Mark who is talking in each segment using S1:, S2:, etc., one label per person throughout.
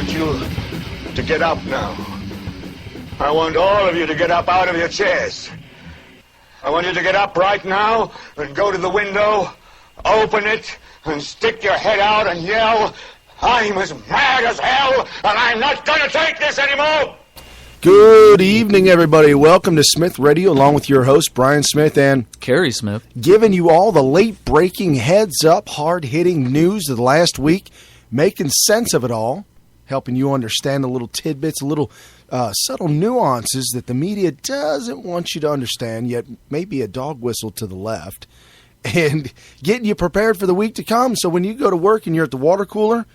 S1: want you to get up now. I want all of you to get up out of your chairs. I want you to get up right now and go to the window, open it, and stick your head out and yell, "I'm as mad as hell, and I'm not going to take this anymore!"
S2: Good evening, everybody. Welcome to Smith Radio, along with your host, Brian Smith and
S3: Kerry Smith,
S2: giving you all the late-breaking, heads-up, hard-hitting news of the last week, making sense of it all, helping you understand the little tidbits, little subtle nuances that the media doesn't want you to understand, yet maybe a dog whistle to the left, and getting you prepared for the week to come. So when you go to work and you're at the water cooler,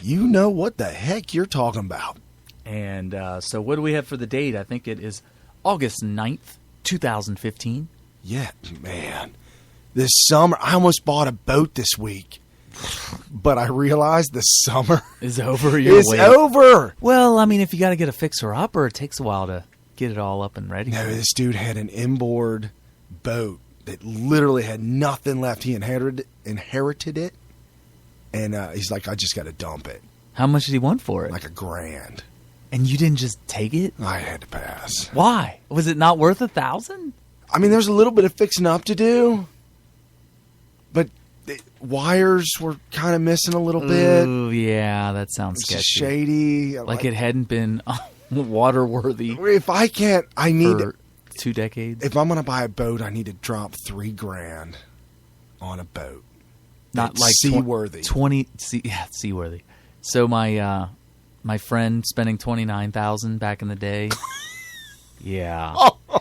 S2: you know what the heck you're talking about.
S3: And so what do we have for the date? I think it is August 9th, 2015.
S2: Yeah, man. This summer, I almost bought a boat this week. But I realized the summer
S3: is over.
S2: It's over.
S3: Well, I mean, if you got to get a fixer-upper, it takes a while to get it all up and ready.
S2: No, this dude had an inboard boat that literally had nothing left. He inherited it. And he's like, I just got to dump it.
S3: How much did he want for it?
S2: Like $1,000.
S3: And you didn't just take it?
S2: I had to pass.
S3: Why? Was it not worth $1,000?
S2: I mean, there's a little bit of fixing up to do, but the wires were kind of missing a little bit.
S3: Oh, yeah, that sounds sketchy.
S2: Shady.
S3: Like it hadn't been water-worthy.
S2: If I can't, I need
S3: for 2 decades.
S2: If I'm going to buy a boat, I need to drop $3,000 on a boat.
S3: Not like
S2: seaworthy.
S3: Seaworthy. So my friend spending $29,000 back in the day. Yeah.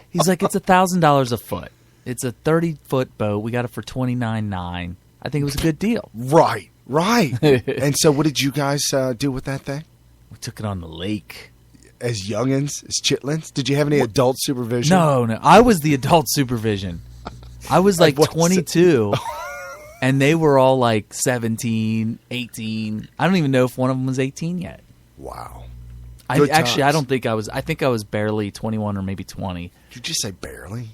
S3: He's like, it's $1,000 a foot. It's a 30-foot boat. We got it for $29,900. I think it was a good deal.
S2: Right. And so what did you guys do with that thing?
S3: We took it on the lake.
S2: As youngins? As chitlins? Did you have any adult supervision?
S3: No. I was the adult supervision. I was like 22. And they were all like 17, 18. I don't even know if one of them was 18 yet.
S2: Wow.
S3: I don't think I was. I think I was barely 21 or maybe 20.
S2: Did you just say barely?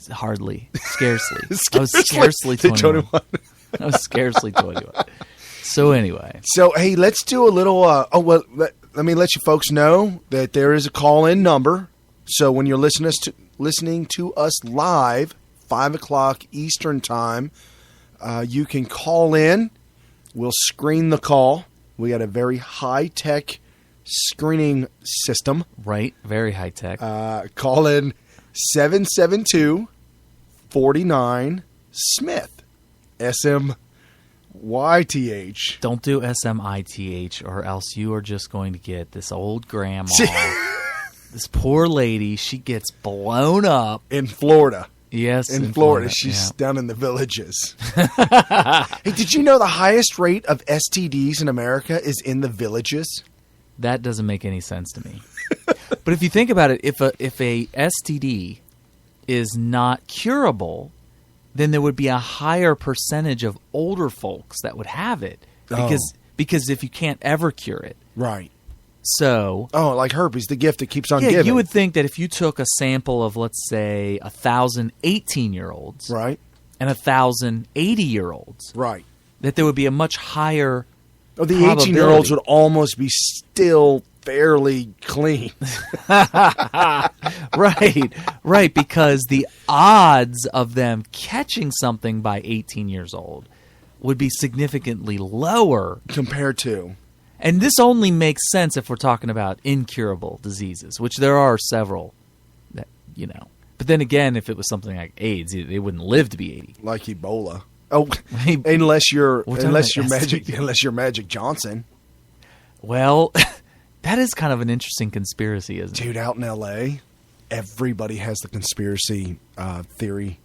S3: Hardly. Scarcely. I was scarcely 21. I was scarcely 21. So anyway.
S2: So, hey, let's do a little, let me let you folks know that there is a call-in number. So when you're listening to us live, 5 o'clock Eastern time, you can call in. We'll screen the call. We got a very high-tech screening system.
S3: Right, very high-tech.
S2: Call in 772-49-SMITH. S-M-Y-T-H.
S3: Don't do S-M-I-T-H or else you are just going to get this old grandma. This poor lady, she gets blown up.
S2: In Florida.
S3: Yes,
S2: in Florida. She's down in the villages. Hey, did you know the highest rate of STDs in America is in the villages?
S3: That doesn't make any sense to me. But if you think about it, if a STD is not curable, then there would be a higher percentage of older folks that would have it because if you can't ever cure it.
S2: Right.
S3: So,
S2: like herpes, the gift that keeps on giving.
S3: You would think that if you took a sample of, let's say, 1,000 18-year-olds,
S2: right,
S3: and 1,000 80-year-olds,
S2: right,
S3: that there would be a much higher.
S2: The 18-year-olds would almost be still fairly clean.
S3: Right, because the odds of them catching something by 18 years old would be significantly lower
S2: compared to.
S3: And this only makes sense if we're talking about incurable diseases, which there are several that, But then again, if it was something like AIDS, they wouldn't live to be 80.
S2: Like Ebola. Oh, unless you're Magic Johnson.
S3: Well, that is kind of an interesting conspiracy, isn't it?
S2: Dude, out in L.A., everybody has the conspiracy theory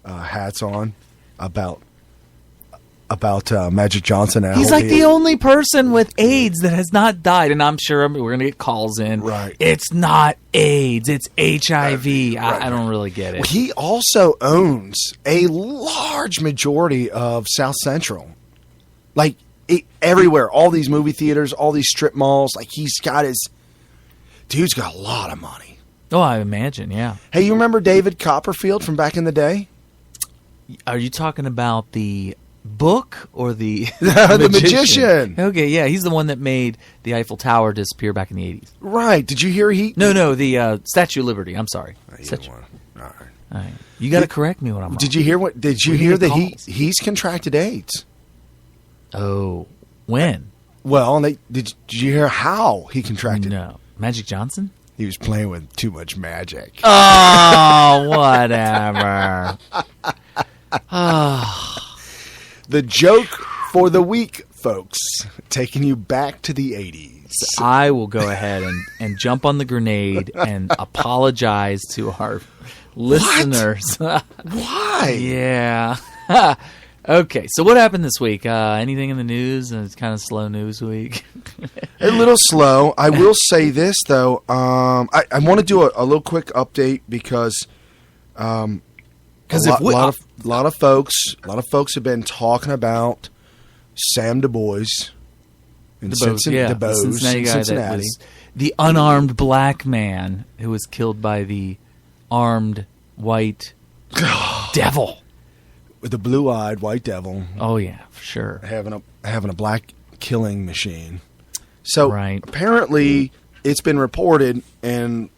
S2: hats on about Magic Johnson.
S3: He's like the only person with AIDS that has not died, and I'm sure we're going to get calls in.
S2: Right.
S3: It's not AIDS, it's HIV. I don't really get it.
S2: Well, he also owns a large majority of South Central. Like, everywhere. All these movie theaters, all these strip malls. Like, dude's got a lot of money.
S3: Oh, I imagine, yeah.
S2: Hey, you remember David Copperfield from back in the day?
S3: Are you talking about the book or the
S2: The magician.
S3: Okay, yeah, he's the one that made the Eiffel Tower disappear back in the 80s.
S2: Right. Did you hear
S3: No, the Statue of Liberty. I'm sorry.
S2: Statue. All right.
S3: All right. You got to correct me when I'm wrong.
S2: Did you hear what? Did you hear that he's contracted AIDS?
S3: Oh, when?
S2: Well, did you hear how he contracted?
S3: No, Magic Johnson.
S2: He was playing with too much magic.
S3: Oh, whatever.
S2: The joke for the week, folks, taking you back to the 80s.
S3: I will go ahead and jump on the grenade and apologize to our listeners.
S2: Why?
S3: Yeah. Okay, so what happened this week? Anything in the news? It's kind of slow news week.
S2: A little slow. I will say this, though. I want to do a little quick update because a lot of folks have been talking about Sam DuBose in
S3: the
S2: Cincinnati.
S3: guy that was the unarmed black man who was killed by the armed white devil.
S2: With the blue-eyed white devil.
S3: Oh yeah, for sure.
S2: Having a black killing machine. So
S3: right.
S2: Apparently it's been reported and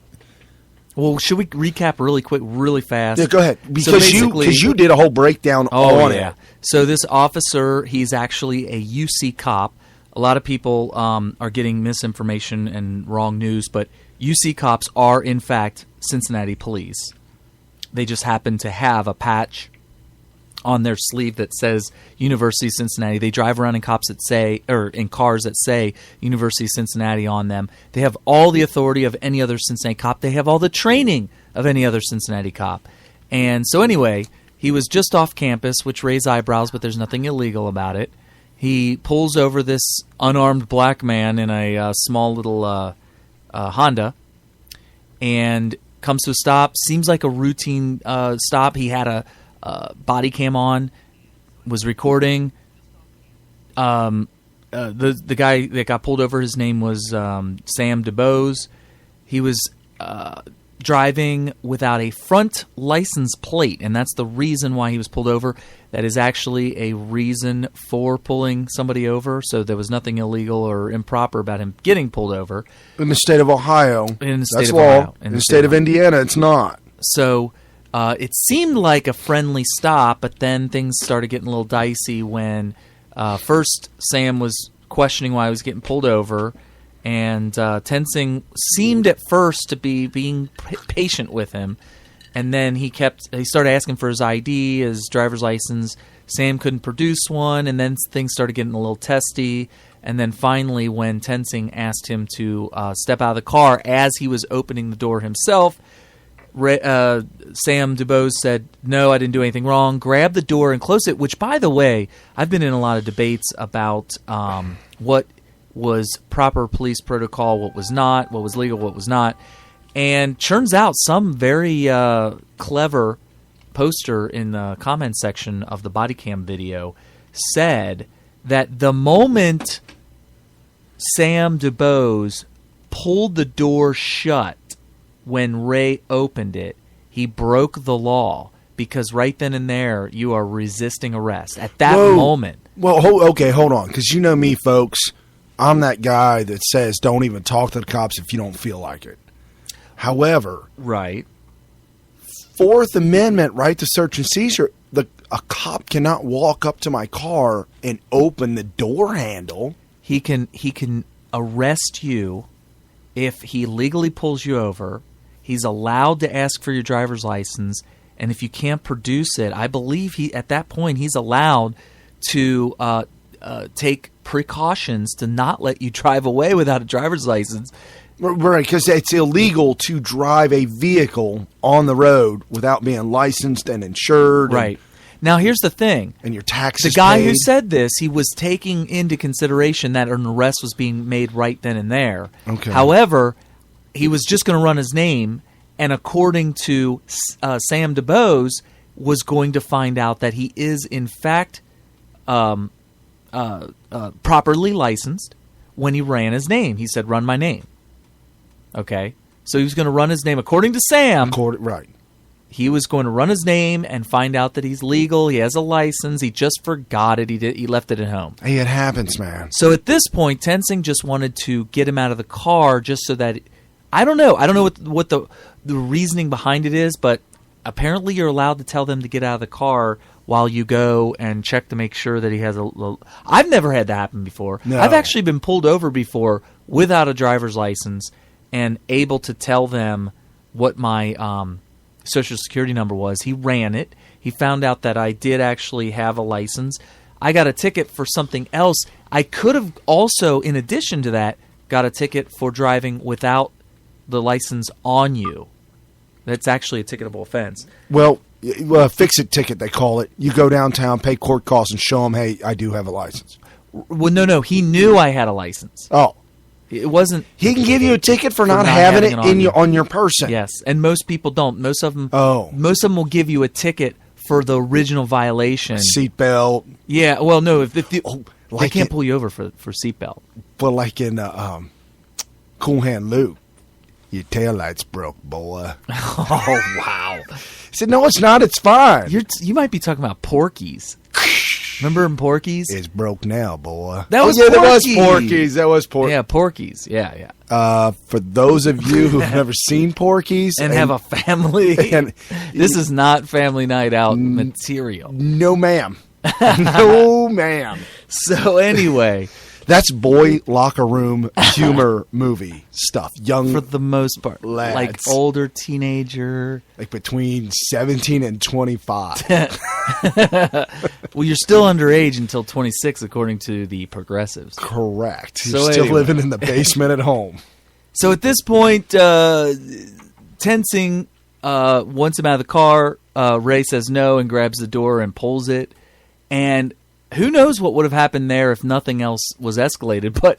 S3: well, should we recap really quick, really fast?
S2: Yeah, go ahead. Because you did a whole breakdown on it.
S3: So this officer, he's actually a UC cop. A lot of people are getting misinformation and wrong news, but UC cops are, in fact, Cincinnati police. They just happen to have a patch on their sleeve that says University of Cincinnati. They drive around in cars that say University of Cincinnati on them. They have all the authority of any other Cincinnati cop. They have all the training of any other Cincinnati cop. And so anyway, he was just off campus, which raised eyebrows, but there's nothing illegal about it. He pulls over this unarmed black man in a small little Honda and comes to a stop. Seems like a routine stop. He had a body cam on, was recording. The guy that got pulled over, his name was Sam DuBose. He was driving without a front license plate, and that's the reason why he was pulled over. That is actually a reason for pulling somebody over, so there was nothing illegal or improper about him getting pulled over.
S2: In the state of Ohio,
S3: that's
S2: law. In the state of Indiana, it's not.
S3: So it seemed like a friendly stop, but then things started getting a little dicey when first Sam was questioning why he was getting pulled over, and Tensing seemed at first to be being patient with him, and then he started asking for his ID, his driver's license. Sam couldn't produce one, and then things started getting a little testy. And then finally, when Tensing asked him to step out of the car as he was opening the door himself, Sam DuBose said, "No, I didn't do anything wrong." Grabbed the door and closed it, which, by the way, I've been in a lot of debates about what was proper police protocol, what was not, what was legal, what was not. And turns out some very clever poster in the comment section of the body cam video said that the moment Sam DuBose pulled the door shut when Ray opened it, he broke the law, because right then and there you are resisting arrest at that moment.
S2: Well, hold on, because you know me, folks. I'm that guy that says don't even talk to the cops if you don't feel like it. However,
S3: right,
S2: Fourth Amendment right to search and seizure. A cop cannot walk up to my car and open the door handle.
S3: He can arrest you if he legally pulls you over. He's allowed to ask for your driver's license, and if you can't produce it, I believe at that point he's allowed to take precautions to not let you drive away without a driver's license.
S2: Right, because it's illegal to drive a vehicle on the road without being licensed and insured.
S3: Right. Now, here's the thing.
S2: And your taxes
S3: The guy
S2: paid.
S3: who said this, he was taking into consideration that an arrest was being made right then and there.
S2: Okay.
S3: However, he was just going to run his name, and according to Sam DuBose, was going to find out that he is, in fact, properly licensed when he ran his name. He said, "Run my name." Okay? So he was going to run his name according to Sam.
S2: Right.
S3: he was going to run his name and find out that he's legal. He has a license. He just forgot it. He left it at home.
S2: Hey, it happens, man.
S3: So at this point, Tenzing just wanted to get him out of the car just so that I don't know what the reasoning behind it is, but apparently you're allowed to tell them to get out of the car while you go and check to make sure that he has I've never had that happen before.
S2: No.
S3: I've actually been pulled over before without a driver's license and able to tell them what my Social Security number was. He ran it. He found out that I did actually have a license. I got a ticket for something else. I could have also, in addition to that, got a ticket for driving without the license on you. That's actually a ticketable offense.
S2: Well, fix-it ticket, they call it. You go downtown, pay court costs, and show them, hey, I do have a license.
S3: Well, no. He knew I had a license.
S2: Oh.
S3: It wasn't.
S2: He can give you a ticket for not having it on your person.
S3: Yes, and most people don't. Most of them will give you a ticket for the original violation.
S2: Seatbelt.
S3: Yeah, well, no, if they can't pull you over for seatbelt.
S2: But like in Cool Hand Luke, your taillight's broke, boy.
S3: Oh, wow.
S2: He said, no, it's not. It's fine.
S3: You might be talking about Porky's. Remember in Porky's?
S2: It's broke now, boy.
S3: That was
S2: Porky's. That was Porky's.
S3: Yeah, Porky's. Yeah.
S2: For those of you who've never seen Porky's
S3: and have a family, this is not family night out material.
S2: No, ma'am. No, ma'am.
S3: So anyway,
S2: that's boy locker room humor movie stuff. Young,
S3: for the most part,
S2: lads.
S3: Like older teenager,
S2: like between 17 and 25.
S3: Well, you're still underage until 26, according to the progressives.
S2: Correct.
S3: So
S2: You're still living in the basement at home.
S3: So at this point, Tenzing wants him out of the car. Ray says no and grabs the door and pulls it. And who knows what would have happened there if nothing else was escalated. But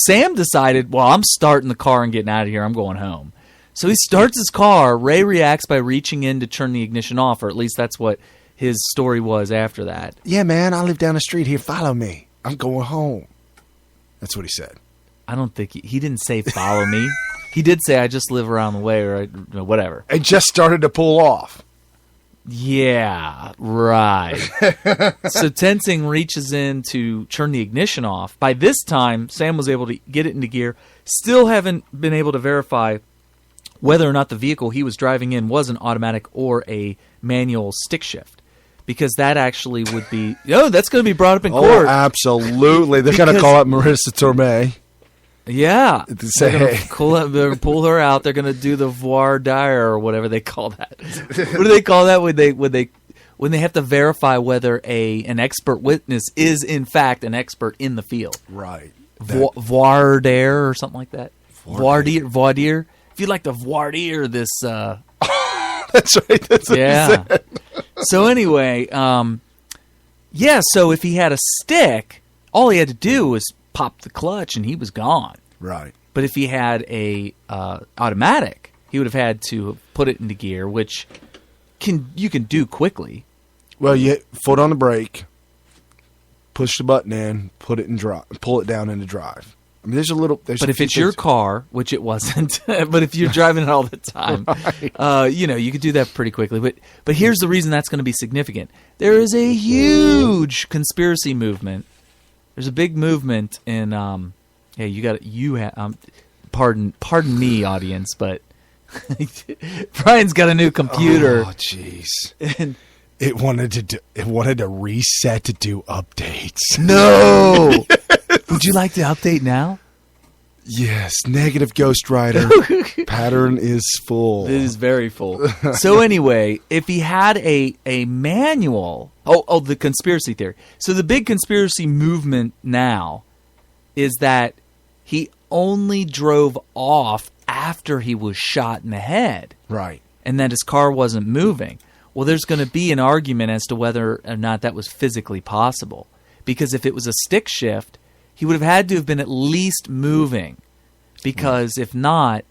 S3: Sam decided, well, I'm starting the car and getting out of here. I'm going home. So he starts his car. Ray reacts by reaching in to turn the ignition off, or at least that's what his story was after that.
S2: Yeah, man, I live down the street here. Follow me. I'm going home. That's what he said.
S3: I don't think he didn't say follow me. He did say I just live around the way or whatever.
S2: It just started to pull off.
S3: Yeah, right. So Tenzing reaches in to turn the ignition off. By this time, Sam was able to get it into gear. Still haven't been able to verify whether or not the vehicle he was driving in was an automatic or a manual stick shift. Because that actually would be... that's going to be brought up in court.
S2: Absolutely. They're going to call out Marissa Tomei.
S3: Yeah.
S2: Say,
S3: they're going to pull her out. They're going to do the voir dire or whatever they call that. What do they call that when they have to verify whether an expert witness is in fact an expert in the field?
S2: Right.
S3: Voir dire or something like that. Voir dire. If you'd like to voir dire this...
S2: That's right. That's what he said.
S3: So anyway, so if he had a stick, all he had to do was pop the clutch and he was gone.
S2: Right.
S3: But if he had a automatic, he would have had to put it into gear, which you can do quickly.
S2: Well, you foot on the brake, push the button in, put it in drive, pull it down into drive. I mean,
S3: but if it's your car, which it wasn't, but if you're driving it all the time, right. You could do that pretty quickly. But here's the reason that's going to be significant. There is a huge conspiracy movement. There's a big movement in. Pardon me, audience, but Brian's got a new computer.
S2: Oh, jeez. And it wanted to reset to do updates.
S3: No. Would you like to update now?
S2: Yes. Negative Ghost Rider. Pattern is full.
S3: It is very full. So anyway, if he had a manual... Oh, the conspiracy theory. So the big conspiracy movement now is that he only drove off after he was shot in the head.
S2: Right.
S3: And that his car wasn't moving. Well, there's going to be an argument as to whether or not that was physically possible. Because if it was a stick shift... he would have had to have been at least moving, because if not,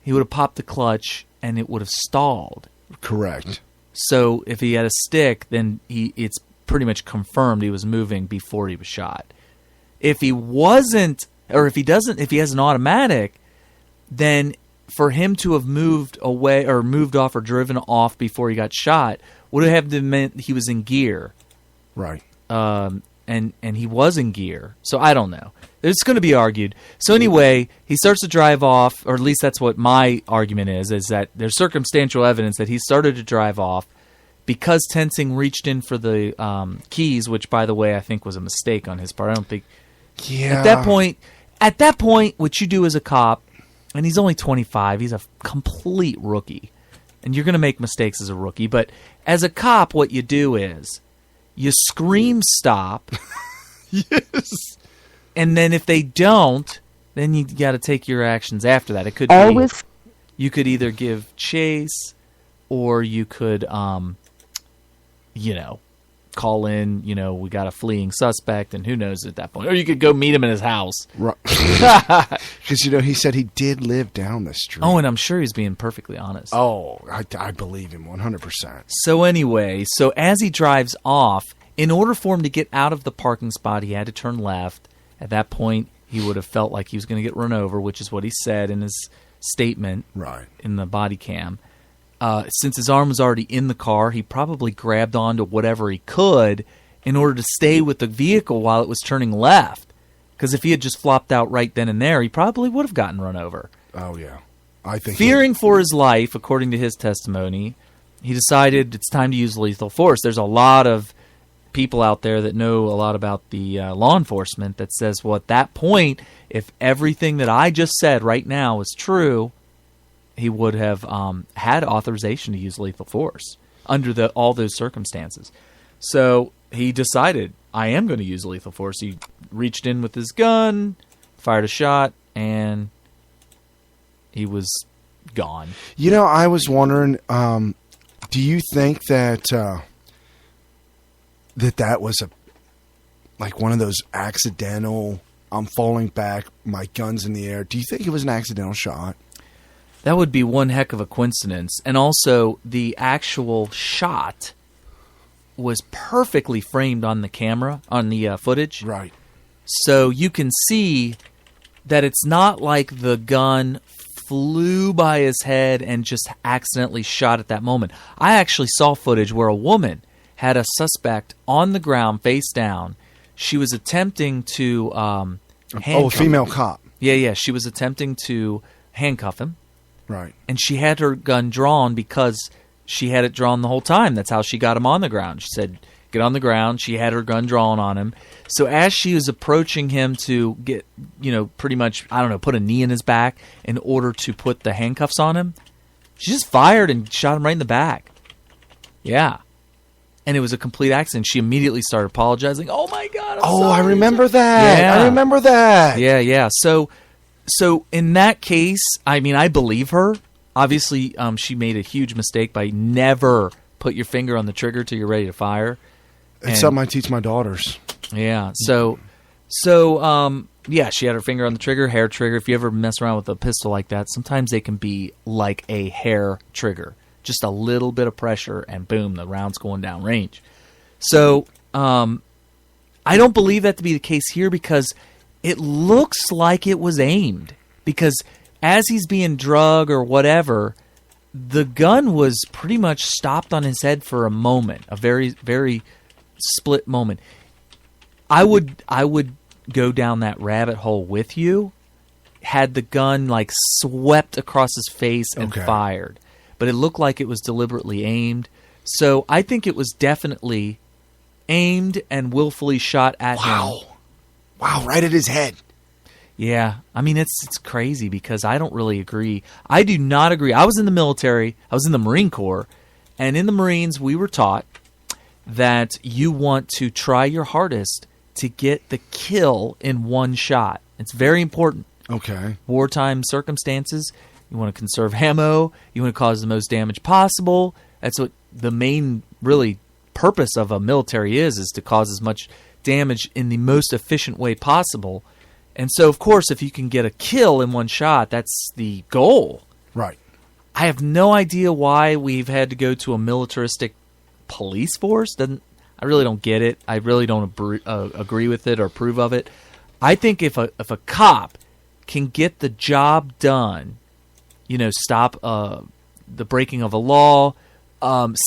S3: he would have popped the clutch and it would have stalled.
S2: Correct.
S3: So if he had a stick, then it's pretty much confirmed he was moving before he was shot. If he wasn't, or if he has an automatic, then for him to have moved away or moved off or driven off before he got shot would have meant he was in gear.
S2: Right.
S3: And he was in gear. So I don't know. It's going to be argued. So anyway, he starts to drive off, or at least that's what my argument is that there's circumstantial evidence that he started to drive off because Tensing reached in for the keys, which, by the way, I think was a mistake on his part. I don't think...
S2: Yeah.
S3: At that point, what you do as a cop, and he's only 25, he's a complete rookie, and you're going to make mistakes as a rookie, but as a cop, what you do is you scream stop.
S2: Yes.
S3: And then if they don't, then you got to take your actions after that. It could be you could either give chase, or you could, call in. We got a fleeing suspect, and who knows at that point. Or you could go meet him in his house.
S2: Right. Because he said he did live down the street.
S3: Oh, and I'm sure he's being perfectly honest.
S2: Oh, I believe him 100%.
S3: So anyway, as he drives off, in order for him to get out of the parking spot, he had to turn left. At that point, he would have felt like he was going to get run over, which is what he said in his statement in the body cam. Since his arm was already in the car, he probably grabbed onto whatever he could in order to stay with the vehicle while it was turning left. Because if he had just flopped out right then and there, he probably would have gotten run over.
S2: Oh, yeah. I think
S3: Fearing for his life, according to his testimony, he decided it's time to use lethal force. There's a lot of people out there that know a lot about the law enforcement that says, well, at that point, if everything that I just said right now is true, he would have had authorization to use lethal force under all those circumstances. So he decided, I am going to use lethal force. He reached in with his gun, fired a shot, and he was gone.
S2: I was wondering, do you think that that was one of those accidental, I'm falling back, my gun's in the air. Do you think it was an accidental shot?
S3: That would be one heck of a coincidence. And also, the actual shot was perfectly framed on the camera, on the footage.
S2: Right.
S3: So you can see that it's not like the gun flew by his head and just accidentally shot at that moment. I actually saw footage where a woman had a suspect on the ground, face down. She was attempting to handcuff
S2: a female cop.
S3: Yeah. She was attempting to handcuff him.
S2: Right.
S3: And she had her gun drawn because she had it drawn the whole time. That's how she got him on the ground. She said, get on the ground. She had her gun drawn on him. So as she was approaching him to get, pretty much, put a knee in his back in order to put the handcuffs on him, she just fired and shot him right in the back. Yeah. And it was a complete accident. She immediately started apologizing. Oh, my God. I'm sorry.
S2: I remember that.
S3: Yeah.
S2: I remember that.
S3: Yeah. So in that case, I believe her. Obviously, she made a huge mistake by never put your finger on the trigger till you're ready to fire.
S2: It's something I teach my daughters.
S3: Yeah. So she had her finger on the trigger, hair trigger. If you ever mess around with a pistol like that, sometimes they can be like a hair trigger. Just a little bit of pressure, and boom, the round's going down range. So I don't believe that to be the case here because it looks like it was aimed. Because as he's being drugged or whatever, the gun was pretty much stopped on his head for a moment, a very, very split moment. I would go down that rabbit hole with you had the gun swept across his face and fired. But it looked like it was deliberately aimed. So I think it was definitely aimed and willfully shot at him.
S2: Wow, right at his head.
S3: Yeah. It's crazy because I don't really agree. I do not agree. I was in the military. I was in the Marine Corps. And in the Marines, we were taught that you want to try your hardest to get the kill in one shot. It's very important.
S2: Okay.
S3: Wartime circumstances. You want to conserve ammo. You want to cause the most damage possible. That's what the main, really, purpose of a military is to cause as much damage in the most efficient way possible. And so, of course, if you can get a kill in one shot, that's the goal.
S2: Right.
S3: I have no idea why we've had to go to a militaristic police force. I really don't get it. I really don't agree with it or approve of it. I think if a cop can get the job done stop the breaking of a law,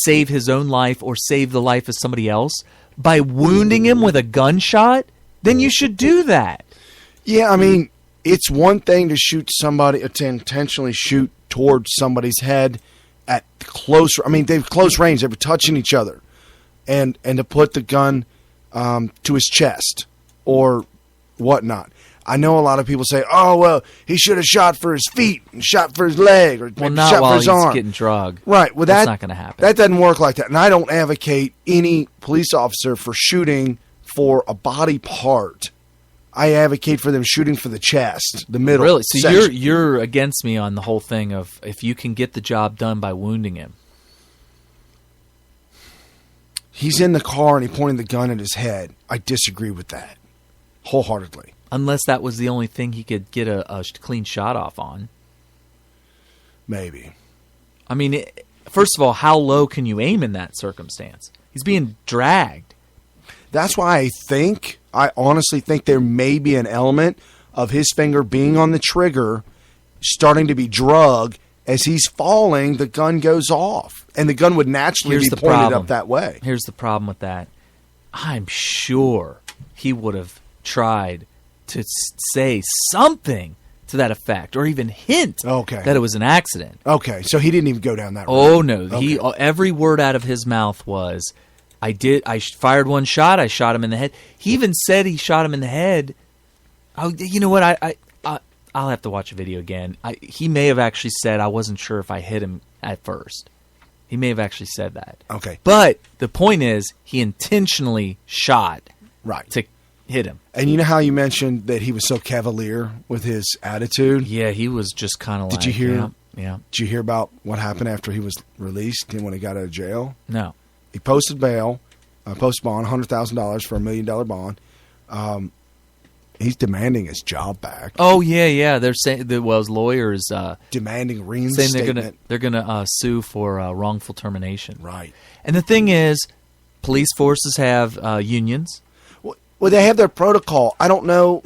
S3: save his own life or save the life of somebody else by wounding him with a gunshot, then you should do that.
S2: Yeah, I mean, it's one thing to shoot somebody, to intentionally shoot towards somebody's head at close. I mean, they've close range. They were touching each other, and to put the gun to his chest or whatnot. I know a lot of people say, "Oh, well, he should have shot for his feet and shot for his leg, or maybe
S3: not
S2: shot
S3: while
S2: for his
S3: he's
S2: arm."
S3: getting drugged.
S2: Right. Well,
S3: that's not going to happen.
S2: That doesn't work like that. And I don't advocate any police officer for shooting for a body part. I advocate for them shooting for the chest, the middle.
S3: Really? So
S2: section.
S3: you're against me on the whole thing of if you can get the job done by wounding him.
S2: He's in the car and he pointed the gun at his head. I disagree with that wholeheartedly.
S3: Unless that was the only thing he could get a clean shot off on.
S2: Maybe.
S3: I mean, first of all, how low can you aim in that circumstance? He's being dragged.
S2: That's why I honestly think there may be an element of his finger being on the trigger, starting to be drugged. As he's falling, the gun goes off. And the gun would naturally be pointed up that way.
S3: Here's the problem with that. I'm sure he would have tried to say something to that effect, or even hint that it was an accident.
S2: Okay, so he didn't even go down that road.
S3: Oh no,
S2: Okay.
S3: Every word out of his mouth was, I fired one shot, I shot him in the head. He even said he shot him in the head. Oh, you know what? I'll have to watch a video again. He may have actually said, I wasn't sure if I hit him at first. He may have actually said that.
S2: Okay.
S3: But the point is, he intentionally shot to hit him.
S2: And you know how you mentioned that he was so cavalier with his attitude?
S3: Yeah, he was just kind of like...
S2: Did you hear?
S3: Yeah.
S2: Did you hear about what happened after he was released and when he got out of jail?
S3: No.
S2: He posted bond, $100,000 for $1 million bond. He's demanding his job back.
S3: Oh yeah. They're saying that his lawyers
S2: demanding reinstatement.
S3: Saying they're gonna sue for wrongful termination.
S2: Right.
S3: And the thing is, police forces have unions.
S2: Well, they have their protocol. I don't know.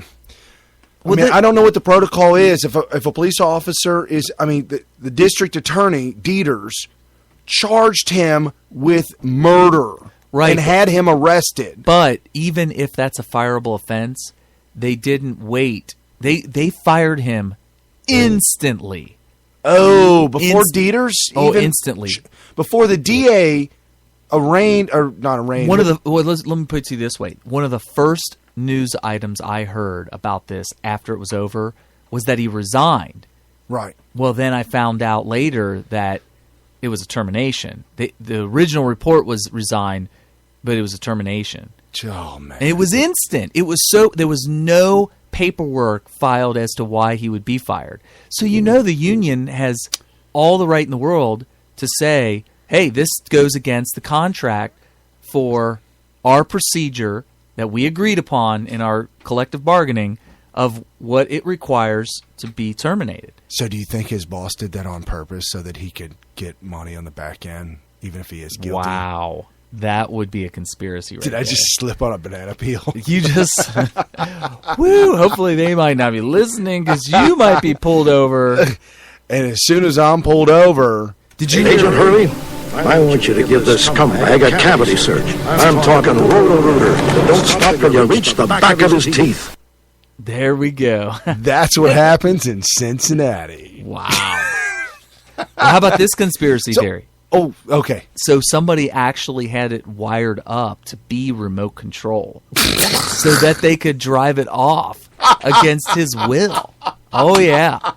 S2: I don't know what the protocol is. If a police officer is, the district attorney, Dieters, charged him with murder, and had him arrested.
S3: But even if that's a fireable offense, they didn't wait. They fired him instantly.
S2: Oh, before Dieters?
S3: Instantly.
S2: Before the DA arraigned, or not arraigned.
S3: Let me put it to you this way. One of the first news items I heard about this after it was over was that he resigned.
S2: Right.
S3: Well, then I found out later that it was a termination. The original report was resign, but it was a termination.
S2: Oh, man.
S3: And it was instant. There was no paperwork filed as to why he would be fired. So the union has all the right in the world to say, hey, this goes against the contract for our procedure that we agreed upon in our collective bargaining of what it requires to be terminated.
S2: So do you think his boss did that on purpose so that he could get money on the back end, even if he is guilty?
S3: Wow. That would be a conspiracy right
S2: Did I
S3: there.
S2: just slip on a banana peel?
S3: You just... Woo! Hopefully they might not be listening because you might be pulled over.
S2: And as soon as I'm pulled over...
S4: Did you Agent Hurley, I want you to give this scumbag a cavity search. I'm talking rotor-rooter. Don't stop till you reach the back of his teeth.
S3: There we go.
S2: That's what happens in Cincinnati.
S3: Wow. Well, how about this conspiracy theory?
S2: Oh, okay.
S3: So somebody actually had it wired up to be remote control so that they could drive it off against his will. Oh, yeah.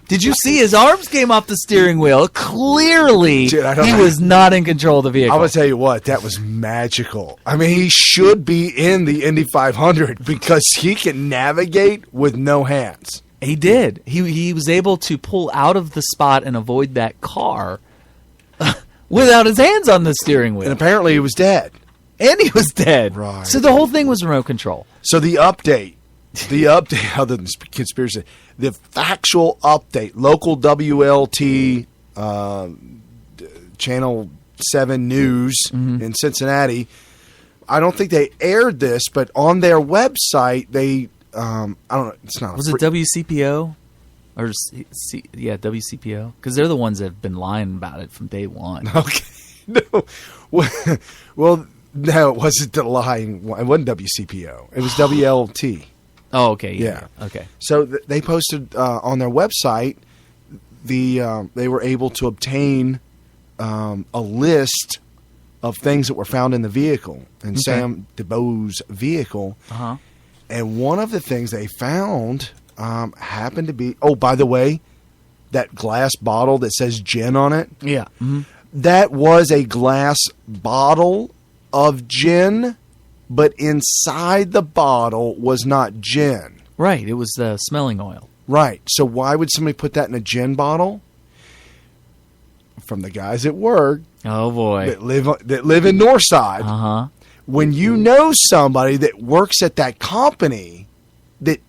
S3: Did you see his arms came off the steering wheel? Clearly, he was not in control of the vehicle.
S2: I'm going to tell you what, that was magical. He should be in the Indy 500 because he can navigate with no hands.
S3: He did. He was able to pull out of the spot and avoid that car without his hands on the steering wheel.
S2: And apparently he was dead.
S3: And he was dead.
S2: Right.
S3: So the whole thing was remote control.
S2: So the update, other than conspiracy, the factual update, local WLT Channel 7 News in Cincinnati, I don't think they aired this, but on their website, they, I don't know, it's not.
S3: Was it WCPO? Or WCPO, because they're the ones that have been lying about it from day one.
S2: Okay. No. Well, no, it wasn't the lying one. It wasn't WCPO. It was WLT.
S3: Oh, okay.
S2: Yeah.
S3: Okay.
S2: So they posted on their website they were able to obtain a list of things that were found in the vehicle, in Sam DeBoe's vehicle.
S3: Uh-huh.
S2: And one of the things they found happened to be, oh, by the way, that glass bottle that says gin on it.
S3: Yeah. Mm-hmm.
S2: That was a glass bottle of gin, but inside the bottle was not gin.
S3: Right. It was the smelling oil.
S2: Right. So why would somebody put that in a gin bottle? From the guys at work
S3: Oh boy.
S2: that live in Northside.
S3: Uh-huh.
S2: When you know somebody that works at that company that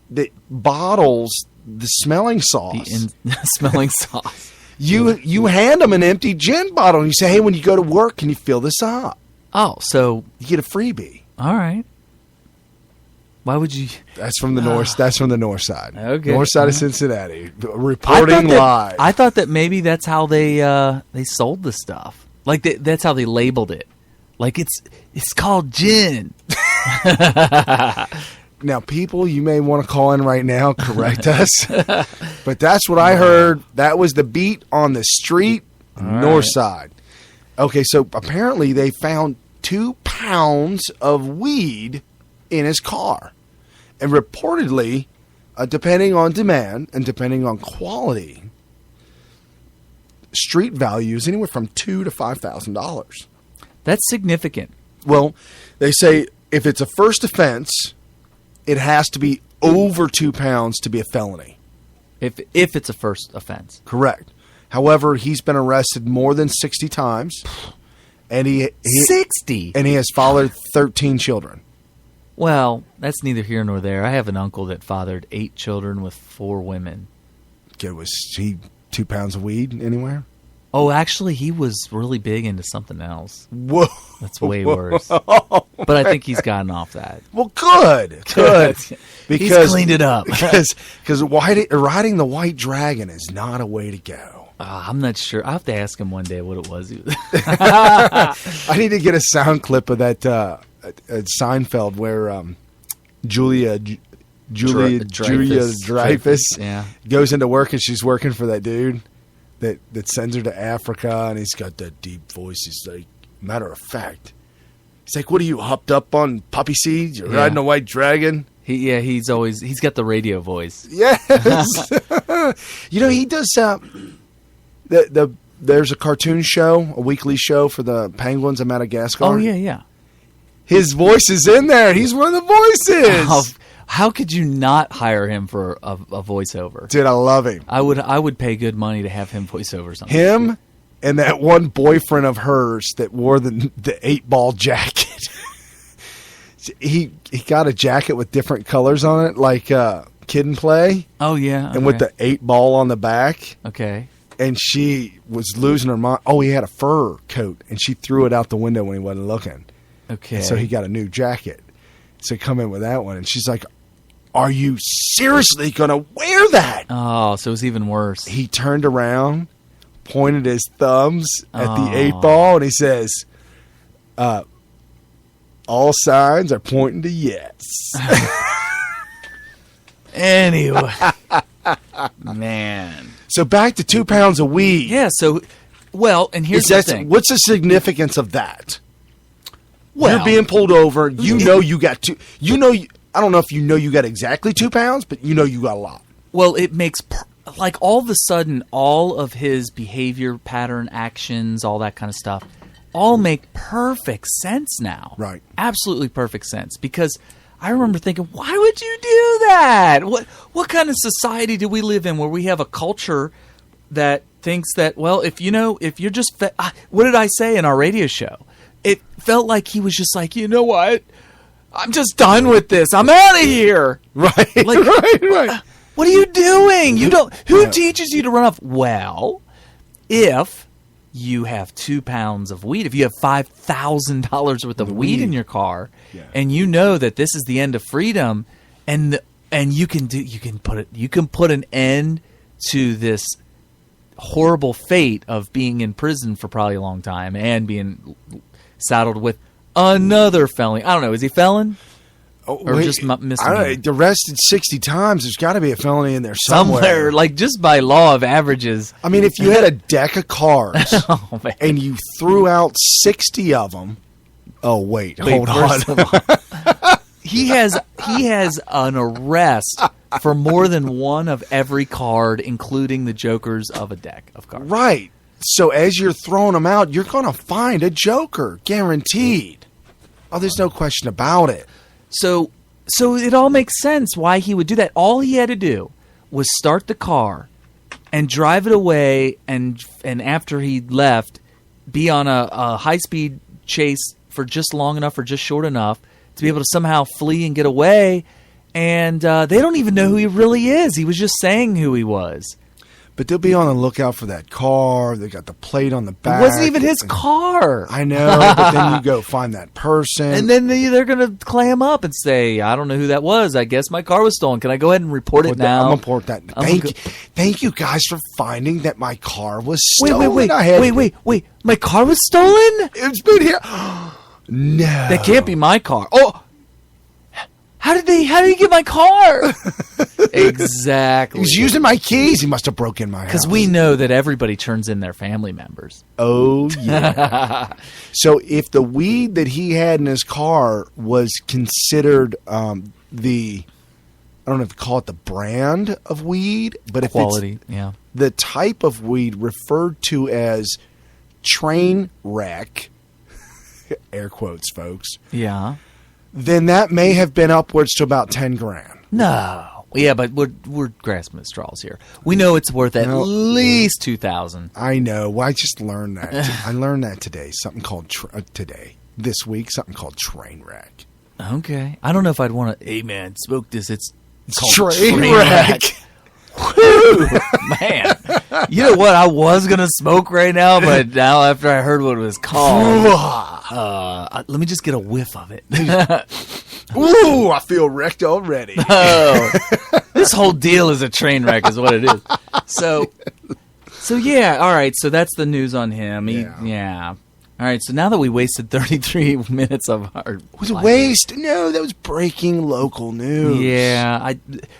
S2: bottles the smelling sauce,
S3: Smelling sauce.
S2: you hand them an empty gin bottle and you say, "Hey, when you go to work, can you fill this up?"
S3: Oh, so
S2: You get a freebie.
S3: all right. Why would you?
S2: That's from the north. That's from the north side.
S3: Okay.
S2: North side of Cincinnati. Reporting live.
S3: I thought that maybe that's how they sold the stuff. Like that's how they labeled it. Like it's called gin.
S2: Now, people, you may want to call in right now, correct us. But that's what I heard. That was the beat on the street, north side. Okay, so apparently they found 2 pounds of weed in his car. And reportedly, depending on demand and depending on quality, street value is anywhere from $2,000 to $5,000.
S3: That's significant.
S2: Well, they say if it's a first offense, it has to be over 2 pounds to be a felony.
S3: If it's a first offense.
S2: Correct. However, he's been arrested more than 60 times, and he
S3: 60.
S2: and he has fathered 13 children.
S3: Well, that's neither here nor there. I have an uncle that fathered 8 children with 4 women.
S2: Was he 2 pounds of weed anywhere?
S3: Oh, actually, he was really big into something else.
S2: Whoa.
S3: That's way worse. But I think he's gotten off that.
S2: Well, good.
S3: He's cleaned it up.
S2: Because riding the white dragon is not a way to go.
S3: I'm not sure. I'll have to ask him one day what it was.
S2: I need to get a sound clip of that at Seinfeld where Julia Dreyfus goes into work and she's working for that dude that sends her to Africa, and he's got that deep voice. He's like, matter of fact, he's like, "What are you hopped up on poppy seeds? You're riding a white dragon?"
S3: He's got the radio voice.
S2: Yes. He does. There's a cartoon show, a weekly show for the penguins of Madagascar.
S3: Oh yeah.
S2: His voice is in there. He's one of the voices.
S3: How could you not hire him for a voiceover?
S2: Dude, I love him.
S3: I would pay good money to have him voice over something.
S2: Him and that one boyfriend of hers that wore the 8-ball jacket. he got a jacket with different colors on it, like Kid and Play.
S3: Oh yeah. Okay.
S2: And with the 8-ball on the back.
S3: Okay.
S2: And she was losing her mind. Oh, he had a fur coat, and she threw it out the window when he wasn't looking.
S3: Okay.
S2: And so he got a new jacket. So come in with that one, and she's like, "Are you seriously going to wear that?"
S3: Oh, so it was even worse.
S2: He turned around, pointed his thumbs at the 8-ball, and he says, "All signs are pointing to yes."
S3: Anyway. Man.
S2: So back to 2 pounds of weed.
S3: Yeah, so, well, and here's the thing.
S2: What's the significance of that?
S3: Well,
S2: you're being pulled over. You know you got two. I don't know if you know you got exactly 2 pounds, but you know you got a lot.
S3: Well, it makes like all of a sudden all of his behavior pattern, actions, all that kind of stuff, all make perfect sense now.
S2: Right.
S3: Absolutely perfect sense, because I remember thinking, why would you do that? What kind of society do we live in where we have a culture that thinks that, well, if you're just what did I say in our radio show? It felt like he was just like, you know what? I'm just done with this. I'm out of here.
S2: Right.
S3: Like,
S2: right.
S3: What are you doing? You don't. Who teaches you to run off? Well, if you have 2 pounds of weed, if you have $5,000 worth of weed in your car, and you know that this is the end of freedom, and you can put an end to this horrible fate of being in prison for probably a long time and being saddled with another felony. I don't know. Is he felon? Or just misdemeanor?
S2: Arrested 60 times. There's got to be a felony in there somewhere.
S3: Like just by law of averages.
S2: I mean, if you had a deck of cards
S3: Oh, man.
S2: and you threw out 60 of them. Oh, wait hold
S3: first
S2: on.
S3: of all, he has an arrest for more than one of every card, including the jokers of a deck of cards.
S2: Right. So as you're throwing them out, you're going to find a joker, guaranteed. Oh, there's no question about it.
S3: So it all makes sense why he would do that. All he had to do was start the car and drive it away, and after he left, be on a high-speed chase for just long enough or just short enough to be able to somehow flee and get away. And they don't even know who he really is. He was just saying who he was.
S2: But they'll be on the lookout for that car. They got the plate on the back.
S3: It wasn't even his car.
S2: I know, but then you go find that person.
S3: And then they're going to clam up and say, I don't know who that was. I guess my car was stolen. Can I go ahead and report it now?
S2: I'm going to report that. Thank you guys for finding that my car was stolen.
S3: Wait. My car was stolen?
S2: It's been here. No.
S3: That can't be my car. Oh, how did he get my car? Exactly.
S2: He was using my keys. He must have broken my house.
S3: Because we know that everybody turns in their family members.
S2: Oh, yeah. So if the weed that he had in his car was considered I don't know if you call it the brand of weed, but
S3: quality,
S2: if it's the type of weed referred to as train wreck, air quotes, folks.
S3: Yeah.
S2: Then that may have been upwards to about 10 grand.
S3: No. Yeah, but we're grasping at straws here. We know it's worth at least 2,000.
S2: I know. Well, I just learned that. I learned that today. Something called this week, something called train wreck.
S3: Okay. I don't know if I'd want to. Hey, man, smoke this. It's called
S2: train wreck.
S3: Whew, man. You know what? I was going to smoke right now, but now after I heard what it was called, let me just get a whiff of it.
S2: Ooh, I feel wrecked already.
S3: Oh, this whole deal is a train wreck is what it is. So yeah, all right. So that's the news on him. Yeah. All right. So now that we wasted 33 minutes of our
S2: was a waste. No, that was breaking local news.
S3: Yeah.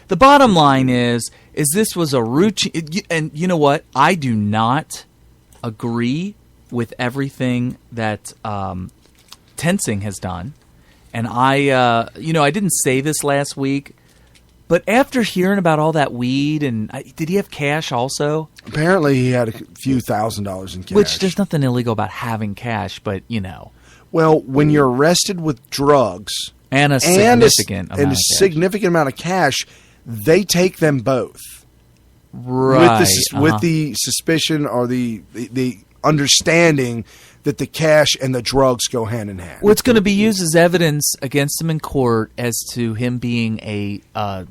S3: The bottom line is this was a routine, and you know what? I do not agree with everything that Tensing has done. And I didn't say this last week, but after hearing about all that weed, did he have cash also?
S2: Apparently he had a few $1,000s in cash.
S3: Which, there's nothing illegal about having cash, but,
S2: Well, when you're arrested with drugs
S3: and a significant
S2: amount of cash, they take them both.
S3: Right.
S2: With the suspicion or the understanding that the cash and the drugs go hand in hand.
S3: Well, it's going to be used as evidence against him in court as to him being a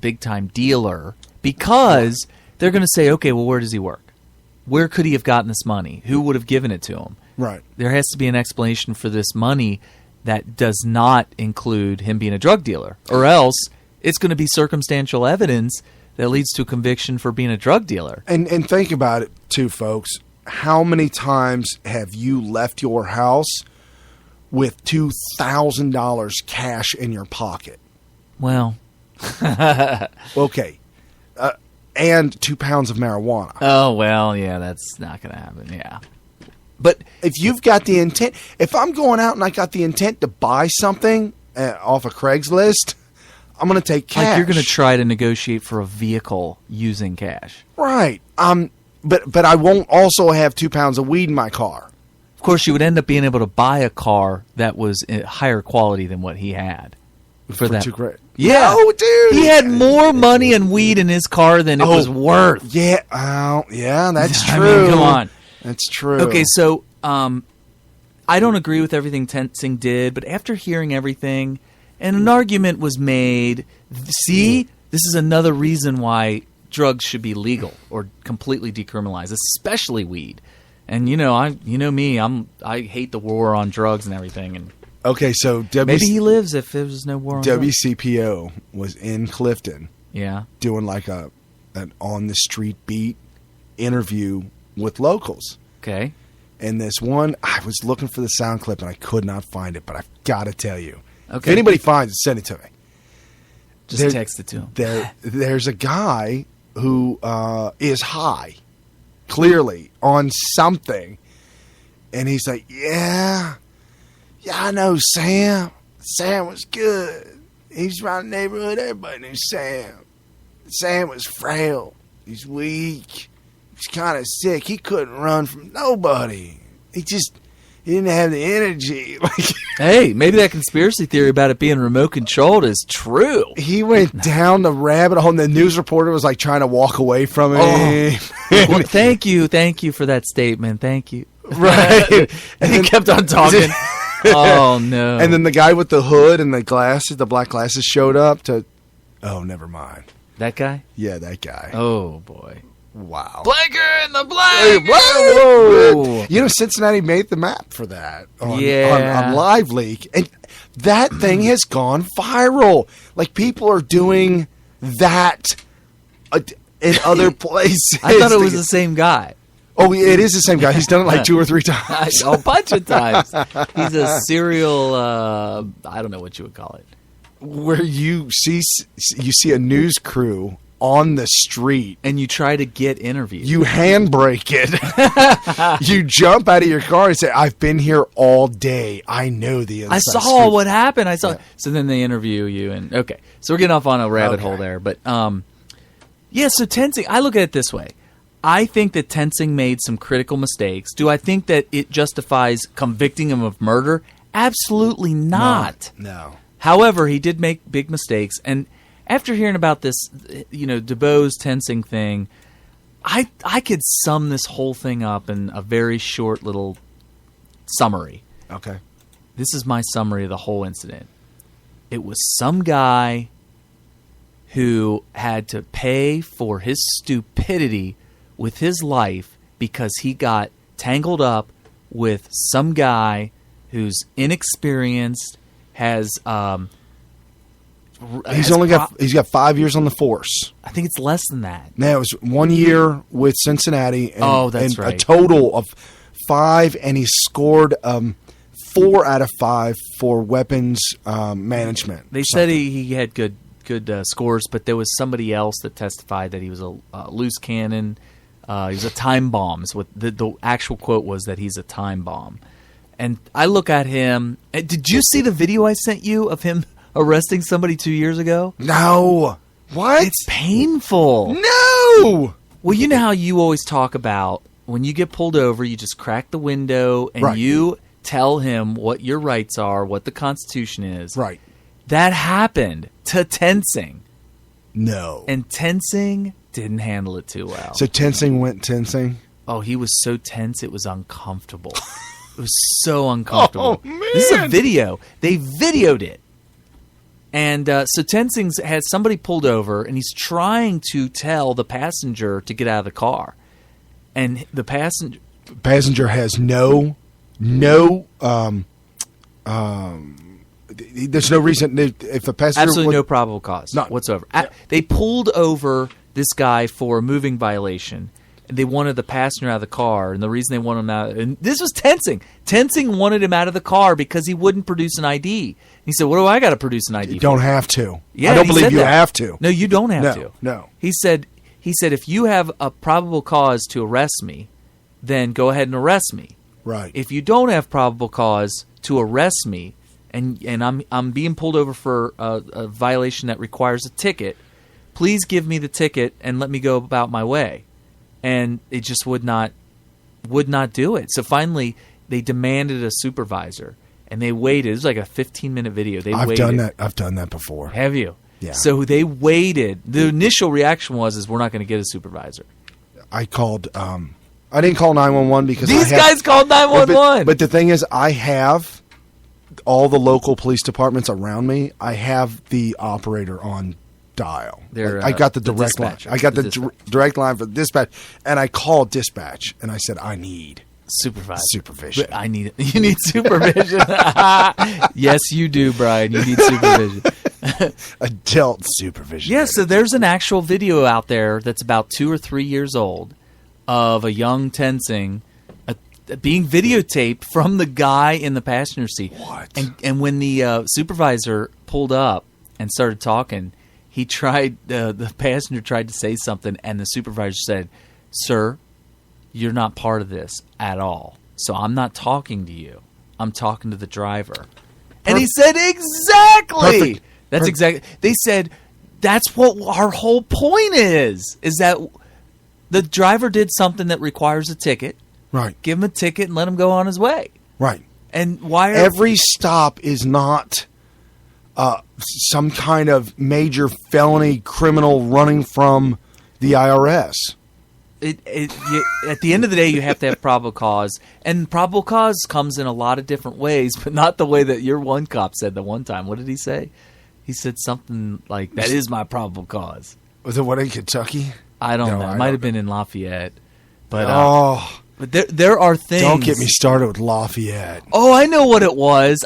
S3: big-time dealer, because they're going to say, okay, well, where does he work? Where could he have gotten this money? Who would have given it to him?
S2: Right.
S3: There has to be an explanation for this money that does not include him being a drug dealer, or else it's going to be circumstantial evidence that leads to a conviction for being a drug dealer.
S2: And think about it, too, folks. How many times have you left your house with $2,000 cash in your pocket?
S3: Well,
S2: okay. And 2 pounds of marijuana.
S3: Oh, well, yeah, that's not going to happen, yeah. But
S2: if you've got the intent, if I'm going out and I got the intent to buy something off of Craigslist, I'm going to take cash.
S3: Like you're going to try to negotiate for a vehicle using cash.
S2: Right. But I won't also have 2 pounds of weed in my car.
S3: Of course, you would end up being able to buy a car that was higher quality than what he had. For that. Yeah.
S2: No, dude.
S3: He had more money and weed in his car than it was worth.
S2: Yeah. Yeah, that's true.
S3: I mean, come on.
S2: That's true.
S3: Okay, so I don't agree with everything Tensing did, but after hearing everything, and an argument was made, see, this is another reason why drugs should be legal or completely decriminalized, especially weed. And me, I hate the war on drugs and everything. And
S2: okay, so
S3: maybe he lives if there was no war on drugs.
S2: WCPO was in Clifton.
S3: Yeah,
S2: doing like a an on-the-street beat interview with locals.
S3: Okay.
S2: And this one, I was looking for the sound clip, and I could not find it, but I've got to tell you.
S3: Okay.
S2: If anybody finds it, send it to me.
S3: Just text it to him.
S2: There's a guy who is high, clearly, on something. And he's like, yeah, I know Sam. Sam was good. He's around the neighborhood. Everybody knew Sam. Sam was frail. He's weak. He's kind of sick. He couldn't run from nobody. He didn't have the energy.
S3: Hey, maybe that conspiracy theory about it being remote controlled is true.
S2: He went down the rabbit hole, and the news reporter was like trying to walk away from him.
S3: Well, thank you for that statement. Thank you.
S2: Right.
S3: And he kept on talking. Oh, no.
S2: And then the guy with the hood and the glasses, the black glasses, showed up to... Oh, never mind.
S3: That guy?
S2: Yeah, that guy.
S3: Oh, boy.
S2: Wow.
S3: Blanker in the
S2: Hey,
S3: blank!
S2: whoa. You know, Cincinnati made the map for that on Live Leak. And that thing has gone viral. Like, people are doing that in other places.
S3: I thought it was the same guy.
S2: Oh, it is the same guy. He's done it like 2 or 3 times.
S3: A bunch of times. He's a serial, I don't know what you would call it.
S2: Where you see a news crew on the street.
S3: And you try to get interviewed.
S2: You handbrake it. You jump out of your car and say, I've been here all day. I know the inside
S3: I saw
S2: street.
S3: what happened. I saw. Yeah. So then they interview you. And okay. So we're getting off on a rabbit hole there. But yeah, so Tensing, I look at it this way. I think that Tensing made some critical mistakes. Do I think that it justifies convicting him of murder? Absolutely not.
S2: No.
S3: However, he did make big mistakes. And after hearing about this, DuBose Tensing thing, I could sum this whole thing up in a very short little summary.
S2: Okay.
S3: This is my summary of the whole incident. It was some guy who had to pay for his stupidity with his life because he got tangled up with some guy who's inexperienced, has
S2: he's got 5 years on the force.
S3: I think it's less than that.
S2: Now, it was 1 year with Cincinnati. And,
S3: that's
S2: and
S3: right.
S2: A total of 5, and he scored 4 out of 5 for weapons management.
S3: They said he had good scores, but there was somebody else that testified that he was a loose cannon. He was a time bomb. Is what the actual quote was, that he's a time bomb. And I look at him. Did you see the video I sent you of him arresting somebody 2 years ago?
S2: No. What?
S3: It's painful.
S2: No.
S3: Well, you know how you always talk about when you get pulled over, you just crack the window and you tell him what your rights are, what the Constitution is.
S2: Right.
S3: That happened to Tensing.
S2: No.
S3: And Tensing didn't handle it too well.
S2: So Tensing went Tensing?
S3: Oh, he was so tense it was uncomfortable. It was so uncomfortable.
S2: Oh, man.
S3: This is a video. They videoed it. And so Tensing has somebody pulled over, and he's trying to tell the passenger to get out of the car. And the
S2: passenger has no there's no reason if a passenger
S3: absolutely no probable cause whatsoever.
S2: Yeah.
S3: They pulled over this guy for a moving violation. And they wanted the passenger out of the car, and the reason they wanted him out, and this was Tensing. Tensing wanted him out of the car because he wouldn't produce an ID. He said, "What do I got to produce an ID?"
S2: You don't have to.
S3: Yeah,
S2: I don't believe you have to.
S3: No, you don't have to.
S2: No.
S3: He said, if you have a probable cause to arrest me, then go ahead and arrest me.
S2: Right.
S3: If you don't have probable cause to arrest me, and I'm being pulled over for a violation that requires a ticket, please give me the ticket and let me go about my way. And it just would not do it. So finally, they demanded a supervisor, and they waited. It was like a 15-minute video.
S2: I've done that. I've done that before.
S3: Have you?
S2: Yeah.
S3: So they waited. The initial reaction was, we're not going to get a supervisor.
S2: I called. I didn't call 911 because
S3: these guys called 911.
S2: But the thing is, I have all the local police departments around me. I have the operator on dial. I got the direct line. I got the direct line for dispatch, and I called dispatch, and I said, I need supervision.
S3: You need supervision. Yes, you do, Brian. You need supervision.
S2: Adult supervision.
S3: Yeah, so there's an actual video out there that's about 2 or 3 years old of a young Tenzing being videotaped from the guy in the passenger seat.
S2: What?
S3: And when the supervisor pulled up and started talking, the passenger tried to say something, and the supervisor said, "Sir, you're not part of this at all. So I'm not talking to you. I'm talking to the driver." And he said, "Exactly."
S2: Perfect.
S3: That's exactly. They said, "That's what our whole point is that the driver did something that requires a ticket.
S2: Right.
S3: Give him a ticket and let him go on his way."
S2: Right.
S3: And why are
S2: every stop is not some kind of major felony criminal running from the IRS.
S3: At the end of the day, you have to have probable cause, and probable cause comes in a lot of different ways, but not the way that your one cop said the one time. What did he say? He said something like, "That is my probable cause."
S2: Was it one in Kentucky?
S3: I don't know.
S2: I
S3: It might
S2: don't
S3: have been in Lafayette, but but there are things.
S2: Don't get me started with Lafayette.
S3: Oh, I know what it was.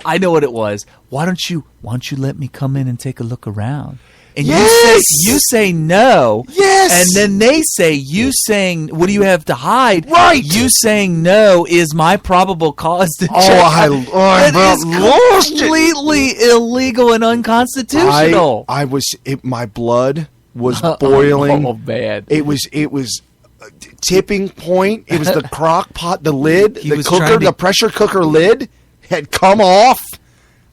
S3: Why don't you let me come in and take a look around? And
S2: Yes!
S3: you say no.
S2: Yes!
S3: And then they say, you saying, "What do you have to hide?"
S2: Right!
S3: You saying no is my probable cause to check.
S2: I
S3: That
S2: about
S3: is
S2: lost it.
S3: completely illegal and unconstitutional.
S2: My blood was boiling.
S3: Oh, man.
S2: It was tipping point. It was the crock pot, the lid,
S3: He
S2: the
S3: was
S2: cooker,
S3: trying to-
S2: the pressure cooker lid had come off.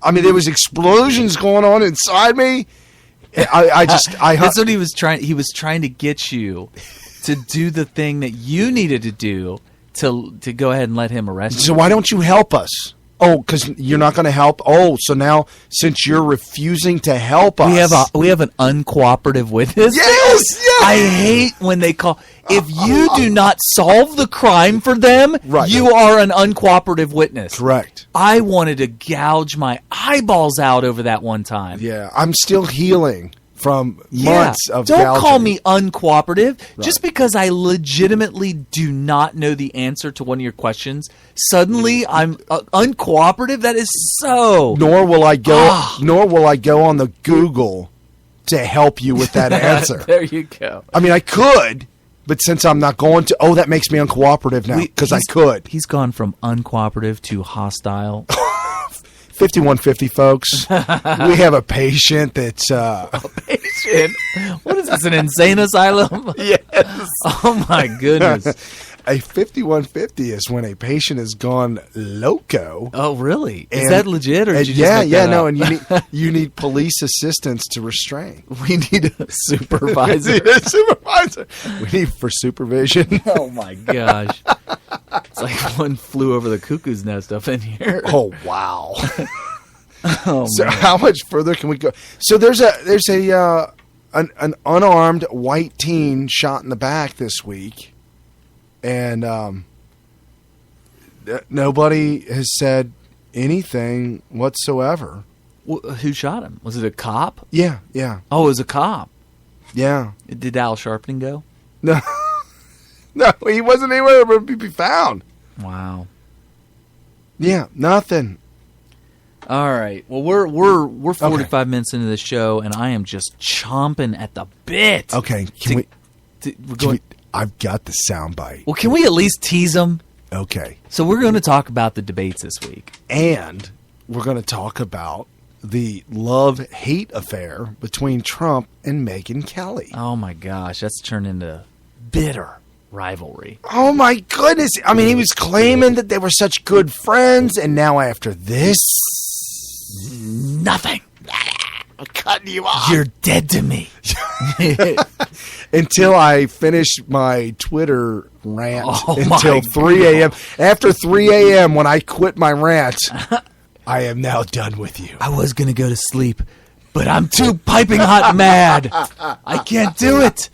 S2: I mean, there was explosions going on inside me.
S3: That's what he was trying. He was trying to get you to do the thing that you needed to do to go ahead and let him arrest you.
S2: So why don't you help us? Oh, because you're not going to help. Oh, so now since you're refusing to help us,
S3: We have an uncooperative witness.
S2: Yes, yes.
S3: I hate when they call. If you do not solve the crime for them,
S2: Right.
S3: you are an uncooperative witness.
S2: correct.
S3: I wanted to gouge my eyeballs out over that one time.
S2: Yeah, I'm still healing from months of
S3: Don't
S2: gouging.
S3: call me uncooperative. Just because I legitimately do not know the answer to one of your questions, suddenly I'm uncooperative. That is so.
S2: Nor will I go on the Google to help you with that answer.
S3: There you go.
S2: I mean, I could, but since I'm not going to, that makes me uncooperative now because I could.
S3: He's gone from uncooperative to hostile.
S2: 5150, folks. We have a patient that's
S3: Patient. What is this, an insane asylum?
S2: yes.
S3: Oh my goodness.
S2: A 5150 is when a patient has gone loco.
S3: Oh really? Is
S2: And-
S3: that legit, or did you just
S2: yeah,
S3: make
S2: yeah,
S3: that
S2: no,
S3: up?
S2: and you need police assistance to restrain.
S3: We need a supervisor.
S2: We need a supervisor. We need for supervision.
S3: Oh my gosh. It's like one flew over the cuckoo's nest up in here.
S2: Oh wow.
S3: Oh,
S2: So
S3: man.
S2: how much further can we go? So there's an unarmed white teen shot in the back this week, and nobody has said anything whatsoever.
S3: Who shot him? Was it a cop?
S2: Yeah, yeah,
S3: Oh, it was a cop.
S2: yeah.
S3: Did Al Sharpton go?
S2: No, no, he wasn't anywhere to be found.
S3: Wow.
S2: Yeah, nothing.
S3: All right. Well, we're 45 minutes into the show, and I am just chomping at the bit.
S2: Okay,
S3: We're going.
S2: I've got the soundbite.
S3: Well, can we at least tease them?
S2: Okay,
S3: So we're going to talk about the debates this week.
S2: and we're going to talk about the love-hate affair between Trump and Megyn Kelly.
S3: Oh my gosh, that's turned into bitter rivalry.
S2: Oh my goodness! I mean, he was claiming that they were such good friends, and now after this,
S3: Nothing.
S2: I'm cutting you off.
S3: You're dead to me.
S2: Until I finish my Twitter rant
S3: Oh,
S2: until
S3: my
S2: 3 a.m. After 3 a.m., when I quit my rant, I am now done with you.
S3: I was going to go to sleep, but I'm too piping hot mad. I can't do it.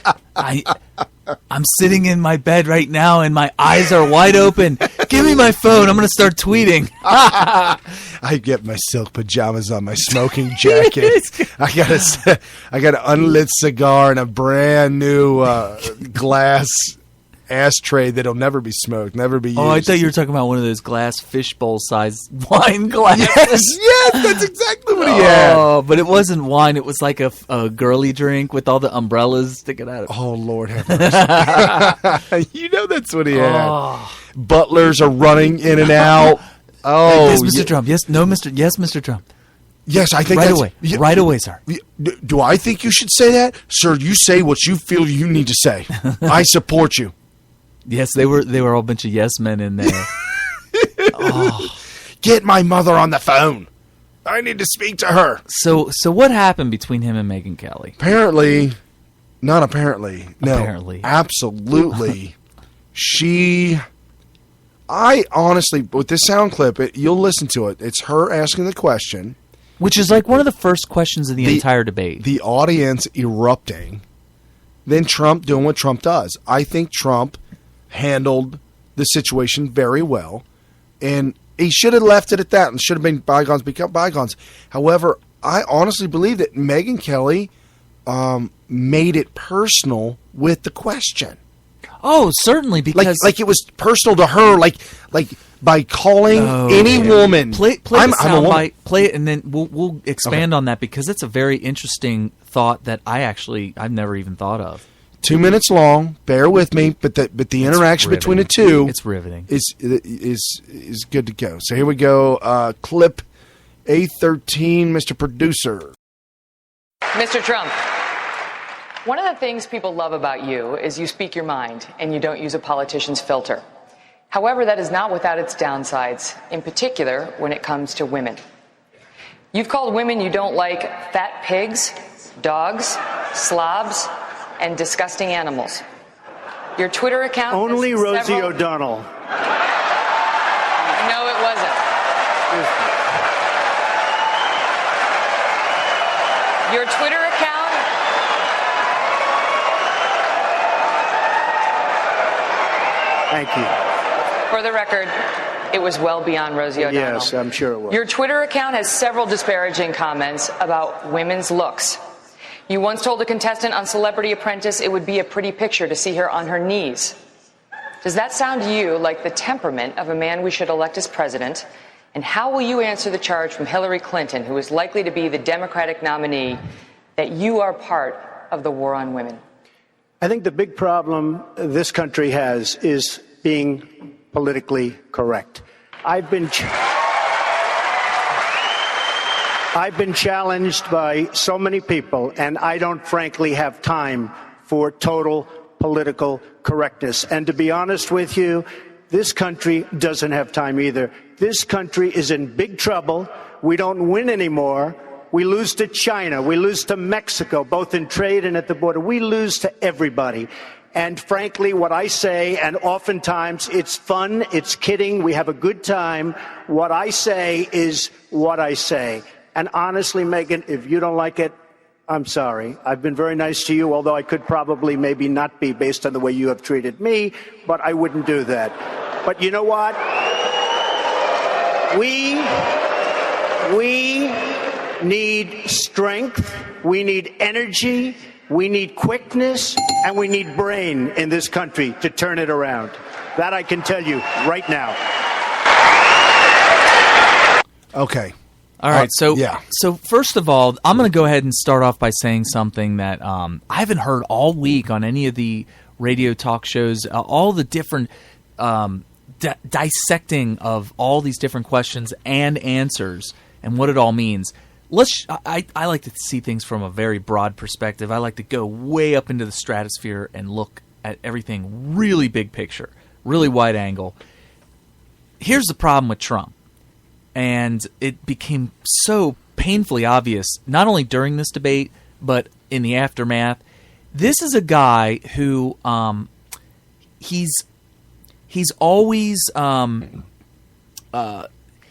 S3: I'm sitting in my bed right now, and my eyes are wide open. Give me my phone. I'm going to start tweeting.
S2: I get my silk pajamas on, my smoking jacket. I got an unlit cigar and a brand new glass ashtray that'll never be smoked, never be used.
S3: Oh, I thought you were talking about one of those glass fishbowl sized wine glasses.
S2: Yes, that's exactly what he had.
S3: Oh, but it wasn't wine. It was like a girly drink with all the umbrellas sticking out of it.
S2: Oh, Lord have mercy. You know that's what he had.
S3: Oh.
S2: Butlers are running in and out. Oh,
S3: Yes, Mr. Trump. Yes, no, Mr. Yes, Mr. Trump.
S2: Yes, I think
S3: Right
S2: that's,
S3: away.
S2: Yeah,
S3: Right away, sir.
S2: Do I think you should say that? Sir, you say what you feel you need to say. I support you.
S3: Yes, they were all a bunch of yes men in there.
S2: Get my mother on the phone. I need to speak to her.
S3: So what happened between him and Megyn Kelly?
S2: Apparently, not apparently. No,
S3: Apparently.
S2: Absolutely. I honestly, with this sound clip, you'll listen to it. It's her asking the question.
S3: Which is like one of the first questions of the entire debate.
S2: The audience erupting. Then Trump doing what Trump does. I think Trump handled the situation very well. And he should have left it at that and should have been bygones become bygones. However, I honestly believe that Megyn Kelly made it personal with the question.
S3: Oh, certainly, because
S2: Like it was personal to her, like by calling any woman.
S3: Play the
S2: I'm a
S3: sound
S2: woman.
S3: bite, play it, and then we'll expand on that because it's a very interesting thought that I've never even thought of.
S2: 2 minutes long. Bear with me, but the interaction between the two
S3: It's riveting.
S2: is good to go. So here we go. Clip A13, Mr. Producer.
S5: Mr. Trump, one of the things people love about you is you speak your mind and you don't use a politician's filter. However, that is not without its downsides, in particular when it comes to women. You've called women you don't like fat pigs, dogs, slobs, and disgusting animals. Your Twitter account...
S6: Only
S5: has
S6: Rosie
S5: several...
S6: O'Donnell.
S5: No, it wasn't. Your Twitter account...
S6: Thank you.
S5: For the record, it was well beyond Rosie O'Donnell.
S6: Yes, I'm sure it was.
S5: Your Twitter account has several disparaging comments about women's looks. You once told a contestant on Celebrity Apprentice it would be a pretty picture to see her on her knees. Does that sound to you like the temperament of a man we should elect as president? And how will you answer the charge from Hillary Clinton, who is likely to be the Democratic nominee, that you are part of the war on women?
S6: I think the big problem this country has is being politically correct. I've been challenged by so many people, and I don't frankly have time for total political correctness. And to be honest with you, this country doesn't have time either. This country is in big trouble. We don't win anymore. We lose to China. We lose to Mexico, both in trade and at the border. We lose to everybody. And frankly, what I say, and oftentimes it's fun, it's kidding, we have a good time, what I say is what I say. And honestly, Megyn, if you don't like it, I'm sorry. I've been very nice to you, although I could probably maybe not be based on the way you have treated me, but I wouldn't do that. But you know what? We need strength, we need energy, we need quickness, and we need brain in this country to turn it around. That I can tell you right now.
S2: Okay.
S3: All right, so
S2: yeah.
S3: So first of all, I'm going to go ahead and start off by saying something that I haven't heard all week on any of the radio talk shows, all the different dissecting of all these different questions and answers and what it all means. I like to see things from a very broad perspective. I like to go way up into the stratosphere and look at everything really big picture, really wide angle. Here's the problem with Trump. And it became so painfully obvious, not only during this debate, but in the aftermath. This is a guy who he's always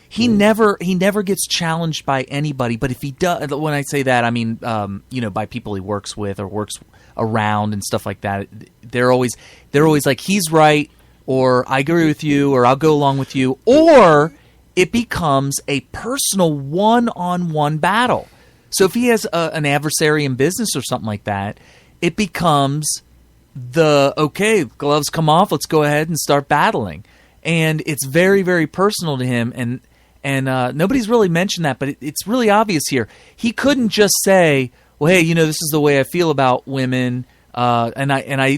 S3: he never gets challenged by anybody. But if he does, when I say that, I mean by people he works with or works around and stuff like that. They're always like, he's right, or I agree with you, or I'll go along with you, or it becomes a personal one-on-one battle. So if he has an adversary in business or something like that, it becomes okay, gloves come off, let's go ahead and start battling. And it's very, very personal to him, and nobody's really mentioned that, but it's really obvious here. He couldn't just say, well, hey, this is the way I feel about women, and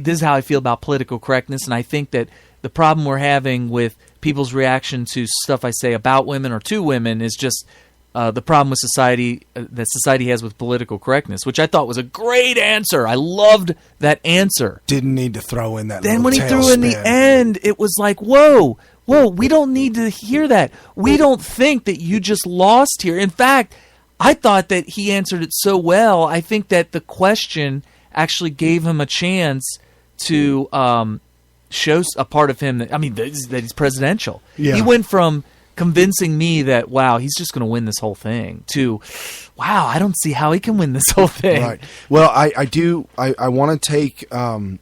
S3: this is how I feel about political correctness, and I think that the problem we're having with people's reaction to stuff I say about women or to women is just the problem with society that society has with political correctness, which I thought was a great answer. I loved that answer.
S2: Didn't need to throw in that.
S3: Then
S2: little
S3: when he threw in the
S2: tailspin.
S3: end, it was like, whoa, we don't need to hear that. We don't think that you just lost here. In fact, I thought that he answered it so well. I think that the question actually gave him a chance to show a part of him that he's presidential.
S2: Yeah.
S3: He went from convincing me that, wow, he's just going to win this whole thing, to, wow, I don't see how he can win this whole thing.
S2: Right. Well, I do. I want to take the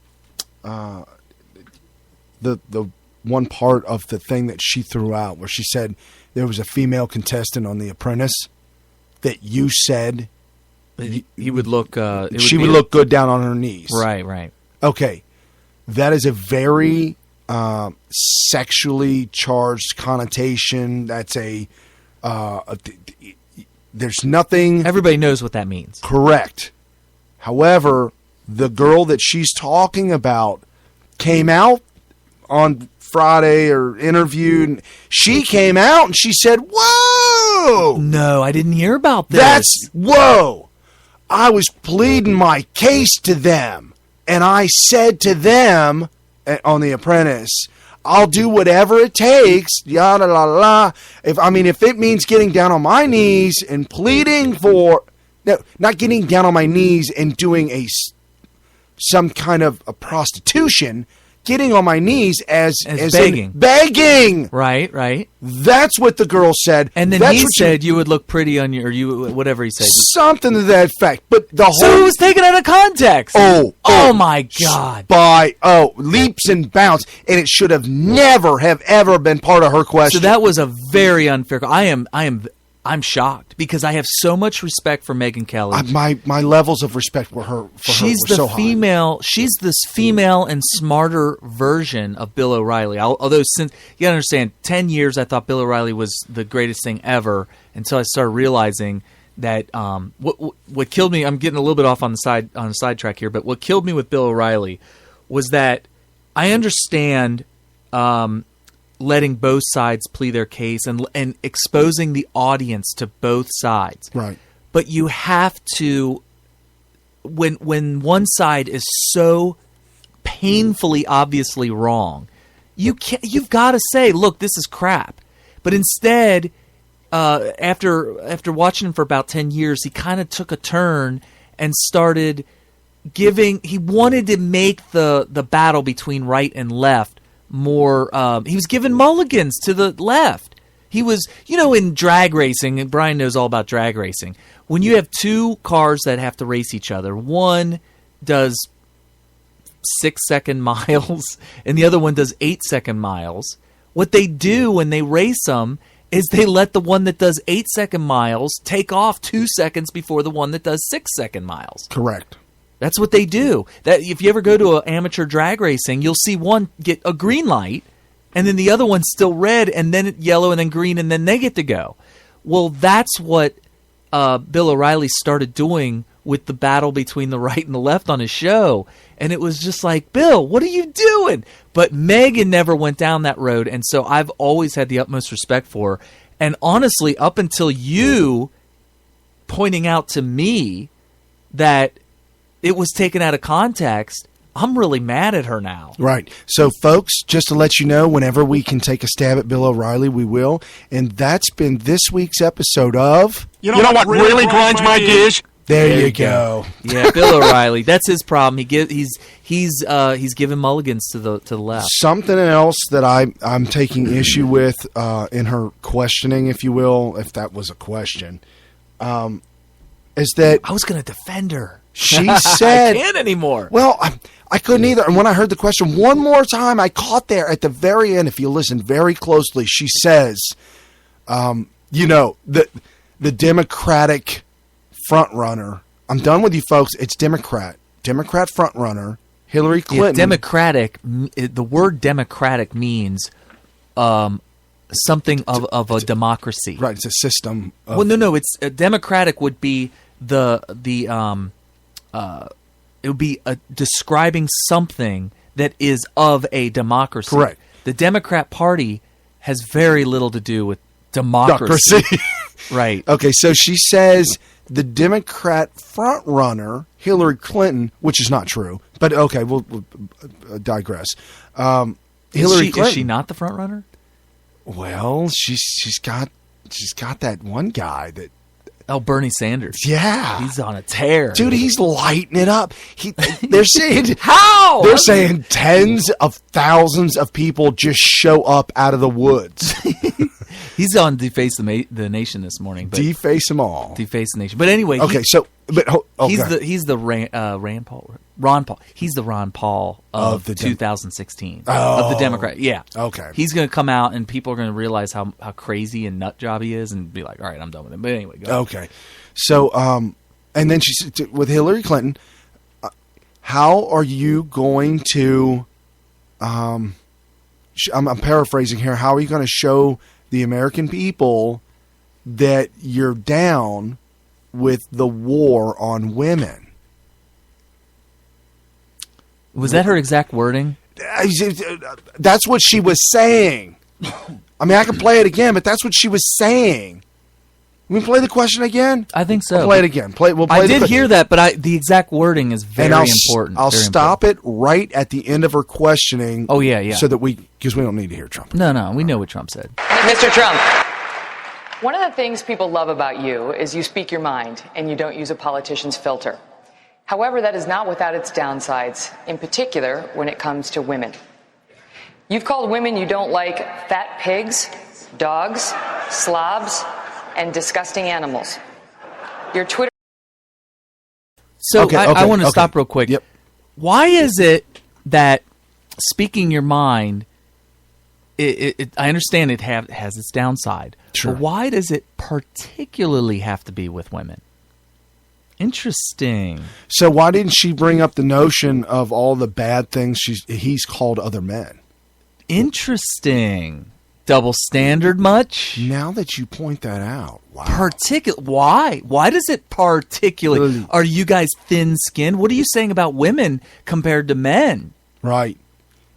S2: one part of the thing that she threw out where she said there was a female contestant on The Apprentice that you said
S3: he would look.
S2: She would look good down on her knees.
S3: Right.
S2: Okay, that is a very sexually charged connotation. That's there's nothing.
S3: Everybody knows what that means.
S2: Correct. However, the girl that she's talking about came out on Friday or interviewed. And she came out and she said, "Whoa,
S3: no, I didn't hear about this.
S2: That's whoa." I was pleading my case to them, and I said to them on The Apprentice, I'll do whatever it takes, yada la la. If it means getting down on my knees and pleading for, no, not getting down on my knees and doing some kind of a prostitution, getting on my knees as
S3: begging.
S2: Begging.
S3: Right.
S2: That's what the girl said.
S3: And then he said you would look pretty on your, or you, whatever he said.
S2: Something to that effect. But
S3: so it was taken out of context. Oh my God.
S2: By leaps and bounds. And it should have never have ever been part of her question.
S3: So that was a very unfair. I'm shocked because I have so much respect for Megyn Kelly.
S2: My levels of respect for her were so high.
S3: She's this female and smarter version of Bill O'Reilly. Although, since you gotta understand, 10 years I thought Bill O'Reilly was the greatest thing ever until I started realizing that what killed me. I'm getting a little bit off on the sidetrack here, but what killed me with Bill O'Reilly was that I understand. Letting both sides plead their case and exposing the audience to both sides.
S2: Right.
S3: But you have to, when one side is so painfully obviously wrong, you've got to say, look, this is crap. But instead, after watching him for about 10 years, he kind of took a turn and started he wanted to make the battle between right and left more. He was giving mulligans to the left. He was, in drag racing, and Brian knows all about drag racing. When you have two cars that have to race each other, one does 6-second miles and the other one does 8-second miles. What they do when they race them is they let the one that does 8-second miles take off 2 seconds before the one that does 6-second miles.
S2: Correct.
S3: That's what they do. That if you ever go to an amateur drag racing, you'll see one get a green light, and then the other one's still red, and then yellow, and then green, and then they get to go. Well, that's what Bill O'Reilly started doing with the battle between the right and the left on his show. And it was just like, Bill, what are you doing? But Megyn never went down that road, and so I've always had the utmost respect for her. And honestly, up until you pointing out to me that it was taken out of context, I'm really mad at her now.
S2: Right. So, folks, just to let you know, whenever we can take a stab at Bill O'Reilly, we will. And that's been this week's episode of...
S4: You know what really grinds my gears?
S2: There you go.
S3: Yeah, Bill O'Reilly. That's his problem. He's giving mulligans to the left.
S2: Something else that I'm taking issue with in her questioning, if you will, if that was a question, is that...
S3: I was going to defend her.
S2: She said...
S3: I can't anymore.
S2: Well, I couldn't either. And when I heard the question one more time, I caught there at the very end, if you listen very closely, she says, the Democratic front runner, I'm done with you folks, it's Democrat front runner Hillary Clinton.
S3: Democratic. The word democratic means something of a democracy.
S2: Right. It's a system.
S3: Well, no. It's democratic would be it would be describing something that is of a democracy.
S2: Correct.
S3: The Democrat Party has very little to do with democracy. Right.
S2: Okay, so she says the Democrat frontrunner, Hillary Clinton, which is not true, but okay, we'll digress. Hillary Clinton.
S3: Is she not the frontrunner?
S2: Well, she's got that one guy that.
S3: Oh, Bernie Sanders.
S2: Yeah.
S3: He's on a tear.
S2: Dude, he's lighting it up. They're saying
S3: how?
S2: They're saying tens of thousands of people just show up out of the woods.
S3: He's on Deface the Nation this morning. But
S2: Deface them all.
S3: Deface the Nation. But anyway.
S2: Okay,
S3: he's the Rand Paul. Ron Paul. He's the Ron Paul of 2016 of the Democrat. Yeah.
S2: Okay.
S3: He's going to come out and people are going to realize how crazy and nut job he is and be like, all right, I'm done with him. But anyway, go ahead.
S2: Okay. So, and then she said with Hillary Clinton, how are you going to? I'm paraphrasing here. How are you going to show the American people that you're down with the war on women?
S3: Was that her exact wording?
S2: That's what she was saying. I mean, I can play it again, but that's what she was saying. We play the question again?
S3: I think so.
S2: We'll play it again.
S3: I did hear that, but the exact wording is very important.
S2: I'll stop it right at the end of her questioning.
S3: Oh, yeah.
S2: So that because we don't need to hear Trump.
S3: No, we know what Trump said.
S5: Mr. Trump, one of the things people love about you is you speak your mind and you don't use a politician's filter. However, that is not without its downsides, in particular when it comes to women. You've called women you don't like fat pigs, dogs, slobs, and disgusting animals. Your Twitter...
S3: So I want to stop real quick.
S2: Yep.
S3: Why is it that speaking your mind, I understand it has its downside,
S2: sure.
S3: But why does it particularly have to be with women? Interesting.
S2: So why didn't she bring up the notion of all the bad things he's called other men?
S3: Interesting. Double standard much?
S2: Now that you point that out. Wow.
S3: Why? Why does it particularly? Are you guys thin-skinned? What are you saying about women compared to men?
S2: Right.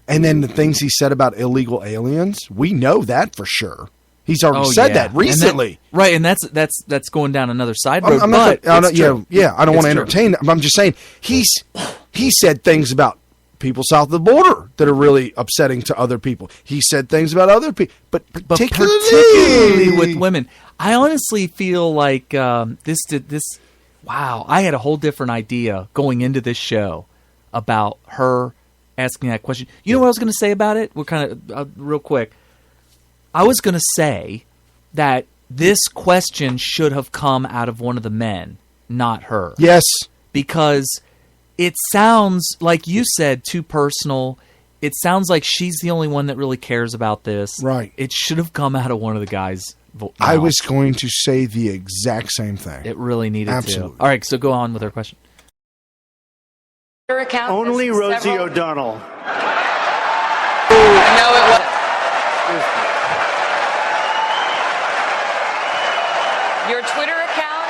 S2: And then the things he said about illegal aliens, we know that for sure. He's already said that recently.
S3: And that's going down another side road.
S2: I don't want to entertain that. I'm just saying he said things about people south of the border that are really upsetting to other people. He said things about other people, but particularly
S3: with women. I honestly feel like this. Wow, I had a whole different idea going into this show about her asking that question. You know what I was going to say about it? We're kind of real quick. I was going to say that this question should have come out of one of the men, not her.
S2: Yes.
S3: Because it sounds, like you said, too personal. It sounds like she's the only one that really cares about this.
S2: Right.
S3: It should have come out of one of the guys' mouth.
S2: I was going to say the exact same thing.
S3: It really needed
S2: Absolutely.
S3: to. All right, so go on with her question.
S6: Only Rosie O'Donnell.
S5: I know it was. Your Twitter account.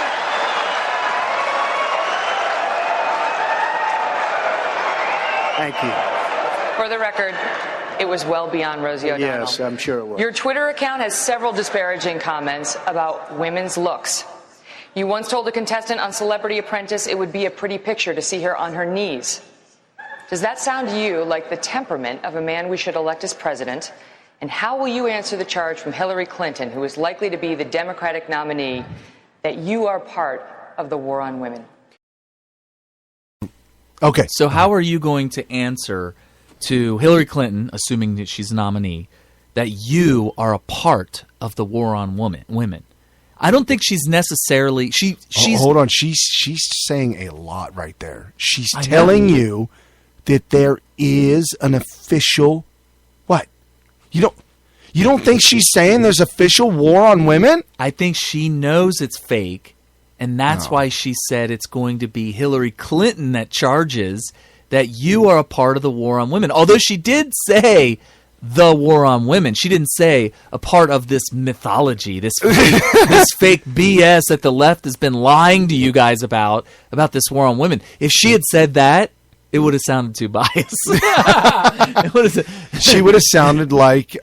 S6: Thank you.
S5: For the record, it was well beyond Rosie O'Donnell.
S6: Yes, I'm sure it was.
S5: Your Twitter account has several disparaging comments about women's looks. You once told a contestant on Celebrity Apprentice it would be a pretty picture to see her on her knees. Does that sound to you like the temperament of a man we should elect as president? And how will you answer the charge from Hillary Clinton, who is likely to be the Democratic nominee, that you are part of the war on women?
S2: Okay.
S3: So how are you going to answer to Hillary Clinton, assuming that she's a nominee, that you are a part of the war on women? I don't think she's necessarily she's
S2: hold on. She's saying a lot right there. She's telling you that there is an official what? You don't think she's saying there's official war on women?
S3: I think she knows it's fake, and that's why she said it's going to be Hillary Clinton that charges that you are a part of the war on women. Although she did say the war on women. She didn't say a part of this mythology, this fake BS that the left has been lying to you guys about this war on women. If she had said that, it would have sounded too biased.
S2: She would have sounded like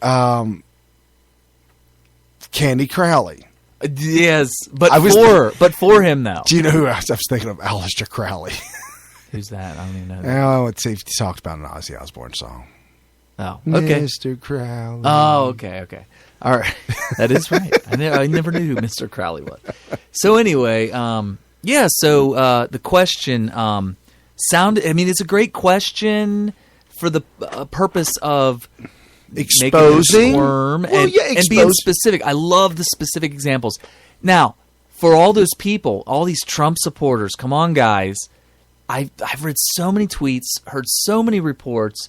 S2: Candy Crowley.
S3: Yes, but for him though.
S2: Do you know who I was thinking of? Aleister Crowley.
S3: Who's that? I don't even know.
S2: Oh, let's see if he talked about an Ozzy Osbourne song.
S3: Oh, okay.
S2: Mr. Crowley.
S3: Oh, okay. All right. That is right. I never knew who Mr. Crowley was. So anyway, so the question it's a great question for the purpose of
S2: exposing
S3: worm and being specific. I love the specific examples. Now, for all those people, all these Trump supporters, come on, guys. I've read so many tweets, heard so many reports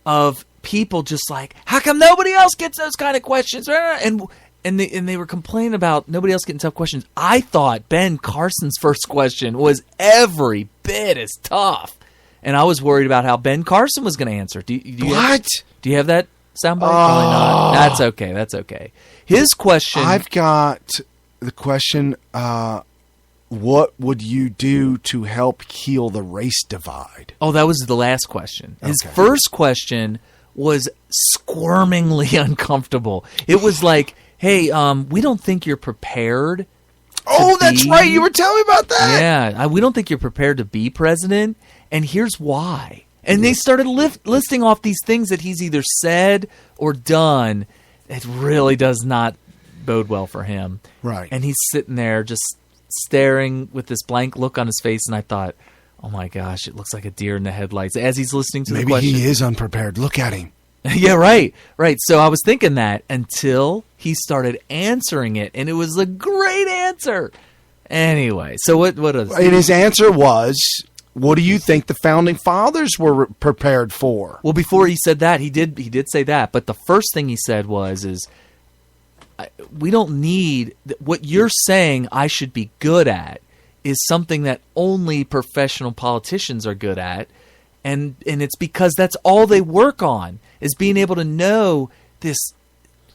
S3: of people just like, how come nobody else gets those kind of questions? And they were complaining about nobody else getting tough questions. I thought Ben Carson's first question was every bit as tough, and I was worried about how Ben Carson was going to answer. Do you have that soundbite? Probably not. That's okay. His question.
S2: I've got the question. What would you do to help heal the race divide?
S3: Oh, that was the last question. His first question was squirmingly uncomfortable. It was like, hey, we don't think you're prepared.
S2: That's right. You were telling me about that.
S3: Yeah, we don't think you're prepared to be president, and here's why. And they started listing off these things that he's either said or done. It really does not bode well for him.
S2: Right.
S3: And he's sitting there just staring with this blank look on his face, and I thought, oh my gosh, it looks like a deer in the headlights as he's listening to the question.
S2: Maybe he is unprepared. Look at him.
S3: Yeah, right. So I was thinking that until he started answering it, and it was a great answer. Anyway, so what is
S2: and his answer was, what do you think the founding fathers were prepared for?
S3: Well, before he said that, he did say that, but the first thing he said is we don't need what you're saying I should be good at is something that only professional politicians are good at, and it's because that's all they work on is being able to know this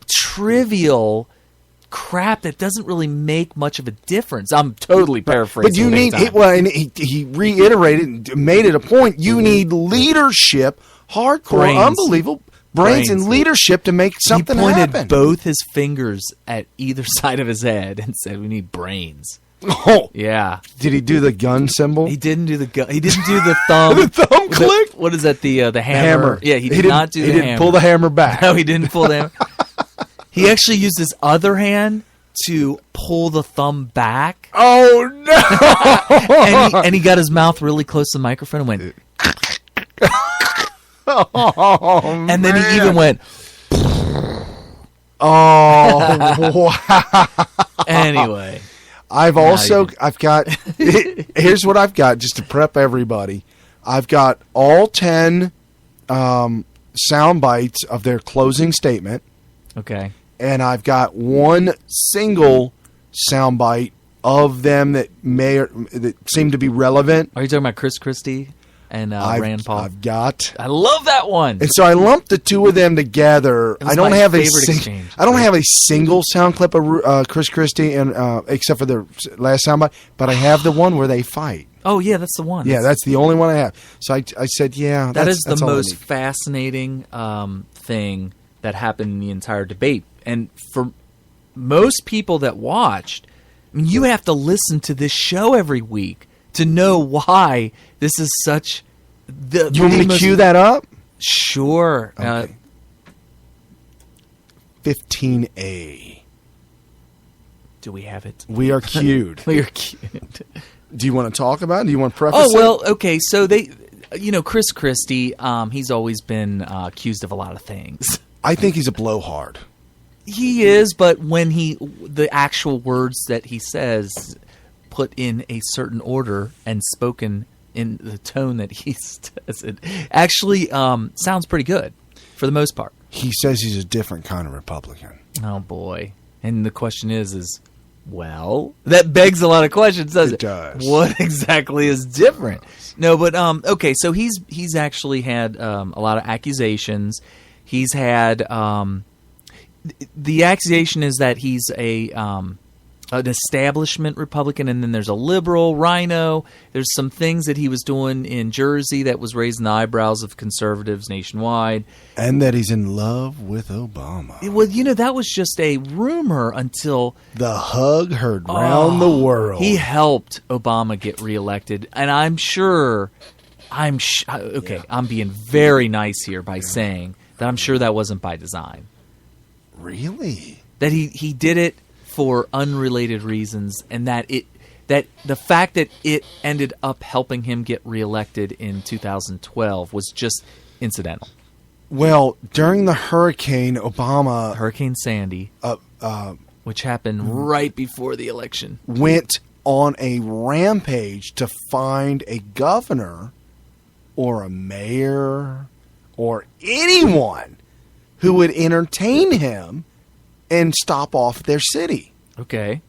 S3: trivial crap that doesn't really make much of a difference. I'm totally paraphrasing.
S2: But you need and he reiterated, made it a point. You need leadership, hardcore, unbelievable brains and leadership to make something happen.
S3: He pointed both his fingers at either side of his head and said, "We need brains."
S2: Oh,
S3: yeah.
S2: Did he do the gun symbol?
S3: He didn't do the gun. He didn't do the thumb.
S2: The thumb click.
S3: What is that? The hammer. Yeah, he did not do the hammer.
S2: He didn't pull the hammer back.
S3: No, he didn't pull the hammer. He actually used his other hand to pull the thumb back.
S2: Oh no!
S3: and he got his mouth really close to the microphone and went. And then he even went.
S2: Oh wow!
S3: Anyway,
S2: I've got. Here's what I've got just to prep everybody. I've got all 10 sound bites of their closing statement.
S3: Okay.
S2: And I've got one single sound bite of them that that seem to be relevant.
S3: Are you talking about Chris Christie and Rand Paul?
S2: I
S3: love that one.
S2: And so I lumped the two of them together. I don't have a single sound clip of Chris Christie and except for the last sound bite, but I have the one where they fight.
S3: Oh yeah, that's the one.
S2: Yeah, that's the only one I have. So I said, yeah,
S3: that's the most fascinating thing that happened in the entire debate. And for most people that watched, I mean, you have to listen to this show every week to know why this is such.
S2: You want me to cue that up?
S3: Sure.
S2: Okay. 15A.
S3: Do we have it?
S2: We are cued.
S3: We are cued.
S2: Do you want to talk about it? Do you want to preface
S3: it? Oh, well, okay. So Chris Christie, he's always been accused of a lot of things.
S2: I think he's a blowhard.
S3: He is, but when the actual words that he says put in a certain order and spoken in the tone that he says it, actually sounds pretty good for the most part.
S2: He says he's a different kind of Republican.
S3: Oh, boy. And the question is Well, that begs a lot of questions, doesn't it?
S2: It does.
S3: What exactly is different? No, but okay. So he's actually had a lot of accusations. He's had the accusation is that he's an establishment Republican, and then there's a liberal rhino. There's some things that he was doing in Jersey that was raising the eyebrows of conservatives nationwide.
S2: And that he's in love with Obama.
S3: Well, that was just a rumor until
S2: The hug heard round the world.
S3: he helped Obama get reelected. And I'm sure, I'm being very nice here by saying that I'm sure that wasn't by design.
S2: Really?
S3: That he did it for unrelated reasons, and that the fact that it ended up helping him get reelected in 2012 was just incidental.
S2: Well, during the hurricane,
S3: Hurricane Sandy, which happened right before the election,
S2: went on a rampage to find a governor or a mayor or anyone who would entertain him and stop off their city.
S3: Okay.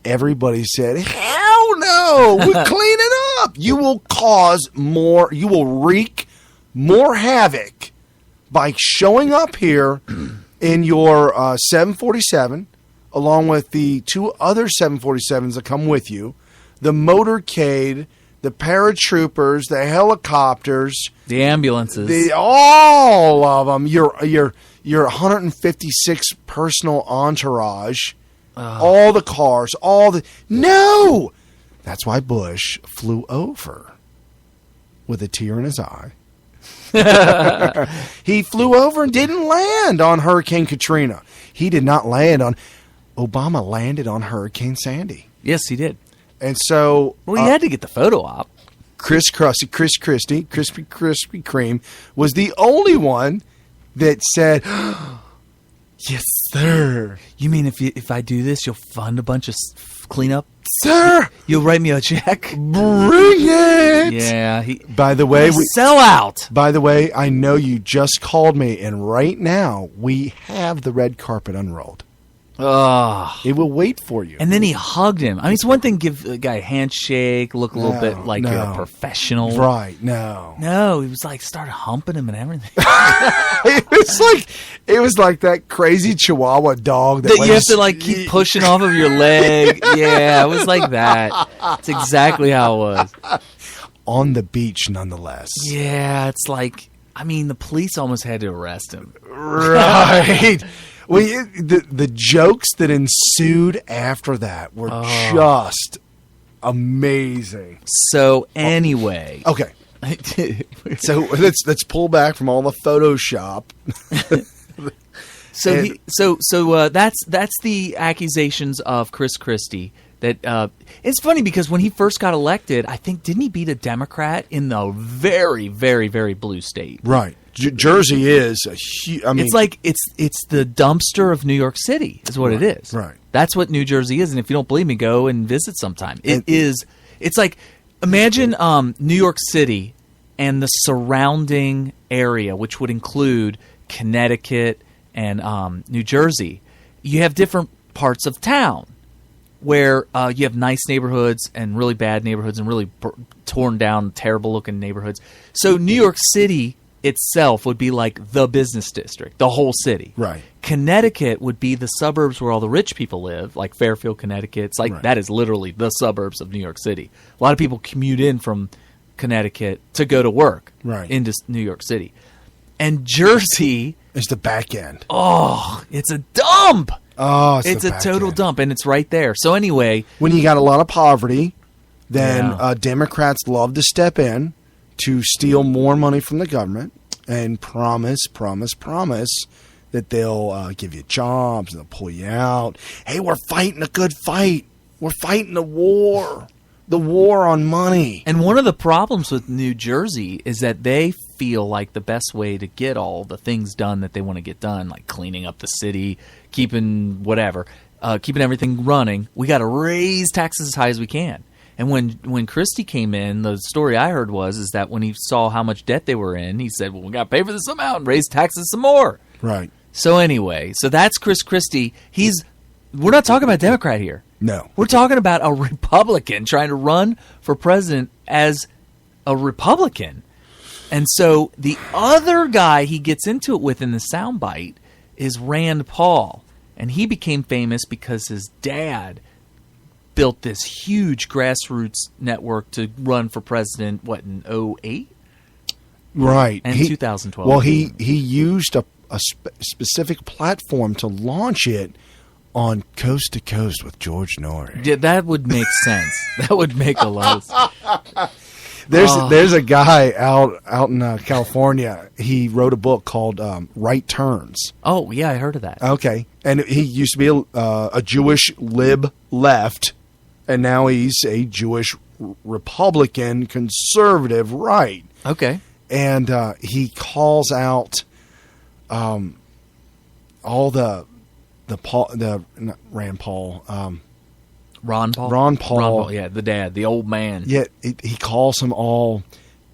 S2: Everybody said, hell no, we clean it up. You will wreak more havoc by showing up here in your 747, along with the 2 other 747s that come with you, the motorcade, the paratroopers, the helicopters,
S3: The ambulances.
S2: all of them, your 156 personal entourage, all the cars, no! That's why Bush flew over with a tear in his eye. He flew over and didn't land on Hurricane Katrina. He did not land on... Obama landed on Hurricane Sandy.
S3: Yes, he did.
S2: And so...
S3: Well, he had to get the photo op.
S2: Chris Christie, Krispy Kreme, was the only one that said, yes, sir.
S3: You mean if I do this, you'll fund a bunch of cleanup?
S2: Sir!
S3: You'll write me a check?
S2: Bring it!
S3: Yeah.
S2: By the way,
S3: sell out.
S2: By the way, I know you just called me, and right now we have the red carpet unrolled.
S3: Oh.
S2: It will wait for you.
S3: And then he hugged him. I mean, it's one thing to give a guy a handshake, look a little bit like you're a professional.
S2: Right, no.
S3: No, he was like, started humping him and everything.
S2: It was like that crazy Chihuahua dog
S3: that you have to like keep pushing off of your leg. Yeah, it was like that. It's exactly how it was.
S2: On the beach, nonetheless.
S3: Yeah, it's like, I mean, the police almost had to arrest him.
S2: Right. Well, the jokes that ensued after that were just amazing.
S3: So anyway,
S2: okay. So let's pull back from all the Photoshop.
S3: That's the accusations of Chris Christie. That it's funny because when he first got elected, I think didn't he beat a Democrat in the very, very, very blue state?
S2: Right. Jersey is a huge. I mean,
S3: it's like it's the dumpster of New York City is what it is.
S2: Right.
S3: That's what New Jersey is, and if you don't believe me, go and visit sometime. It's like imagine New York City and the surrounding area, which would include Connecticut and New Jersey. You have different parts of town where you have nice neighborhoods and really bad neighborhoods and really torn down, terrible looking neighborhoods. So New York City itself would be like the business district, the whole city.
S2: Right.
S3: Connecticut would be the suburbs where all the rich people live, like Fairfield, Connecticut. It's like that is literally the suburbs of New York City. A lot of people commute in from Connecticut to go to work into New York City. And Jersey
S2: is the back end.
S3: Oh, it's a dump.
S2: Oh,
S3: it's a total dump, and it's right there. So anyway,
S2: when you got a lot of poverty, then Democrats love to step in to steal more money from the government and promise that they'll give you jobs and they'll pull you out. Hey, we're fighting a good fight. We're fighting the war on money.
S3: And one of the problems with New Jersey is that they feel like the best way to get all the things done that they want to get done, like cleaning up the city, keeping everything running, we got to raise taxes as high as we can. And when Christie came in, the story I heard is that when he saw how much debt they were in, he said, well, we got to pay for this amount and raise taxes some more.
S2: Right.
S3: So anyway, that's Chris Christie. We're not talking about Democrat here.
S2: No.
S3: We're talking about a Republican trying to run for president as a Republican. And so the other guy he gets into it with in the soundbite is Rand Paul. And he became famous because his dad built this huge grassroots network to run for president, in 2008?
S2: Right.
S3: And 2012.
S2: Well, he used a specific platform to launch it on Coast to Coast with George Norrie.
S3: Yeah, that would make sense. That would make a lot of sense.
S2: There's a guy out in California. He wrote a book called Right Turns.
S3: Oh, yeah, I heard of that.
S2: Okay. And he used to be a Jewish lib left, and now he's a Jewish Republican conservative right.
S3: Okay.
S2: And he calls out all the not Rand Paul.
S3: Ron Paul?
S2: Ron Paul.
S3: Yeah, the dad, the old man.
S2: Yet he calls them all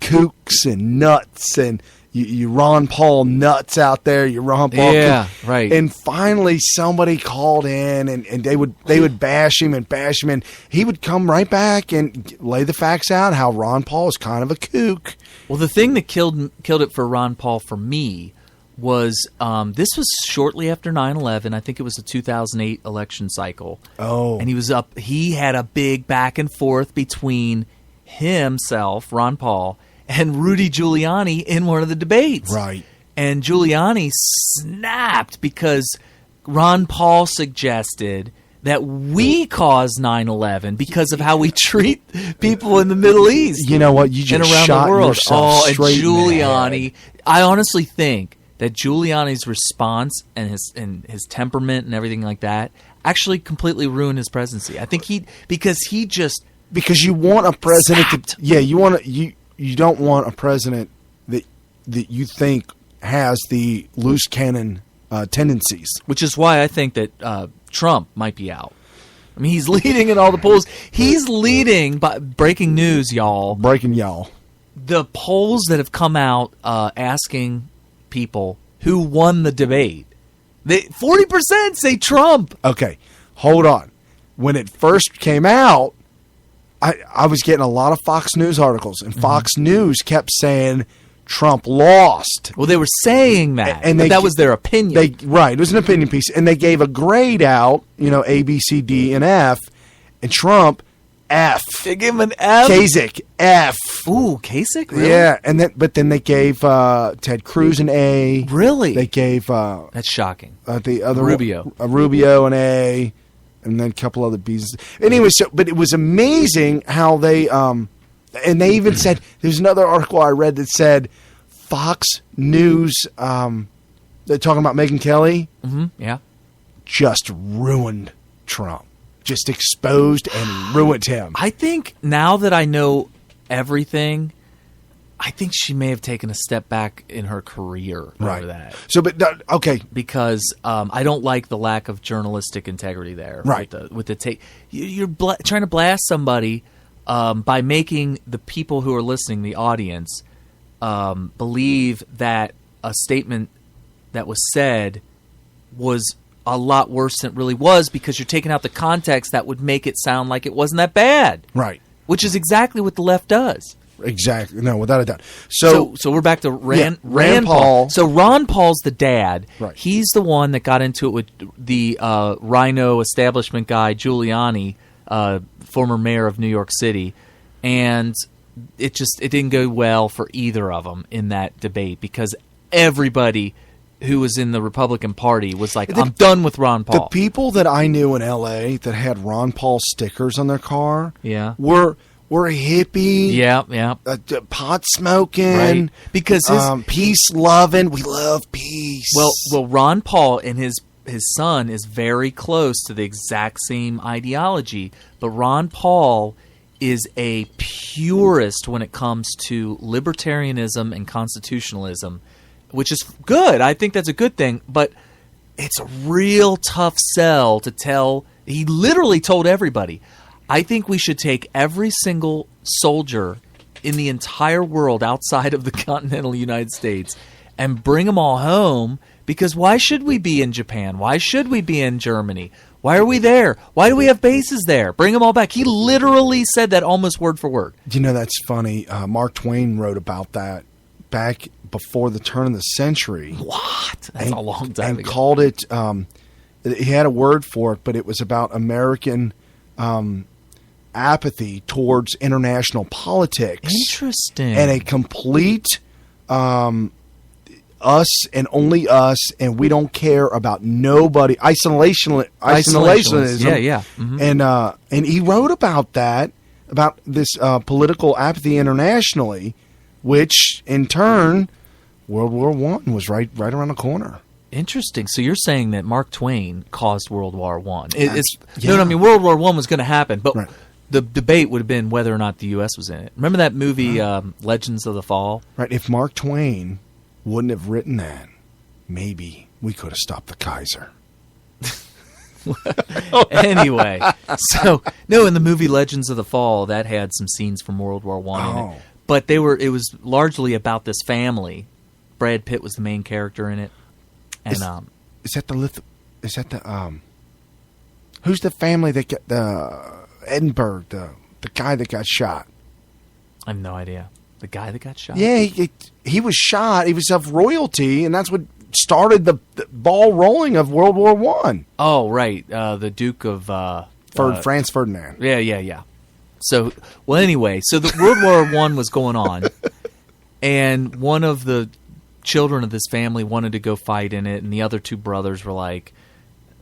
S2: kooks and nuts, and you Ron Paul nuts out there. You Ron Paul.
S3: Yeah,
S2: kook.
S3: right.
S2: And finally, somebody called in, and they would bash him, and he would come right back and lay the facts out how Ron Paul is kind of a kook.
S3: Well, the thing that killed it for Ron Paul for me was this was shortly after 9/11. I think it was the 2008 election cycle.
S2: Oh.
S3: And he had a big back and forth between himself, Ron Paul, and Rudy Giuliani in one of the debates.
S2: Right.
S3: And Giuliani snapped because Ron Paul suggested that we caused 9/11 because of how we treat people in the Middle East.
S2: You know what? You just
S3: and around
S2: shot
S3: the world.
S2: yourself
S3: and
S2: straight in the
S3: Giuliani.
S2: head.
S3: I honestly think that Giuliani's response and his temperament and everything like that actually completely ruined his presidency. I think because
S2: you want a president
S3: zapped.
S2: you don't want a president that you think has the loose cannon tendencies.
S3: Which is why I think that Trump might be out. I mean, he's leading in all the polls. He's leading by breaking news, y'all.
S2: Breaking y'all.
S3: The polls that have come out asking people who won the debate, 40% say Trump.
S2: Okay, hold on. When it first came out, I was getting a lot of Fox News articles, and Fox News kept saying Trump lost.
S3: Well, they were saying that,
S2: and
S3: but that was their opinion.
S2: Right, it was an opinion piece, and they gave a grade out, A, B, C, D, and F, and Trump, F.
S3: They gave him an F?
S2: Kasich, F.
S3: Ooh, Kasich? Really?
S2: Yeah, but then they gave Ted Cruz an A.
S3: Really?
S2: They gave
S3: that's shocking.
S2: The other
S3: Rubio.
S2: Rubio an A, and then a couple other B's. Anyway, but it was amazing how they and they even said there's another article I read that said Fox News. They're talking about Megyn Kelly.
S3: Mm-hmm. Yeah,
S2: just ruined Trump. Just exposed and ruined him.
S3: I think now that I know everything, I think she may have taken a step back in her career over that.
S2: So, but okay,
S3: because I don't like the lack of journalistic integrity there.
S2: Right.
S3: With the take, you're trying to blast somebody by making the people who are listening, the audience, believe that a statement that was said was a lot worse than it really was, because you're taking out the context that would make it sound like it wasn't that bad.
S2: Right.
S3: Which is exactly what the left does.
S2: Exactly. No, without a doubt. So
S3: we're back to Rand
S2: Paul.
S3: So Ron Paul's the dad.
S2: Right.
S3: He's the one that got into it with the Rhino establishment guy, Giuliani, former mayor of New York City. And it didn't go well for either of them in that debate, because everybody who was in the Republican Party was like, I'm done with Ron Paul.
S2: The people that I knew in L.A. that had Ron Paul stickers on their car were hippie, pot smoking,
S3: right. Because
S2: peace loving. We love peace.
S3: Well, Ron Paul and his son is very close to the exact same ideology, but Ron Paul is a purist when it comes to libertarianism and constitutionalism, which is good. I think that's a good thing, but it's a real tough sell to tell. He literally told everybody, I think we should take every single soldier in the entire world outside of the continental United States and bring them all home, Because why should we be in Japan? Why should we be in Germany? Why are we there? Why do we have bases there? Bring them all back. He literally said that almost word for word.
S2: You know, that's funny. Mark Twain wrote about that back before the turn of the century.
S3: What? That's a long time
S2: and
S3: ago.
S2: Called it, he had a word for it, but it was about American apathy towards international politics.
S3: Interesting.
S2: And a complete us and only us, and we don't care about nobody. Isolationism.
S3: Yeah. Mm-hmm.
S2: And he wrote about that, about this political apathy internationally, which in turn, World War I was right around the corner.
S3: Interesting. So you're saying that Mark Twain caused World War I?
S2: Yeah.
S3: No, I mean, World War I was going to happen, but
S2: Right.
S3: the debate would have been whether or not the U.S. was in it. Remember that movie, Legends of the Fall?
S2: Right. If Mark Twain wouldn't have written that, maybe we could have stopped the Kaiser.
S3: Anyway, so no, in the movie Legends of the Fall, that had some scenes from World War I in
S2: Oh.
S3: it, but it was largely about this family. Brad Pitt was the main character in it, and
S2: Is that the who's the family that got the Edinburgh, the guy that got shot?
S3: I have no idea. The guy that got shot.
S2: Yeah, he was shot. He was of royalty, and that's what started the ball rolling of World War I.
S3: Oh, right. The Duke of
S2: Franz Ferdinand.
S3: Yeah. So, well, anyway, so the World War I was going on, and one of the children of this family wanted to go fight in it, and the other two brothers were like,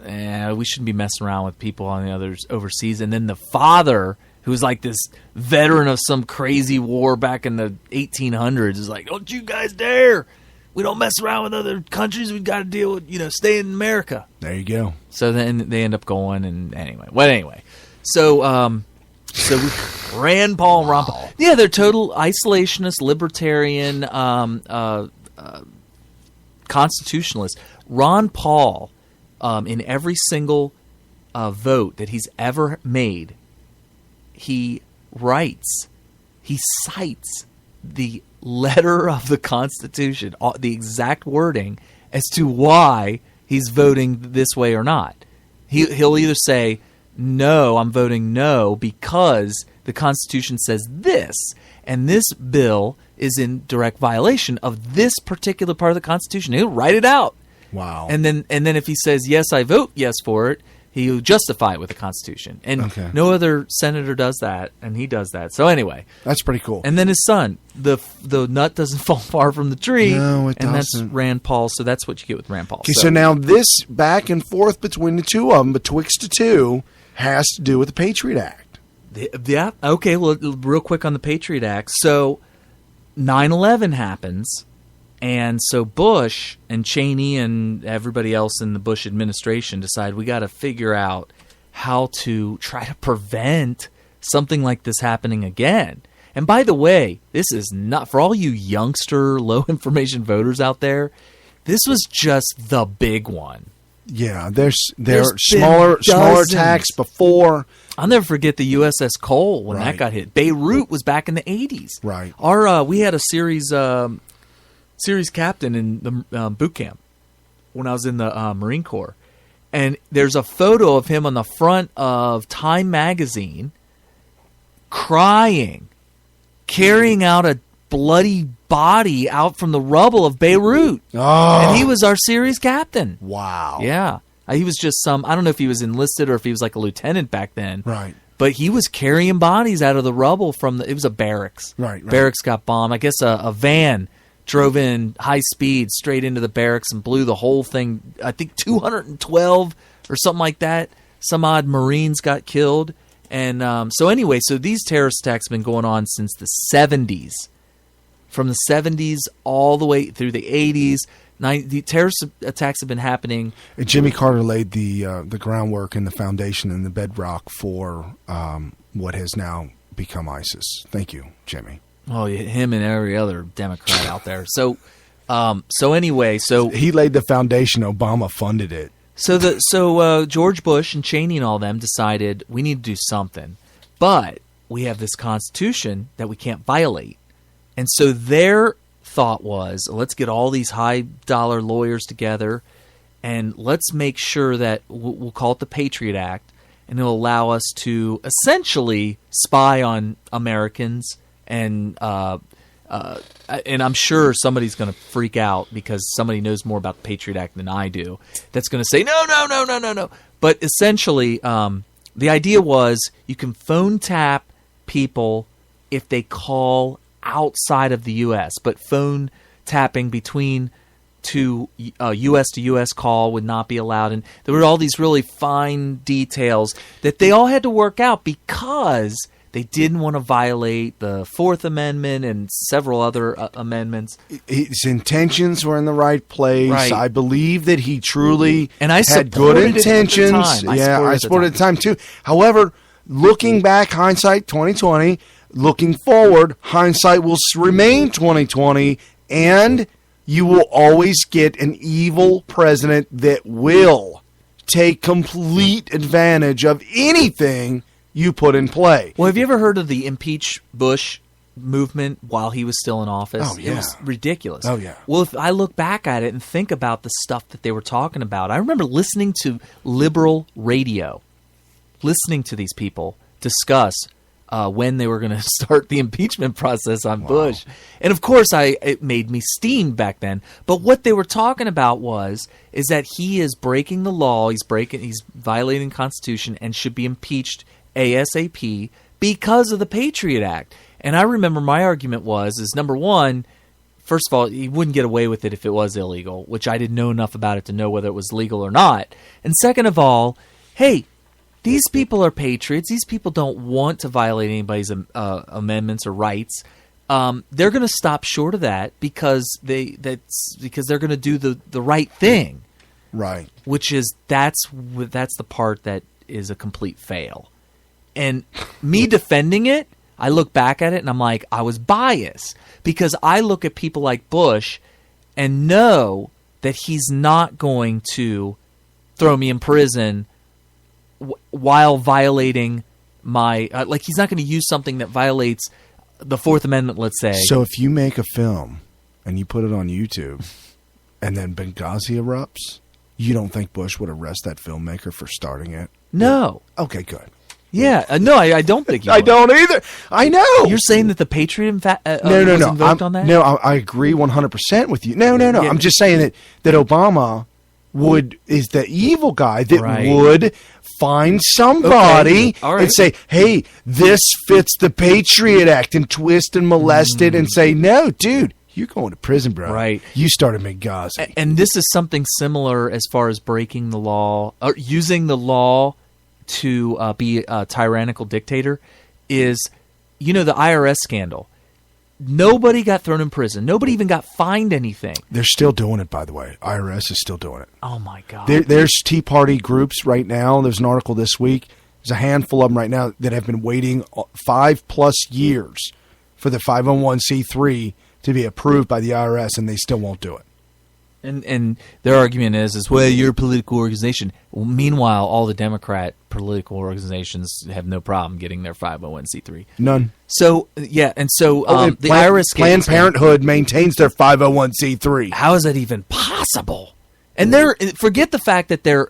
S3: we shouldn't be messing around with people on the others overseas. And then the father, who's like this veteran of some crazy war back in the 1800s, is like, don't you guys dare. We don't mess around with other countries. We've got to deal with, stay in America.
S2: There you go.
S3: So then they end up going, and anyway. So Rand Paul and Ron Paul. Yeah, they're total isolationist, libertarian, constitutionalist. Ron Paul, in every single vote that he's ever made, he cites the letter of the Constitution, the exact wording as to why he's voting this way or not. He'll either say, no, I'm voting no because the Constitution says this, and this bill is in direct violation of this particular part of the Constitution. He'll write it out.
S2: Wow.
S3: And then if he says, yes, I vote yes for it, he'll justify it with the Constitution. And
S2: Okay.
S3: no other senator does that, and he does that. So anyway.
S2: That's pretty cool.
S3: And then his son, the nut doesn't fall far from the tree.
S2: No, it
S3: and that's
S2: doesn't.
S3: Rand Paul. So that's what you get with Rand Paul.
S2: Okay, so now this back and forth between the two of them, betwixt the two, has to do with the Patriot Act.
S3: Yeah. Okay. Well, real quick on the Patriot Act. So 9/11 happens. And so Bush and Cheney and everybody else in the Bush administration decide we got to figure out how to try to prevent something like this happening again. And by the way, this is not for all you youngster, low information voters out there. This was just the big one.
S2: Yeah, there
S3: been
S2: are smaller
S3: dozens.
S2: attacks before.
S3: I'll never forget the USS Cole when that
S2: Right.
S3: got hit. Beirut was back in the 80s.
S2: Right.
S3: We had a series captain in the boot camp when I was in the Marine Corps. And there's a photo of him on the front of Time magazine crying, carrying out a bloody body out from the rubble of Beirut.
S2: Oh,
S3: And he was our series captain.
S2: wow.
S3: Yeah. He was just I don't know if he was enlisted or if he was like a lieutenant back then.
S2: Right.
S3: But he was carrying bodies out of the rubble it was a barracks.
S2: Right.
S3: Barracks got bombed. I guess a van drove in high speed straight into the barracks and blew the whole thing. I think 212 or something like that. Some odd Marines got killed. And so these terrorist attacks have been going on since the 70s. From the 70s all the way through the 80s. The terrorist attacks have been happening.
S2: Jimmy Carter laid the groundwork and the foundation and the bedrock for what has now become ISIS. Thank you, Jimmy.
S3: Oh, yeah, him and every other Democrat out there. So
S2: He laid the foundation. Obama funded it.
S3: So George Bush and Cheney and all them decided we need to do something, but we have this Constitution that we can't violate, and so their thought was, let's get all these high-dollar lawyers together, and let's make sure that we'll call it the Patriot Act, and it'll allow us to essentially spy on Americans. And I'm sure somebody's going to freak out because somebody knows more about the Patriot Act than I do. That's going to say, no. But essentially, the idea was you can phone tap people if they call outside of the U.S., but phone tapping between two U.S. to U.S. call would not be allowed. And there were all these really fine details that they all had to work out because they didn't want to violate the Fourth Amendment and several other amendments.
S2: His intentions were in the right place.
S3: Right.
S2: I believe that he truly
S3: and I
S2: had good intentions. I supported it at the time too. However, looking back, hindsight 2020. Looking forward, hindsight will remain 2020, and you will always get an evil president that will take complete advantage of anything you put in play.
S3: Well, have you ever heard of the impeach Bush movement while he was still in office?
S2: Oh, yeah.
S3: It was ridiculous.
S2: Oh, yeah.
S3: Well, if I look back at it and think about the stuff that they were talking about, I remember listening to liberal radio, listening to these people discuss when they were going to start the impeachment process on Bush. And of course, it made me steam back then. But what they were talking about is that he is breaking the law, he's violating the Constitution, and should be impeached ASAP because of the Patriot Act. And I remember my argument is number one, first of all, he wouldn't get away with it if it was illegal, which I didn't know enough about it to know whether it was legal or not. And second of all, hey, these people are patriots. These people don't want to violate anybody's amendments or rights. They're going to stop short of that because they're going to do the right thing,
S2: right?
S3: Which is that's the part that is a complete fail. And me defending it, I look back at it and I'm like, I was biased because I look at people like Bush and know that he's not going to throw me in prison while violating my he's not going to use something that violates the Fourth Amendment, let's say.
S2: So if you make a film and you put it on YouTube and then Benghazi erupts, you don't think Bush would arrest that filmmaker for starting it?
S3: No.
S2: Okay, good.
S3: Yeah, no, I don't think you
S2: I
S3: would.
S2: don't either. I know.
S3: You're saying that the Patriot was
S2: no.
S3: invoked on that?
S2: No, I agree 100% with you. No.
S3: Yeah.
S2: I'm just saying that Obama is the evil guy that would find somebody and say, hey, this fits the Patriot Act, and twist and molest it and say, no, dude, you're going to prison, bro.
S3: Right.
S2: You started Benghazi.
S3: And this is something similar as far as breaking the law, or using the law to be a tyrannical dictator is, the IRS scandal. Nobody got thrown in prison. Nobody even got fined anything.
S2: They're still doing it, by the way. IRS is still doing it.
S3: Oh, my God.
S2: There's Tea Party groups right now. There's an article this week. There's a handful of them right now that have been waiting 5+ years for the 501c3 to be approved by the IRS, and they still won't do it.
S3: And their argument is, well, you're a political organization. Well, meanwhile, all the Democrat political organizations have no problem getting their 501c3.
S2: None.
S3: So, yeah, and so the IRS...
S2: Planned Parenthood maintains their 501c3.
S3: How is that even possible? And forget the fact that they're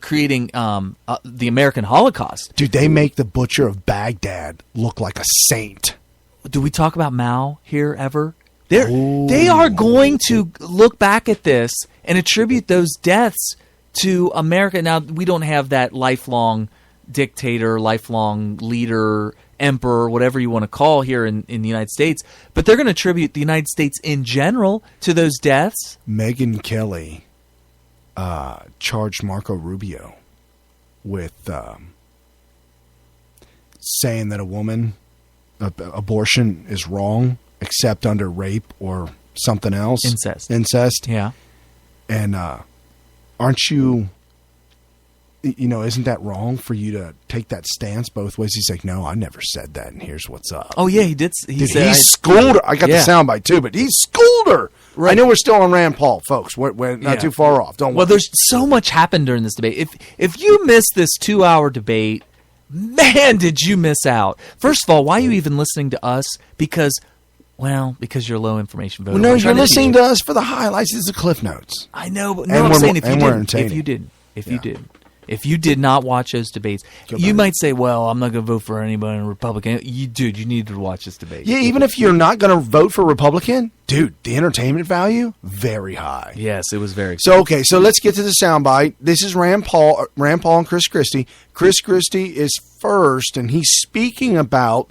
S3: creating the American Holocaust.
S2: Dude, they make the butcher of Baghdad look like a saint.
S3: Do we talk about Mao here ever? They are going to look back at this and attribute those deaths to America. Now, we don't have that lifelong dictator, lifelong leader, emperor, whatever you want to call here in the United States, but they're going to attribute the United States in general to those deaths.
S2: Megyn Kelly charged Marco Rubio with saying that a woman, abortion is wrong, except under rape or something else. Incest.
S3: Yeah.
S2: And aren't you, isn't that wrong for you to take that stance both ways? He's like, no, I never said that, and here's what's up.
S3: Oh, yeah, he did. He
S2: schooled her. I got the soundbite, too, but he schooled her. Right. I know we're still on Rand Paul, folks. We're not too far off. Don't worry.
S3: Well, there's so much happened during this debate. If you missed this 2-hour debate, man, did you miss out. First of all, why are you even listening to us? Because Well, because you're a low information voter.
S2: Well, no,
S3: I'm
S2: you're
S3: trying to
S2: listening
S3: teach you.
S2: to us for the highlights. This is the Cliff Notes.
S3: I know, but
S2: And
S3: no, I'm
S2: we're-
S3: saying if
S2: and
S3: you
S2: we're
S3: didn't,
S2: entertaining.
S3: if you did not watch those debates,
S2: Go
S3: you
S2: back.
S3: might say, "Well, I'm not going to vote for anybody in Republican." You need to watch this debate.
S2: Yeah, even if you're not going to vote for Republican, dude, the entertainment value, very high.
S3: Yes, it was very.
S2: So, okay, so let's get to the soundbite. This is Rand Paul and Chris Christie. Chris Christie is first, and he's speaking about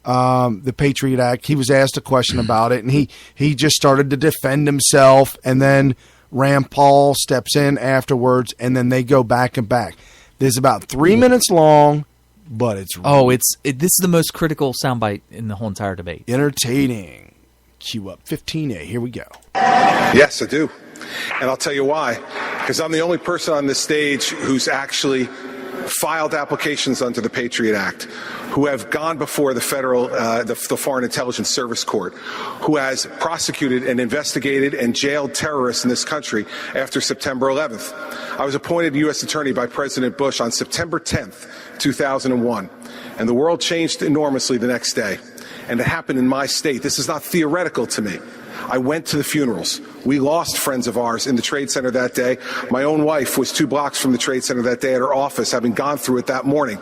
S2: the Patriot Act. He was asked a question about it, and he just started to defend himself, and then Rand Paul steps in afterwards, and then they go back and back. This is about 3 minutes long, but it's
S3: this is the most critical soundbite in the whole entire debate.
S2: entertaining. Cue up 15A. Here we go.
S7: Yes, I do. And I'll tell you why. Because I'm the only person on this stage who's actually filed applications under the Patriot Act, who have gone before the federal, the Foreign Intelligence Service Court, who has prosecuted and investigated and jailed terrorists in this country after September 11th. I was appointed U.S. Attorney by President Bush on September 10th, 2001, and the world changed enormously the next day. And it happened in my state. This is not theoretical to me. I went to the funerals. We lost friends of ours in the Trade Center that day. My own wife was 2 blocks from the Trade Center that day at her office, having gone through it that morning.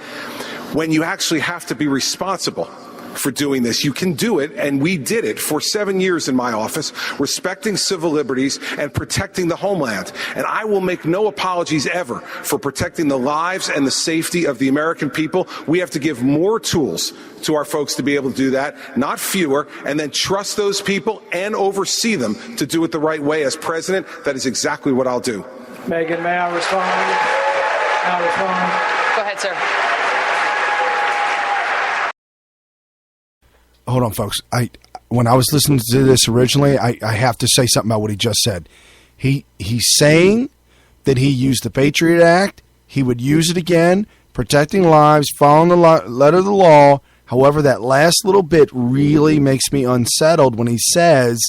S7: When you actually have to be responsible for doing this, you can do it, and we did it for 7 years in my office, respecting civil liberties and protecting the homeland. And I will make no apologies ever for protecting the lives and the safety of the American people. We have to give more tools to our folks to be able to do that, not fewer, and then trust those people and oversee them to do it the right way. As president, that is exactly what I'll do.
S8: Megan, may I respond? May I respond?
S5: Go ahead, sir.
S2: Hold on, folks. When I was listening to this originally, I have to say something about what he just said. He's saying that he used the Patriot Act. He would use it again, protecting lives, following the letter of the law. However, that last little bit really makes me unsettled when he says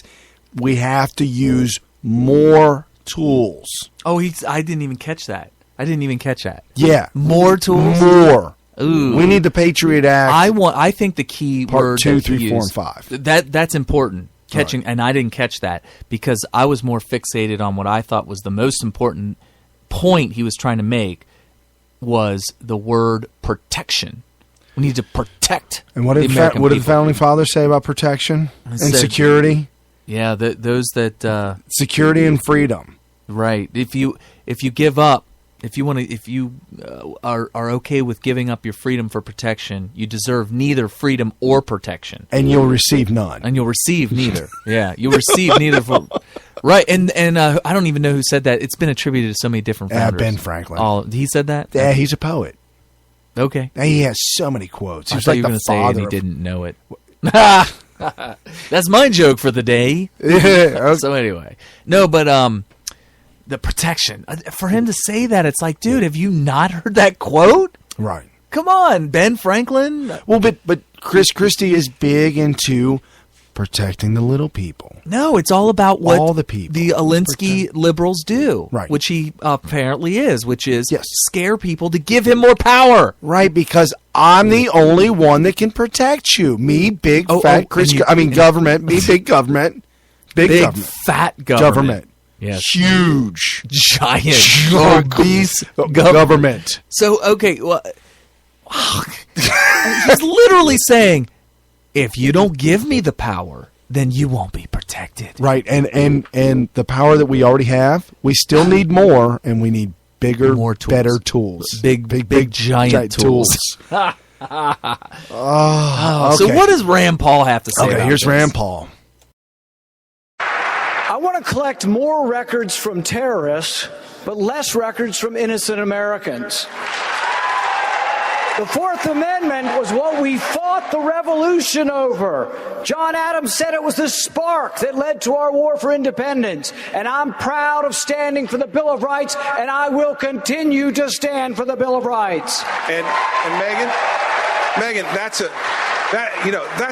S2: we have to use more tools.
S3: Oh, I didn't even catch that.
S2: Yeah.
S3: More tools?
S2: More.
S3: Ooh.
S2: We need the Patriot Act.
S3: I think the key
S2: Part
S3: word
S2: 2,
S3: that
S2: 3,
S3: he
S2: 4,
S3: used-
S2: and 5.
S3: That's important. Catching, and I didn't catch that because I was more fixated on what I thought was the most important point he was trying to make was the word protection. We need to protect.
S2: And what
S3: the
S2: did
S3: American
S2: the
S3: people.
S2: founding fathers say about protection and
S3: said-
S2: security?
S3: Yeah, those that
S2: Security and freedom.
S3: right. If you give up, if you are okay with giving up your freedom for protection, you deserve neither freedom or protection,
S2: And you'll receive none.
S3: and you'll receive neither. Yeah, you'll receive neither. Right, and I don't even know who said that. It's been attributed to so many different founders.
S2: Ben Franklin.
S3: Oh, he said that.
S2: Yeah, he's a poet.
S3: Okay.
S2: And he has so many quotes.
S3: I
S2: He's
S3: thought
S2: like
S3: you were
S2: the
S3: going to say and
S2: father
S3: he
S2: of-
S3: didn't know it. That's my joke for the day.
S2: Yeah, okay.
S3: So anyway, no, but the protection for him to say that, it's like, dude, have you not heard that quote?
S2: Right.
S3: Come on, Ben Franklin.
S2: Well, but Chris Christie is big into protecting the little people.
S3: No, it's all about what
S2: All the people.
S3: the Alinsky liberals do,
S2: Right.
S3: which he apparently is, which is
S2: Yes.
S3: scare people to give him more power.
S2: Right, because I'm the only one that can protect you. Me, big, fat Chris. Government. Me, big government. Big government.
S3: fat government. Yes.
S2: Huge.
S3: Giant,
S2: Obese government.
S3: So, okay, well, he's literally saying, if you don't give me the power, then you won't be protected.
S2: Right, and the power that we already have, we still need more, and we need bigger,
S3: More tools.
S2: better tools.
S3: Big giant tools.
S2: okay.
S3: So what does Rand Paul have to say
S2: Okay,
S3: about
S2: here's
S3: this?
S2: Rand Paul.
S8: I want to collect more records from terrorists, but less records from innocent Americans. The Fourth Amendment was what we fought the revolution over. John Adams said it was the spark that led to our war for independence. And I'm proud of standing for the Bill of Rights, and I will continue to stand for the Bill of Rights.
S7: And Megan, that's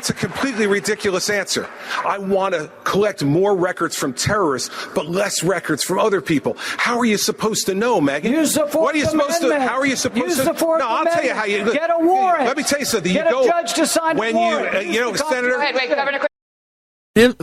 S7: a completely ridiculous answer. I want to collect more records from terrorists, but less records from other people. How are you supposed to know, Megan?
S8: Use the Fourth
S7: What are you supposed
S8: Amendment.
S7: to? How are you supposed
S8: Use
S7: to?
S8: the Fourth
S7: No, I'll tell you how you
S8: Amendment. Get a warrant.
S7: Let me tell you something.
S8: Get
S7: you
S8: a
S7: go
S8: judge to sign a
S7: when
S8: warrant.
S7: you,
S8: Use the
S7: Senator.
S5: Go ahead, wait, Governor.
S2: Go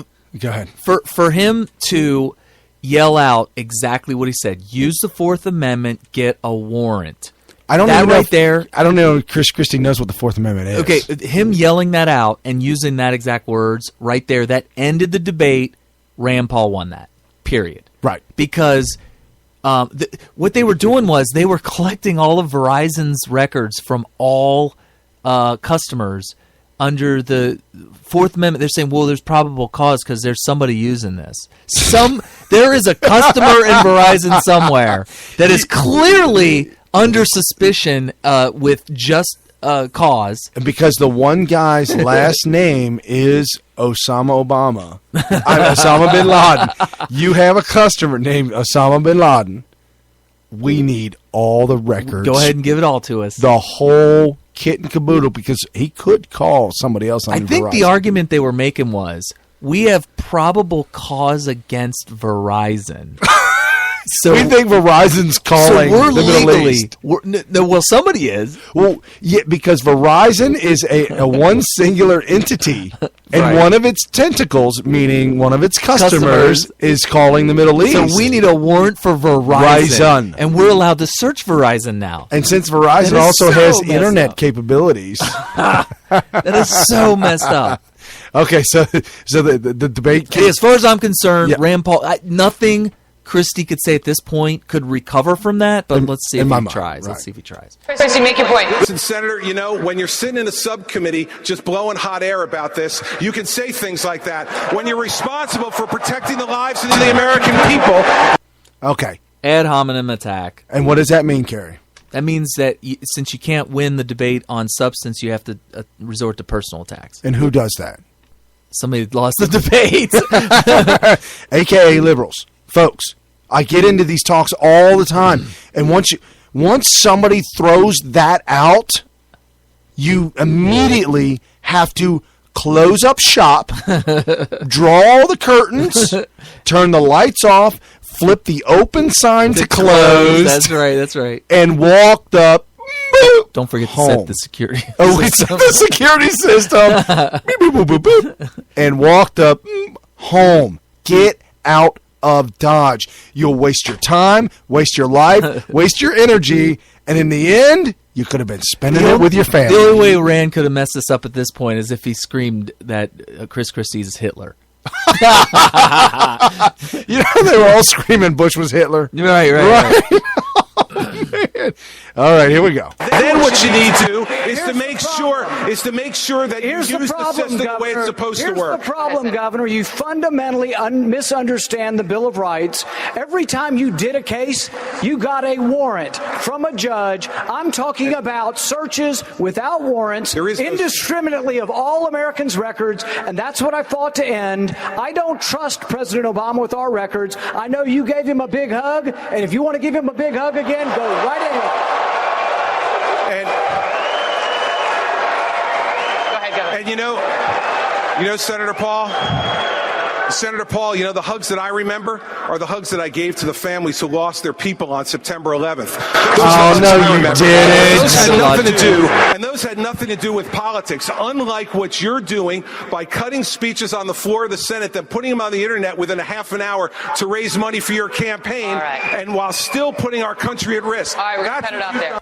S2: ahead.
S3: For him to yell out exactly what he said, use the Fourth Amendment, get a warrant.
S2: I don't
S3: that
S2: even know
S3: right there.
S2: I don't know if Chris Christie knows what the Fourth Amendment is.
S3: Okay, him yelling that out and using that exact words right there, that ended the debate. Rand Paul won that, period.
S2: Right.
S3: Because what they were doing was they were collecting all of Verizon's records from all customers under the Fourth Amendment. They're saying, well, there's probable cause because there's somebody using this. There is a customer in Verizon somewhere that is clearly under suspicion with just cause.
S2: And because the one guy's last name is Osama Obama, Osama bin Laden. You have a customer named Osama bin Laden. We need all the records.
S3: Go ahead and give it all to us.
S2: The whole kit and caboodle, because he could call somebody else on
S3: I think
S2: Verizon.
S3: the argument they were making was, we have probable cause against Verizon. So
S2: we think Verizon's calling
S3: we're
S2: the Middle
S3: legally,
S2: East.
S3: Well, somebody is.
S2: Well, yeah, because Verizon is a one singular entity, and
S3: Right.
S2: one of its tentacles, meaning one of its customers, is calling the Middle East.
S3: So we need a warrant for Verizon. And we're allowed to search Verizon now.
S2: And since Verizon
S3: is
S2: also
S3: so
S2: has
S3: messed
S2: internet
S3: up.
S2: capabilities.
S3: That is so messed up.
S2: Okay, so the debate
S3: Hey, as far as I'm concerned,
S2: Yeah.
S3: Rand Paul, nothing Christie could say at this point could recover from that, but let's see if
S2: in
S3: he
S2: my mind,
S3: tries.
S2: right.
S3: Let's see if he tries.
S5: Christie, make your point.
S7: Listen, Senator, you know, when you're sitting in a subcommittee just blowing hot air about this, you can say things like that. When you're responsible for protecting the lives of the American people.
S2: Okay.
S3: Ad hominem attack.
S2: And what does that mean, Kerry?
S3: That means that since you can't win the debate on substance, you have to resort to personal attacks.
S2: And who does that?
S3: Somebody lost the debate.
S2: AKA liberals. Folks, I get into these talks all the time. And once somebody throws that out, you immediately have to close up shop, draw all the curtains, turn the lights off, flip the open sign to close.
S3: That's right.
S2: And walk the
S3: Don't forget to
S2: home.
S3: set the security.
S2: Oh, we set the security system. Beep, boop, boop, boop, boop. And walked up home. Get out of Dodge. You'll waste your time, waste your life, waste your energy, and in the end, you could have been spending it with your family.
S3: The only way Rand could have messed this up at this point is if he screamed that Chris Christie's Hitler.
S2: You know, they were all screaming Bush was Hitler.
S3: Right.
S2: Man. All right, here we go.
S7: Then what you need to do is to make sure that you
S8: Here's
S7: use
S8: the
S7: the
S8: problem,
S7: system the way
S8: Governor.
S7: it's supposed to
S8: Here's
S7: work.
S8: the problem, Governor. You fundamentally misunderstand the Bill of Rights. Every time you did a case, you got a warrant from a judge. I'm talking about searches without warrants,
S7: There is no-
S8: indiscriminately of all Americans' records, and that's what I fought to end. I don't trust President Obama with our records. I know you gave him a big hug, and if you want to give him a big hug again, go right ahead.
S7: And
S5: Go ahead, Governor.
S7: And you know, Senator Paul, you know, the hugs that I remember are the hugs that I gave to the families who lost their people on September 11th.
S2: Oh, no, you didn't.
S7: Those had
S3: That's a lot
S7: nothing to
S3: too.
S7: do, and those had nothing to do with politics. Unlike what you're doing by cutting speeches on the floor of the Senate, then putting them on the internet within a half an hour to raise money for your campaign,
S5: All right.
S7: and while still putting our country at risk.
S5: All right, we're going to
S7: That's
S5: cut it off there.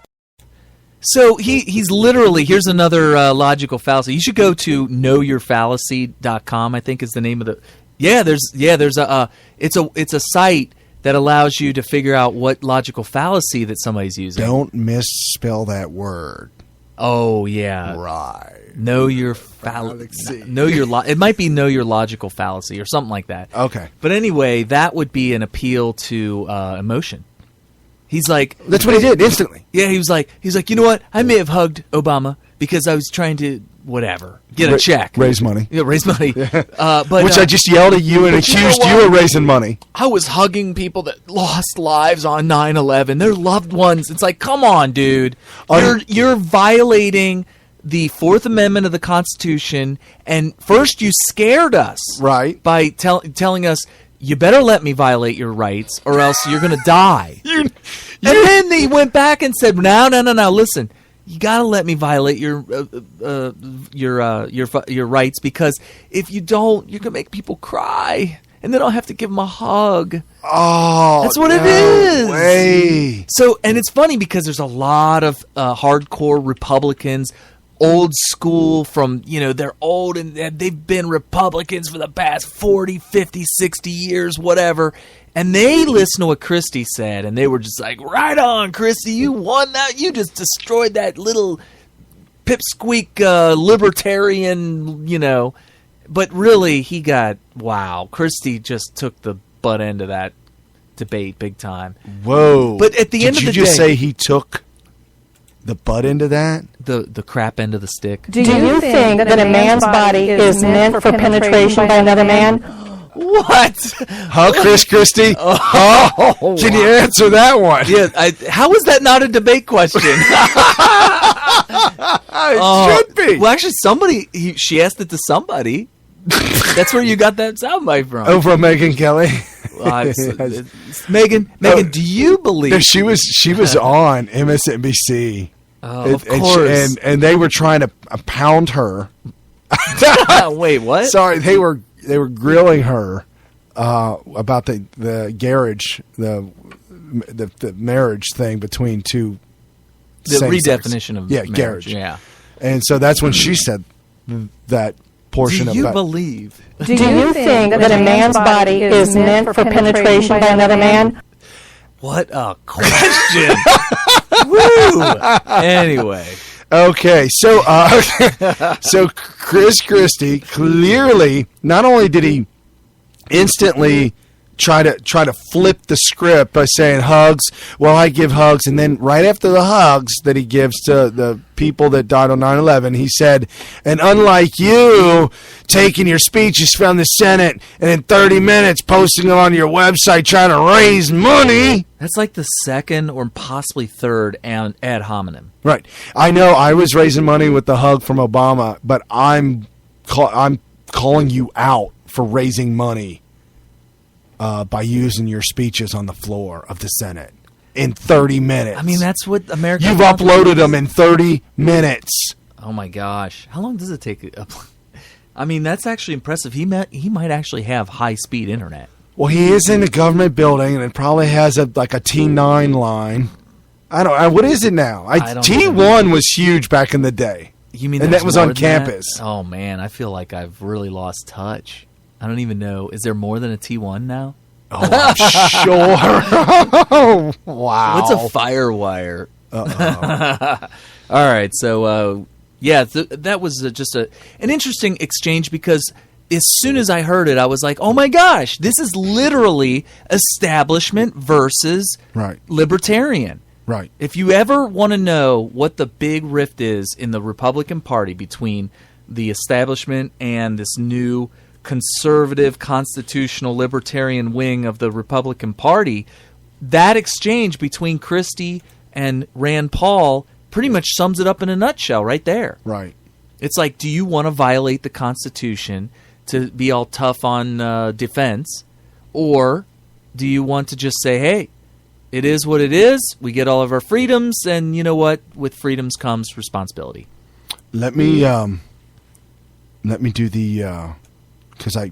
S3: So he's literally, here's another logical fallacy. You should go to knowyourfallacy.com, I think is the name of the. There's a it's a site that allows you to figure out what logical fallacy that somebody's using.
S2: Don't misspell that word.
S3: Oh yeah.
S2: Right.
S3: Know your fallacy. It might be know your logical fallacy or something like that.
S2: Okay.
S3: But anyway, that would be an appeal to emotion. He's like,
S2: That's what he did instantly.
S3: yeah, he's like, you know what? I may have hugged Obama because I was trying to get a check,
S2: Raise money.
S3: yeah, raise money. But
S2: Which I just yelled at you and accused
S3: know
S2: you of raising money.
S3: I was hugging people that lost lives on 9/11. Their loved ones. It's like, come on, dude. You're violating the Fourth Amendment of the Constitution, and first you scared us,
S2: Right.
S3: by telling us you better let me violate your rights, or else you're going to die. And then they went back and said, no, listen. you got to let me violate your rights, because if you don't, you're gonna make people cry, and then I'll have to give them a hug.
S2: Oh,
S3: that's what it is. Way. So, and it's funny because there's a lot of hardcore Republicans, old school, from, they're old and they've been Republicans for the past 40, 50, 60 years, whatever. And they listened to what Christie said, and they were just like, right on, Christie, you won that. You just destroyed that little pipsqueak libertarian, But really, Christie just took the butt end of that debate big time.
S2: Whoa.
S3: But at the end of the day...
S2: Did you just say he took the butt end of that?
S3: The crap end of the stick.
S9: Do you think that a man's body is meant for penetration by another man?
S3: What?
S2: Huh, Christie? Oh, can you answer that one?
S3: Yeah. How is that not a debate question?
S2: It should be.
S3: Well, actually, she asked it to somebody. That's where you got that soundbite from.
S2: Oh, from Megyn Kelly.
S3: Megan, do you believe
S2: she was on MSNBC?
S3: Oh, of course.
S2: And they were trying to pound her.
S3: Wait, what?
S2: Sorry, they were grilling her about the garage, the marriage thing between two.
S3: The redefinition of marriage.
S2: Garage.
S3: Yeah.
S2: And so that's when she said that portion of
S3: Do you
S2: that.
S3: believe?
S9: Do you think that a man's body is meant for penetration by another man?
S3: What a question! Woo! Anyway.
S2: Okay, so Chris Christie, clearly, not only did he instantly try to flip the script by saying hugs, well, I give hugs, and then right after the hugs that he gives to the people that died on 9/11, he said, and unlike you taking your speeches from the Senate and in 30 minutes posting them on your website trying to raise money.
S3: That's like the second or possibly third ad hominem.
S2: Right. I know I was raising money with the hug from Obama, but I'm calling you out for raising money by using your speeches on the floor of the Senate in 30 minutes.
S3: I mean, that's what America...
S2: You've uploaded them in 30 minutes.
S3: Oh, my gosh. How long does it take to upload? I mean, that's actually impressive. He might actually have high-speed internet.
S2: Well, he is in a government building, and it probably has a T9 line. I don't know. What is it now? T1 was huge back in the day.
S3: You mean
S2: and that was on campus.
S3: That? Oh, man. I feel like I've really lost touch. I don't even know. Is there more than a T1 now?
S2: Oh, I'm sure. Oh, wow.
S3: What's a firewire?
S2: Uh-oh.
S3: All right. So, that was just an interesting exchange, because as soon as I heard it, I was like, oh, my gosh, this is literally establishment versus libertarian.
S2: Right.
S3: If you ever want to know what the big rift is in the Republican Party between the establishment and this new conservative, constitutional, libertarian wing of the Republican Party, that exchange between Christie and Rand Paul pretty much sums it up in a nutshell right there.
S2: Right.
S3: It's like, do you want to violate the Constitution to be all tough on defense, or do you want to just say, hey, it is what it is, we get all of our freedoms, and you know what? With freedoms comes responsibility.
S2: Let me do the... Because I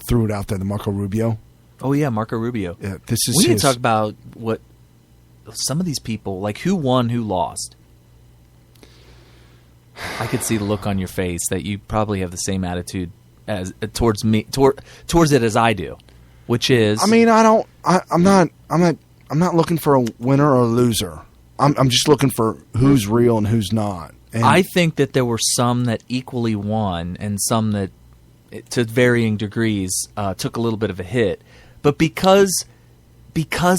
S2: threw it out there, the Marco Rubio.
S3: Oh, yeah, Marco Rubio.
S2: Yeah, this is
S3: we need to talk about what some of these people, like who won, who lost. I could see the look on your face that you probably have the same attitude as towards me, towards it as I do, which is...
S2: I mean, I'm not looking for a winner or a loser. I'm just looking for who's real and who's not. And
S3: I think that there were some that equally won and some that, to varying degrees, took a little bit of a hit. But because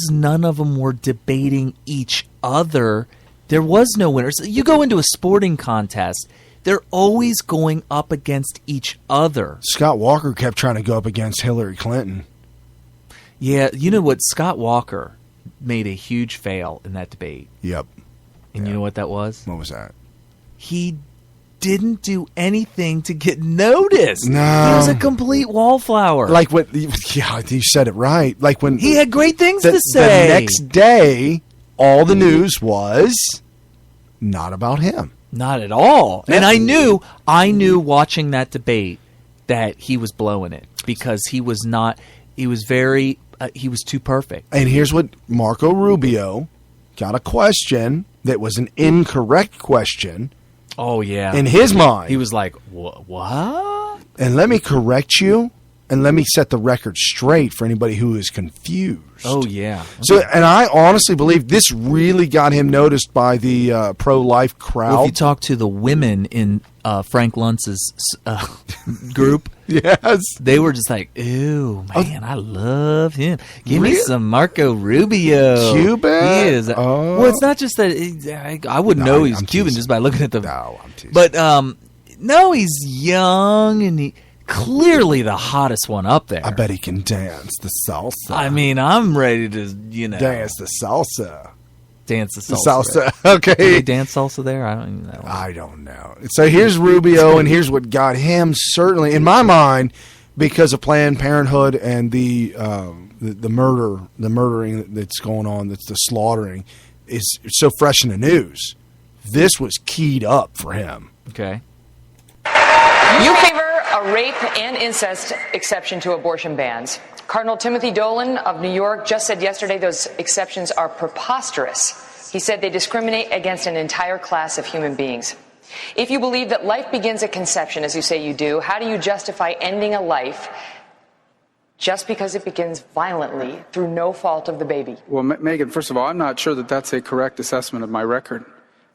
S3: none of them were debating each other, there was no winners. You go into a sporting contest, they're always going up against each other.
S2: Scott Walker kept trying to go up against Hillary Clinton.
S3: Yeah, you know what? Scott Walker made a huge fail in that debate.
S2: Yep.
S3: And you know what that was?
S2: What was that?
S3: He didn't do anything to get noticed.
S2: No.
S3: He was a complete wallflower.
S2: Like what? Yeah, you said it right. Like when
S3: he had great things to say.
S2: The next day, all the news was not about him.
S3: Not at all. And I knew watching that debate that he was blowing it because he was too perfect.
S2: And here's what Marco Rubio got a question that was an incorrect question.
S3: Oh, yeah.
S2: In his mind.
S3: He was like, what?
S2: And let me correct you, and let me set the record straight for anybody who is confused.
S3: Oh, yeah. Okay.
S2: So, and I honestly believe this really got him noticed by the pro-life crowd.
S3: Well, if you talk to the women in Frank Luntz's group,
S2: yes,
S3: they were just like, "Ew, man, I love him. Give me some Marco Rubio,
S2: Cuban."
S3: He is. Well, it's not just that I wouldn't know he's Cuban just by looking at the.
S2: No, I'm teasing.
S3: But no, he's young and he clearly the hottest one up there.
S2: I bet he can dance the salsa.
S3: I mean, I'm ready to
S2: dance the salsa.
S3: Dance the salsa.
S2: Okay.
S3: Do they dance salsa there? I don't even know.
S2: I don't know. So here's Rubio, and here's what got him certainly, in my mind, because of Planned Parenthood and the murdering that's going on, that's the slaughtering, is so fresh in the news. This was keyed up for him.
S3: Okay.
S5: You favor a rape and incest exception to abortion bans. Cardinal Timothy Dolan of New York just said yesterday those exceptions are preposterous. He said they discriminate against an entire class of human beings. If you believe that life begins at conception, as you say you do, how do you justify ending a life just because it begins violently through no fault of the baby?
S10: Well, Megan, first of all, I'm not sure that that's a correct assessment of my record.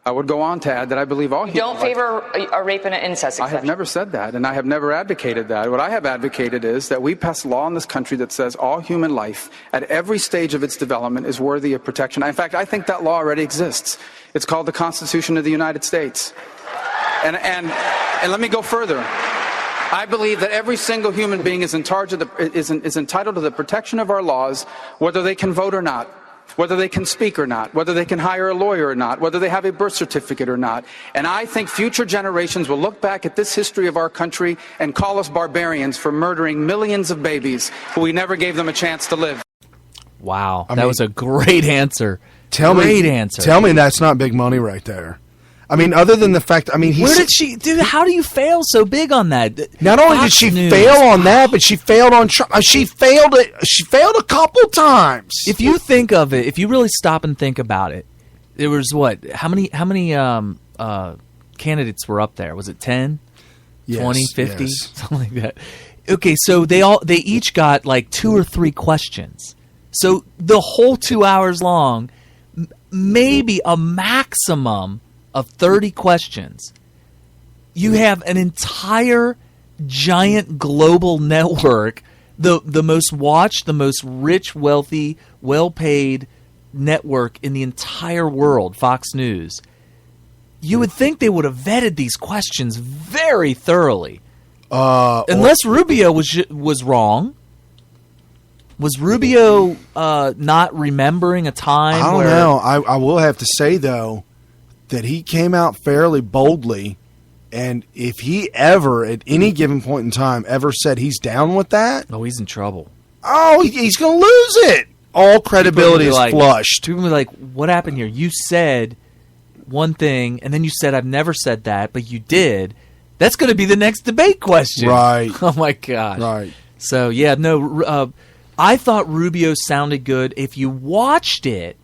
S10: I would go on to add that I believe all
S5: You don't favor a rape and an incest exception?
S10: I have never said that, and I have never advocated that. What I have advocated is that we pass a law in this country that says all human life at every stage of its development is worthy of protection. In fact, I think that law already exists. It's called the Constitution of the United States. And let me go further. I believe that every single human being is entitled to the protection of our laws, whether they can vote or not, whether they can speak or not, whether they can hire a lawyer or not, whether they have a birth certificate or not. And I think future generations will look back at this history of our country and call us barbarians for murdering millions of babies who we never gave them a chance to live.
S3: Wow. That was a great answer.
S2: Tell me that's not big money right there. I mean, other than the fact,
S3: where did she, dude? How do you fail so big on that?
S2: Not only did she fail on that, but she failed on. She failed a couple times.
S3: If you think of it, if you really stop and think about it, there was what? How many candidates were up there? Was it 10, 20, 50, something like that? Okay, so they each got like 2 or 3 questions. So the whole 2 hours long, maybe a maximum of 30 questions. You have an entire giant global network, the most watched, the most rich, wealthy, well-paid network in the entire world, Fox News. You would think they would have vetted these questions very thoroughly. Unless Rubio was wrong. Was Rubio not remembering a time?
S2: I don't know. I will have to say, though, that he came out fairly boldly, and if he ever, at any given point in time, ever said he's down with that...
S3: Oh, he's in trouble.
S2: Oh, he's going to lose it. All credibility is flushed.
S3: People will be like, what happened here? You said one thing, and then you said, I've never said that, but you did. That's going to be the next debate question.
S2: Right.
S3: Oh, my gosh.
S2: Right.
S3: So, yeah, no, I thought Rubio sounded good. If you watched it,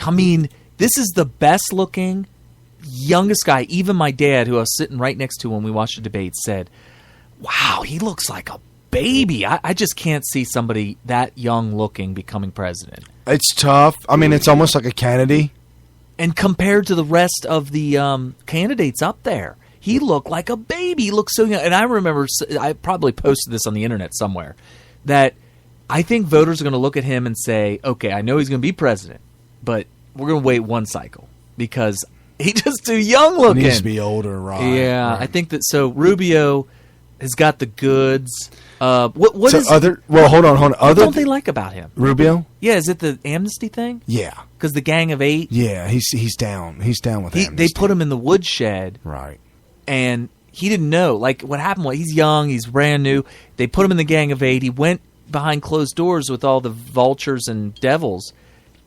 S3: I mean, this is the best looking... youngest guy. Even my dad, who I was sitting right next to when we watched the debate, said, wow, he looks like a baby. I just can't see somebody that young looking becoming president.
S2: It's tough. I mean, it's almost like a Kennedy.
S3: And compared to the rest of the candidates up there, he looked like a baby. He looked so young. And I remember, I probably posted this on the internet somewhere, that I think voters are going to look at him and say, okay, I know he's going to be president, but we're going to wait one cycle because he's just too young looking.
S2: He needs to be older, right?
S3: Yeah,
S2: right.
S3: I think that. So Rubio has got the goods. What
S2: so
S3: is
S2: other? Well, hold on.
S3: What don't they like about him?
S2: Rubio?
S3: Yeah, is it the amnesty thing?
S2: Yeah,
S3: because the Gang of 8.
S2: Yeah, he's down. He's down with amnesty.
S3: They put him in the woodshed,
S2: right?
S3: And he didn't know. Like what happened? Well, he's young. He's brand new. They put him in the Gang of 8. He went behind closed doors with all the vultures and devils.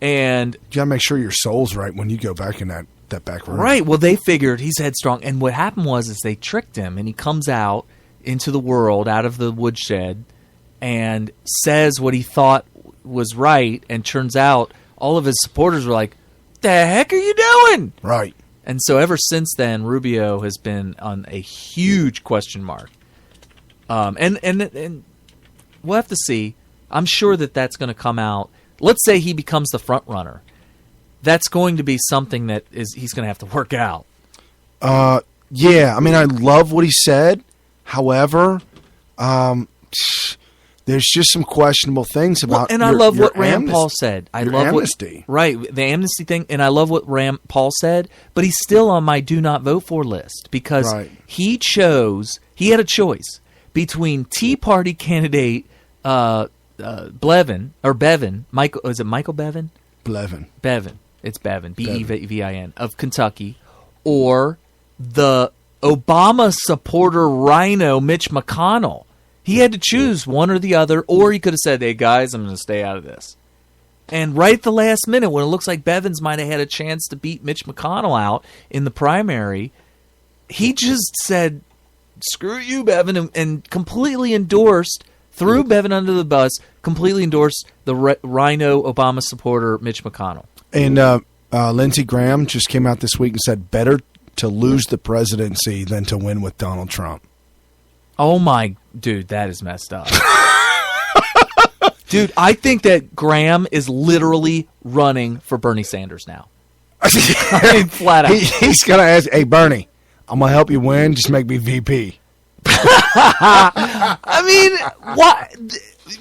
S3: And
S2: you gotta make sure your soul's right when you go back in that that back room.
S3: Right. Well, they figured he's headstrong. And what happened is they tricked him, and he comes out into the world, out of the woodshed, and says what he thought was right, and turns out all of his supporters were like, the heck are you doing?
S2: Right.
S3: And so ever since then, Rubio has been on a huge question mark. And we'll have to see. I'm sure that's going to come out. Let's say he becomes the front runner. That's going to be something that he's going to have to work out.
S2: Yeah, I mean, I love what he said. However, there's just some questionable things about.
S3: And I love what Rand Paul said. I love
S2: amnesty.
S3: The amnesty thing, and I love what Rand Paul said. But he's still on my do not vote for list because he had a choice between Tea Party candidate Bevan. Michael, is it Michael Bevan? Bevan. It's Bevan. Bevin of Kentucky, or the Obama supporter rhino Mitch McConnell. He had to choose one or the other, or he could have said, hey, guys, I'm going to stay out of this. And right at the last minute, when it looks like Bevins might have had a chance to beat Mitch McConnell out in the primary, he just said, screw you, Bevin, and completely endorsed, threw Bevin under the bus, completely endorsed the rhino Obama supporter Mitch McConnell.
S2: And Lindsey Graham just came out this week and said, better to lose the presidency than to win with Donald Trump.
S3: Oh, my dude, that is messed up. Dude, I think that Graham is literally running for Bernie Sanders now. I mean, flat out.
S2: He's going to ask, hey, Bernie, I'm going to help you win. Just make me VP.
S3: I mean, what?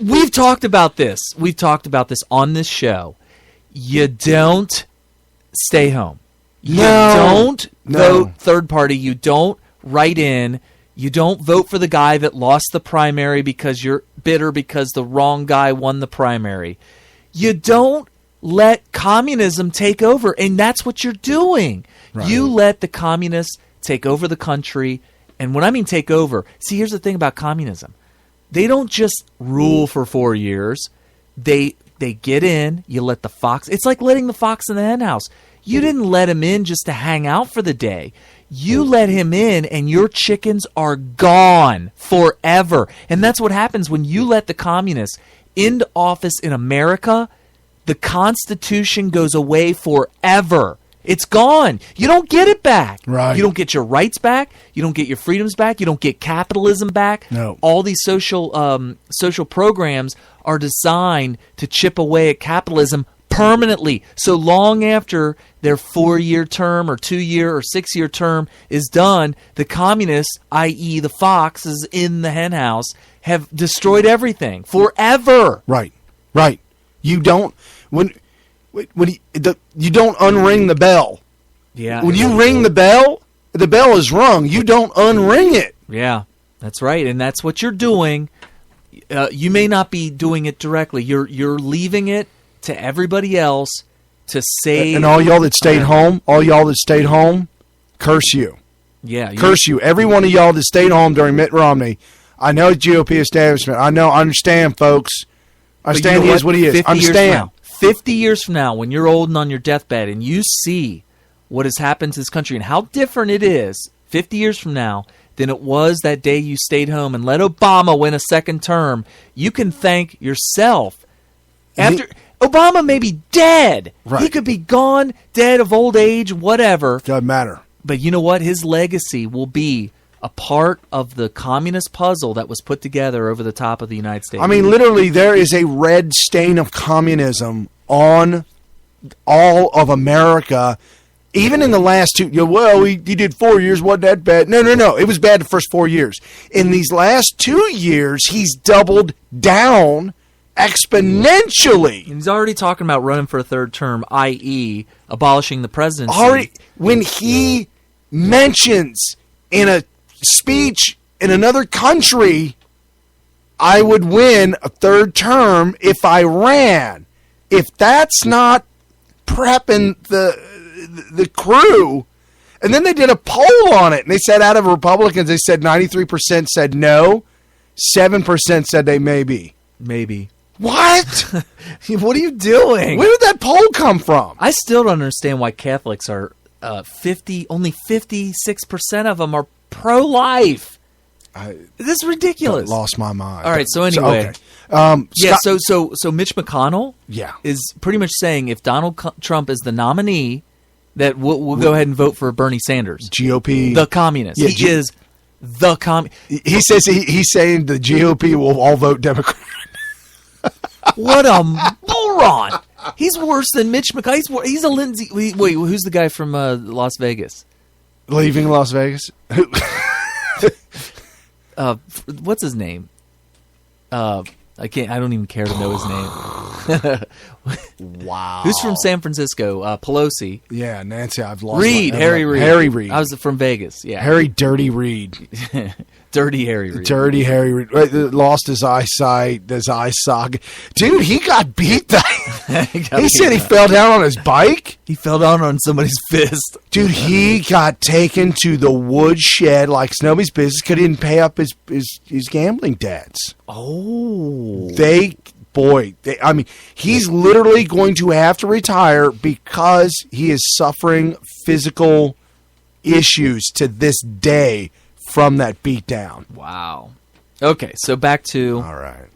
S3: We've talked about this. We've talked about this on this show. You don't stay home. You don't vote third party. You don't write in. You don't vote for the guy that lost the primary because you're bitter because the wrong guy won the primary. You don't let communism take over, and that's what you're doing. Right. You let the communists take over the country, and when I mean take over, see, here's the thing about communism. They don't just rule for 4 years. They get in, you let the fox. It's like letting the fox in the hen house. You didn't let him in just to hang out for the day. You let him in, and your chickens are gone forever. And that's what happens when you let the communists into office in America. The Constitution goes away forever. It's gone. You don't get it back.
S2: Right.
S3: You don't get your rights back. You don't get your freedoms back. You don't get capitalism back.
S2: No.
S3: All these social programs are designed to chip away at capitalism permanently. So long after their 4-year term or 2-year or 6-year term is done, the communists, i.e. the foxes in the hen house, have destroyed everything forever.
S2: Right. You don't you don't unring the bell.
S3: Yeah.
S2: When you ring the bell is rung. You don't unring it.
S3: Yeah, that's right, and that's what you're doing. You may not be doing it directly. You're leaving it to everybody else to say.
S2: And all y'all that stayed home, curse you.
S3: Yeah.
S2: Curse you. Every one of y'all that stayed home during Mitt Romney. I know GOP establishment. I understand, folks. I understand he is what he is. Understand.
S3: 50 years from now, when you're old and on your deathbed and you see what has happened to this country and how different it is 50 years from now than it was that day you stayed home and let Obama win a second term, you can thank yourself. After Obama may be dead.
S2: Right.
S3: He could be gone, dead of old age, whatever.
S2: Doesn't matter.
S3: But you know what? His legacy will be a part of the communist puzzle that was put together over the top of the United States.
S2: I mean, literally, there is a red stain of communism on all of America. Even in the last two, he did 4 years, wasn't that bad? No. It was bad the first 4 years. In these last 2 years, he's doubled down exponentially.
S3: And he's already talking about running for a third term, i.e. abolishing the presidency.
S2: When he mentions in a speech in another country, I would win a third term if I ran. If that's not prepping the crew, and then they did a poll on it, and they said out of Republicans, they said 93% said no, 7% said they maybe. What?
S3: What are you doing?
S2: Where did that poll come from?
S3: I still don't understand why Catholics are only 56% of them are pro-life. This is ridiculous.
S2: Lost my mind.
S3: All right, so anyway. So Mitch McConnell is pretty much saying if Donald Trump is the nominee, that we'll go ahead and vote for Bernie Sanders.
S2: GOP.
S3: The communist.
S2: Yeah,
S3: he is the communist.
S2: He says he's saying the GOP will all vote Democrat.
S3: What a moron. He's worse than Mitch McConnell. He's a Lindsey. Wait, who's the guy from Las Vegas?
S2: Leaving Las Vegas?
S3: What's his name? I don't even care to know his name.
S2: Wow.
S3: Who's from San Francisco? Pelosi.
S2: Yeah, Nancy. I've lost.
S3: Harry Reid.
S2: Harry Reid.
S3: I was from Vegas. Yeah.
S2: Harry Dirty Reid.
S3: Dirty Harry Reid.
S2: Dirty Harry Reid. Lost his eyesight. His eye socket. Dude, he got beat. He said he fell down on his bike.
S3: He fell down on somebody's fist.
S2: Dude, he got taken to the woodshed like it's nobody's business because he didn't pay up his gambling debts.
S3: Oh.
S2: He's literally going to have to retire because he is suffering physical issues to this day from that beatdown.
S3: Wow. Okay, so back to...
S2: All right.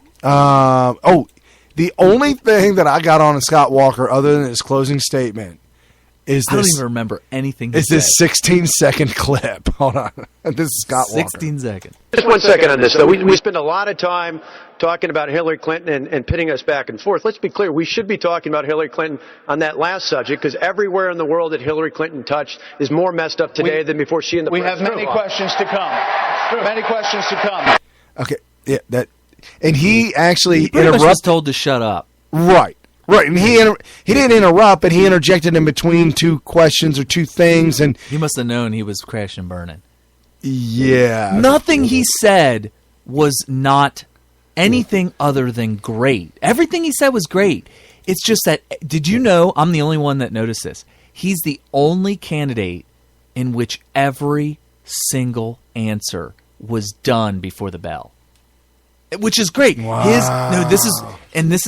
S2: The only thing that I got on Scott Walker other than his closing statement is this.
S3: I don't even remember anything he
S2: said. This 16-second clip. Hold on. This is Scott Walker.
S3: 16 seconds.
S6: Just 1 second on this, though. We spend a lot of time talking about Hillary Clinton and pitting us back and forth. Let's be clear. We should be talking about Hillary Clinton on that last subject because everywhere in the world that Hillary Clinton touched is more messed up today than before she and the
S11: We have many questions to come. Many questions to come.
S2: Okay. Yeah, and he actually
S3: interrupted. Was told to shut up.
S2: Right. And he didn't interrupt, but he interjected in between two questions or two things, and
S3: he must have known he was crashing and burning.
S2: Yeah.
S3: Nothing he said was not anything other than great. Everything he said was great. It's just that, did you know, I'm the only one that noticed this. He's the only candidate in which every single answer was done before the bell. Which is great.
S2: Wow.
S3: This is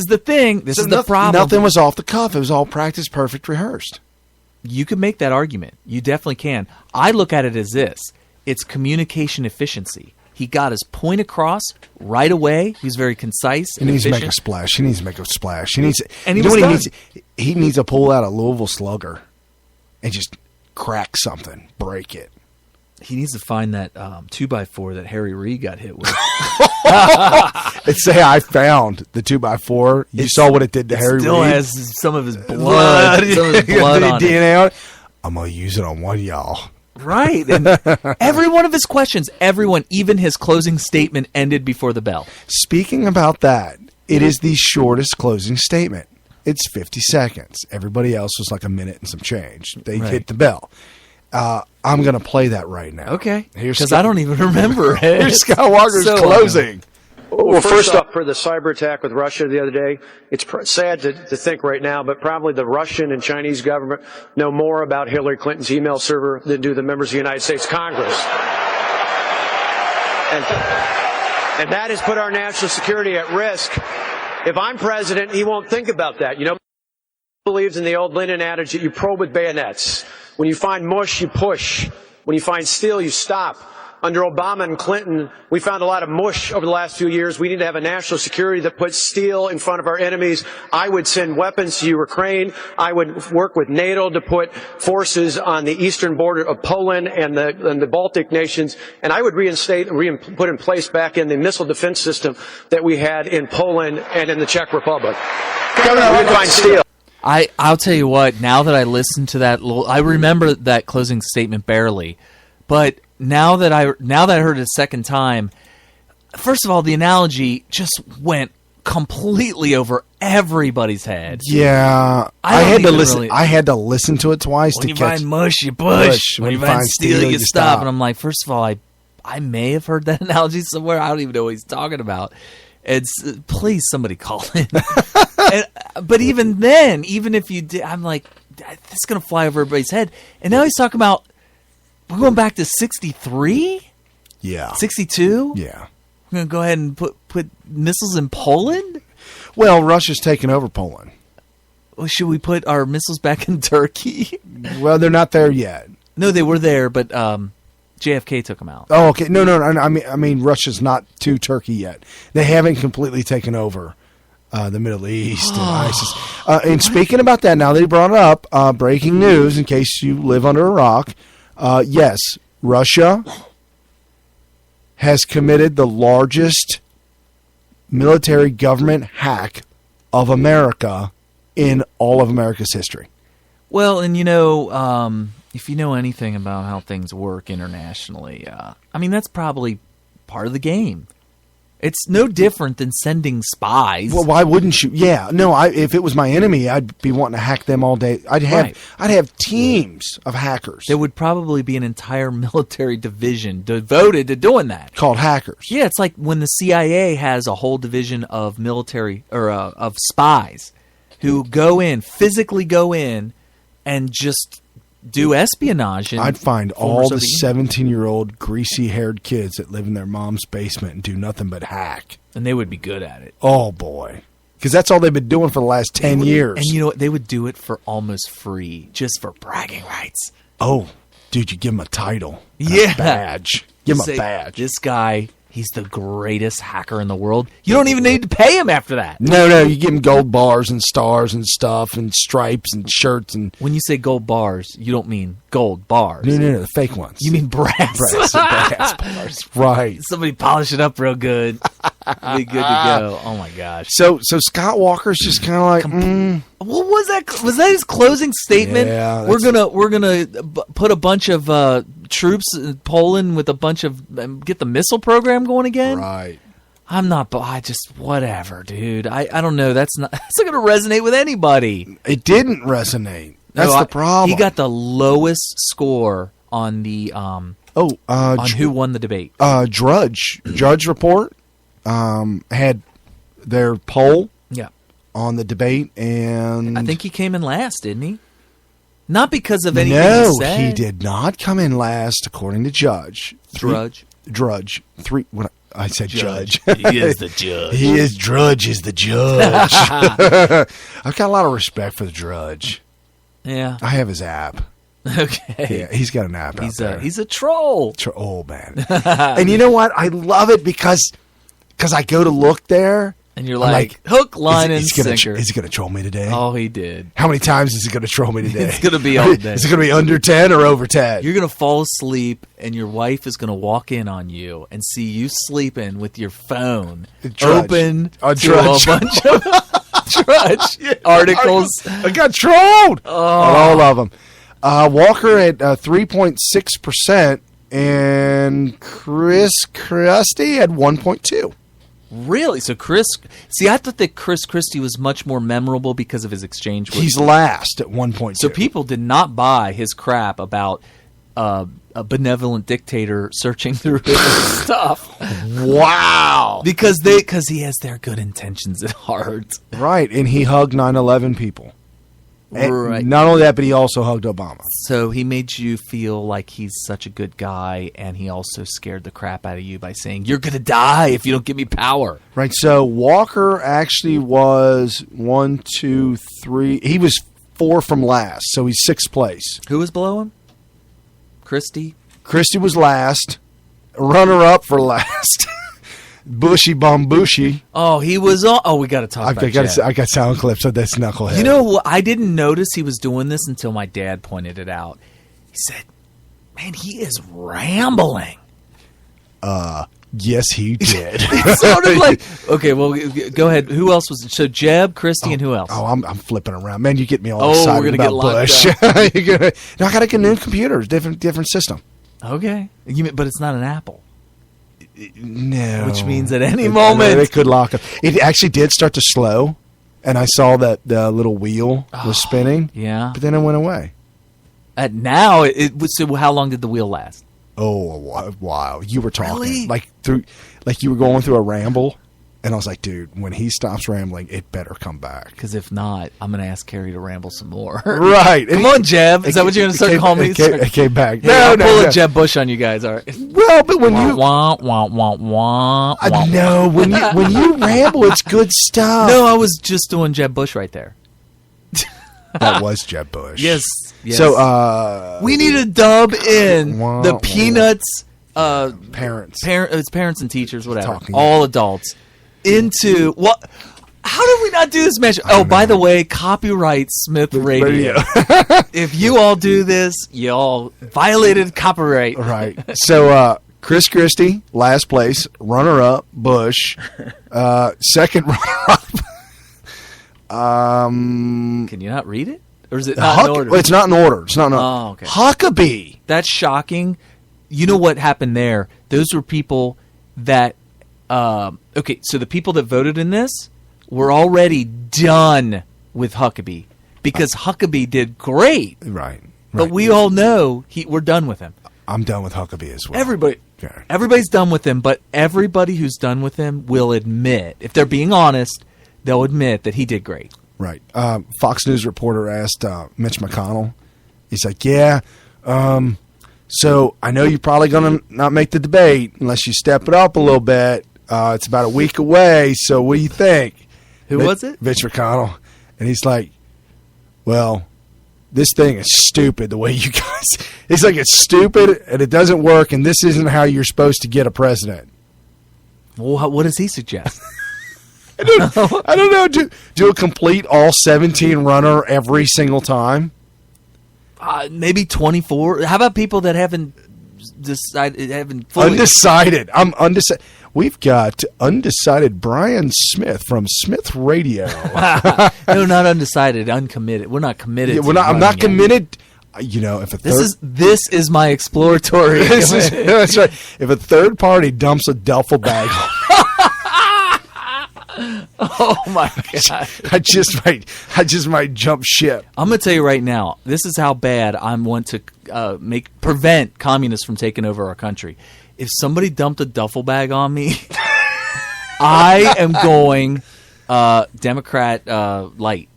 S3: the thing. This is the problem.
S2: Nothing was off the cuff. It was all practice, perfect, rehearsed.
S3: You can make that argument. You definitely can. I look at it as this. It's communication efficiency. He got his point across right away. He was very concise and
S2: he needs
S3: efficient.
S2: To make a splash. He needs to make a splash. He needs.
S3: And
S2: you know what he needs? He needs to pull out a Louisville Slugger and just crack something, break it.
S3: He needs to find that 2x4 that Harry Reid got hit with.
S2: And say, I found the 2x4. You saw what it did to Harry Reid.
S3: Still has some of his blood. Some of his blood on
S2: DNA it. I'm going to use it on one of y'all.
S3: Right. And every one of his questions, even his closing statement ended before the bell.
S2: Speaking about that, it is the shortest closing statement. It's 50 seconds. Everybody else was like a minute and some change. They hit the bell. I'm going to play that right now.
S3: Okay. Because I don't even remember it.
S2: Here's Scott Walker's closing.
S6: Well, first up, for the cyber attack with Russia the other day, it's sad to think right now, but probably the Russian and Chinese government know more about Hillary Clinton's email server than do the members of the United States Congress. And that has put our national security at risk. If I'm president, he won't think about that. You know, he believes in the old Lenin adage that you probe with bayonets. When you find mush, you push. When you find steel, you stop. Under Obama and Clinton, we found a lot of mush over the last few years. We need to have a national security that puts steel in front of our enemies. I would send weapons to Ukraine. I would work with NATO to put forces on the eastern border of Poland and the Baltic nations. And I would reinstate and put in place back in the missile defense system that we had in Poland and in the Czech Republic. We would find steel.
S3: I'll tell you what, now that I listened to that, I remember that closing statement barely, but now that I heard it a second time, first of all, the analogy just went completely over everybody's head.
S2: Yeah, I had to listen. I had to listen to it twice
S3: when
S2: to catch.
S3: When you find mush, you push. When you find steel, you stop. And I'm like, first of all, I may have heard that analogy somewhere. I don't even know what he's talking about. Please, somebody call in. But even then, even if you did, I'm like, this is going to fly over everybody's head. And now he's talking about, we're going back to 63?
S2: Yeah.
S3: 62?
S2: Yeah.
S3: We're going to go ahead and put missiles in Poland?
S2: Well, Russia's taken over Poland.
S3: should we put our missiles back in Turkey?
S2: Well, they're not there yet.
S3: No, they were there, but JFK took them out.
S2: Oh, okay. No. I mean, Russia's not to Turkey yet. They haven't completely taken over the Middle East and ISIS. And speaking about that, now that you brought it up, breaking news in case you live under a rock. Yes, Russia has committed the largest military government hack of America in all of America's history.
S3: Well, and if you know anything about how things work internationally, that's probably part of the game. It's no different than sending spies.
S2: Well, why wouldn't you? Yeah, no. If it was my enemy, I'd be wanting to hack them all day. I'd have teams of hackers.
S3: There would probably be an entire military division devoted to doing that,
S2: called hackers.
S3: Yeah, it's like when the CIA has a whole division of military or of spies who physically go in, and just do espionage.
S2: I'd find all the 17-year-old greasy-haired kids that live in their mom's basement and do nothing but hack.
S3: And they would be good at it.
S2: Oh, boy. Because that's all they've been doing for the last 10 years.
S3: And you know what? They would do it for almost free, just for bragging rights.
S2: Oh, dude, you give them a title.
S3: Yeah.
S2: A badge. Give them a badge.
S3: This guy, he's the greatest hacker in the world. You don't even need to pay him after that.
S2: No, you give him gold bars and stars and stuff and stripes and shirts. And
S3: when you say gold bars, you don't mean gold bars.
S2: No, the fake ones.
S3: You mean brass.
S2: Brass bars. Right.
S3: Somebody polish it up real good. Be good to go. Oh my gosh.
S2: So Scott Walker's just kind of like,
S3: What was that? Was that his closing statement?
S2: Yeah,
S3: we're gonna put a bunch of troops in Poland with a bunch of get the missile program going again.
S2: Right.
S3: I just whatever, dude. I don't know. That's not going to resonate with anybody.
S2: It didn't resonate. That's the problem.
S3: He got the lowest score on the on who won the debate.
S2: Drudge Report had their poll on the debate, and
S3: I think he came in last, didn't he? Not because of anything he said.
S2: No, he did not come in last, according to Drudge. I said Judge.
S3: He is the judge.
S2: Drudge is the judge. I've got a lot of respect for the Drudge.
S3: Yeah.
S2: I have his app.
S3: Okay.
S2: Yeah, he's got an app out there.
S3: He's a troll.
S2: Oh, man. And you know what? I love it because I go to look there.
S3: And you're like hook, line, and sinker.
S2: Is he going to troll me today?
S3: Oh, he did.
S2: How many times is he going to troll me today?
S3: It's going to be all day.
S2: Is it going to be under 10 or over 10?
S3: You're going to fall asleep, and your wife is going to walk in on you and see you sleeping with your phone open to a bunch of Drudge articles.
S2: I got trolled on all of them. Walker at 3.6%, and Chris Christie had 1.2%.
S3: Really? So I thought that Chris Christie was much more memorable because of his exchange with...
S2: He's last at 1.2.
S3: So people did not buy his crap about a benevolent dictator searching through his stuff.
S2: Wow.
S3: Because he has their good intentions at heart.
S2: Right, and he hugged 9/11 people.
S3: Right.
S2: Not only that, but he also hugged Obama.
S3: So he made you feel like he's such a good guy, and he also scared the crap out of you by saying, "You're going to die if you don't give me power."
S2: Right. So Walker actually was 1, 2, 3. He was 4 from last, so he's 6th place.
S3: Who was below him? Christie
S2: was last. Runner-up for last. Bushy Bambushi.
S3: Oh, he was on. Oh, we got to talk about Jeb.
S2: I got sound clips of this knucklehead.
S3: You know what? I didn't notice he was doing this until my dad pointed it out. He said, "Man, he is rambling."
S2: Yes, he did.
S3: It sounded like... Okay, well, go ahead. Who else was... So, Jeb, Christie, and who else?
S2: Oh, I'm flipping around. Man, you get me all excited
S3: we're gonna
S2: about
S3: Bush.
S2: No, I got to get new computers. Different system.
S3: Okay. But it's not an Apple.
S2: No.
S3: Which means at any moment...
S2: They could lock up. It actually did start to slow, and I saw that the little wheel was spinning.
S3: Yeah.
S2: But then it went away.
S3: Now, so how long did the wheel last?
S2: Oh, a while. You were talking.
S3: Really?
S2: Like you were going through a ramble, and I was like, dude, when he stops rambling, it better come back.
S3: Because if not, I'm going to ask Carrie to ramble some more.
S2: Right.
S3: Come on, Jeb. Is that what you're going to start calling me?
S2: It came back.
S3: I'll pull a Jeb Bush on you guys. All right.
S2: Well, but when you...
S3: No,
S2: when you ramble, it's good stuff.
S3: No, I was just doing Jeb Bush right there.
S2: That was Jeb Bush.
S3: Yes.
S2: So
S3: we need to dub in the Peanuts
S2: parents.
S3: It's parents and teachers, whatever.
S2: Talking.
S3: All adults into what? How did we not do this mention? Oh, by the way, copyright Smith Radio. If you all do this, you all violated copyright.
S2: Right. So Chris Christie, last place, runner-up, Bush, second runner-up.
S3: Can you not read it? Or is it not in order?
S2: It's not in order. It's not in order.
S3: Oh, okay.
S2: Huckabee.
S3: That's shocking. You know what happened there? Those were people that okay, so the people that voted in this were already done with Huckabee because Huckabee did great.
S2: Right.
S3: But we all know we're done with him.
S2: I'm done with Huckabee as well.
S3: Everybody's done with him, but everybody who's done with him will admit, if they're being honest, they'll admit that he did great.
S2: Right. Fox News reporter asked Mitch McConnell. He's like, yeah, so I know you're probably going to not make the debate unless you step it up a little bit. It's about a week away, so what do you think?
S3: Who was it?
S2: Mitch McConnell. And he's like, well, this thing is stupid the way you guys... He's like, it's stupid, and it doesn't work, and this isn't how you're supposed to get a president.
S3: Well, what does he suggest?
S2: I don't know. Do a complete all 17 runner every single time?
S3: Maybe 24. How about people that haven't decided?
S2: Undecided. I'm undecided. We've got undecided Brian Smith from Smith Radio.
S3: No, not undecided. Uncommitted. We're not committed.
S2: Yeah, I'm not committed. You know, if a
S3: this is my exploratory.
S2: That's right. If a third party dumps a duffel bag.
S3: Oh my god!
S2: I just might jump ship.
S3: I'm gonna tell you right now. This is how bad I want to prevent communists from taking over our country. If somebody dumped a duffel bag on me, I am going Democrat light.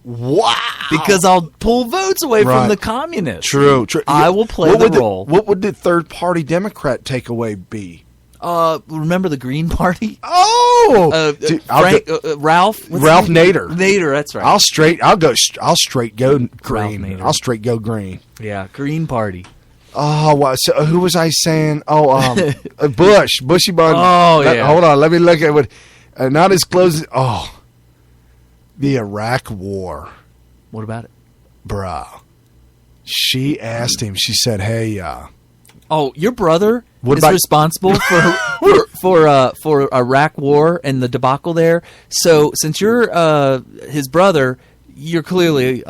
S2: Wow!
S3: Because I'll pull votes away from the communists.
S2: True.
S3: I will play the role.
S2: What would the third party Democrat takeaway be?
S3: Remember the Green Party?
S2: Oh,
S3: Ralph
S2: Nader.
S3: Nader, that's right.
S2: I'll straight go green. I'll straight go green.
S3: Yeah, Green Party.
S2: Oh, wow. So who was I saying? Oh, Bushy Bun.
S3: Oh, yeah.
S2: Hold on, let me look at what. Not as close. The Iraq War.
S3: What about it,
S2: bruh? She asked him. She said, "Hey,
S3: your brother is responsible for Iraq War and the debacle there. So since you're his brother, you're clearly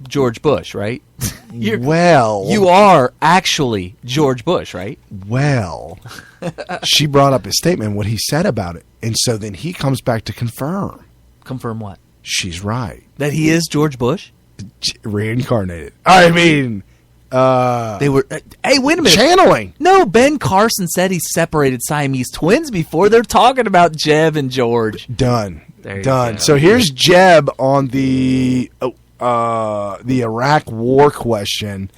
S3: George Bush, right? You are actually George Bush, right?
S2: Well, she brought up his statement, what he said about it, and so then he comes back to confirm.
S3: Confirm what?
S2: She's right.
S3: That he is George Bush?
S2: Reincarnated. I mean...
S3: they were. Hey, wait a minute.
S2: Channeling.
S3: No, Ben Carson said he separated Siamese twins before. They're talking about Jeb and George.
S2: Done.
S3: There you
S2: Done.
S3: go.
S2: So here's Jeb on the Iraq War question,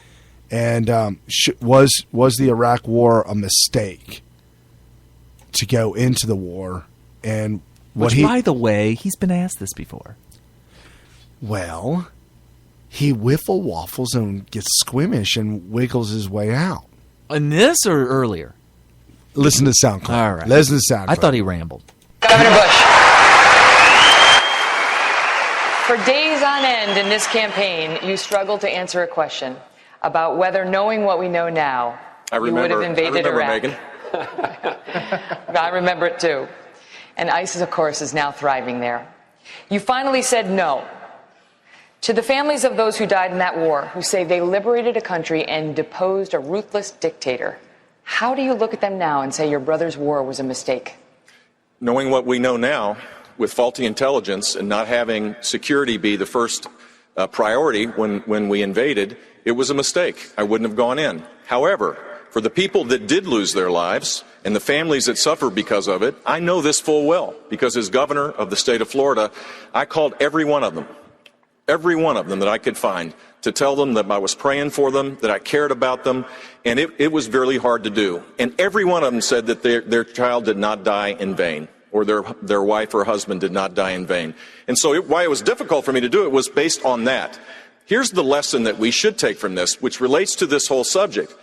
S2: and was the Iraq War a mistake to go into the war? And
S3: by the way, he's been asked this before.
S2: Well, he wiffle waffles and gets squeamish and wiggles his way out.
S3: In this or earlier?
S2: Listen to the sound clip.
S3: All right.
S2: Listen to the sound clip.
S3: I thought he rambled.
S5: Governor Bush. For days on end in this campaign, you struggled to answer a question about whether, knowing what we know now, you would have invaded Iraq.
S12: Megan.
S5: I remember it too. And ISIS, of course, is now thriving there. You finally said no. To the families of those who died in that war, who say they liberated a country and deposed a ruthless dictator, how do you look at them now and say your brother's war was a mistake?
S12: Knowing what we know now, with faulty intelligence and not having security be the first priority when we invaded, it was a mistake. I wouldn't have gone in. However, for the people that did lose their lives and the families that suffered because of it, I know this full well, because as governor of the state of Florida, I called every one of them that I could find, to tell them that I was praying for them, that I cared about them, and it was really hard to do. And every one of them said that their child did not die in vain. or their wife or husband did not die in vain. And so why it was difficult for me to do it was based on that. Here's the lesson that we should take from this, which relates to this whole subject.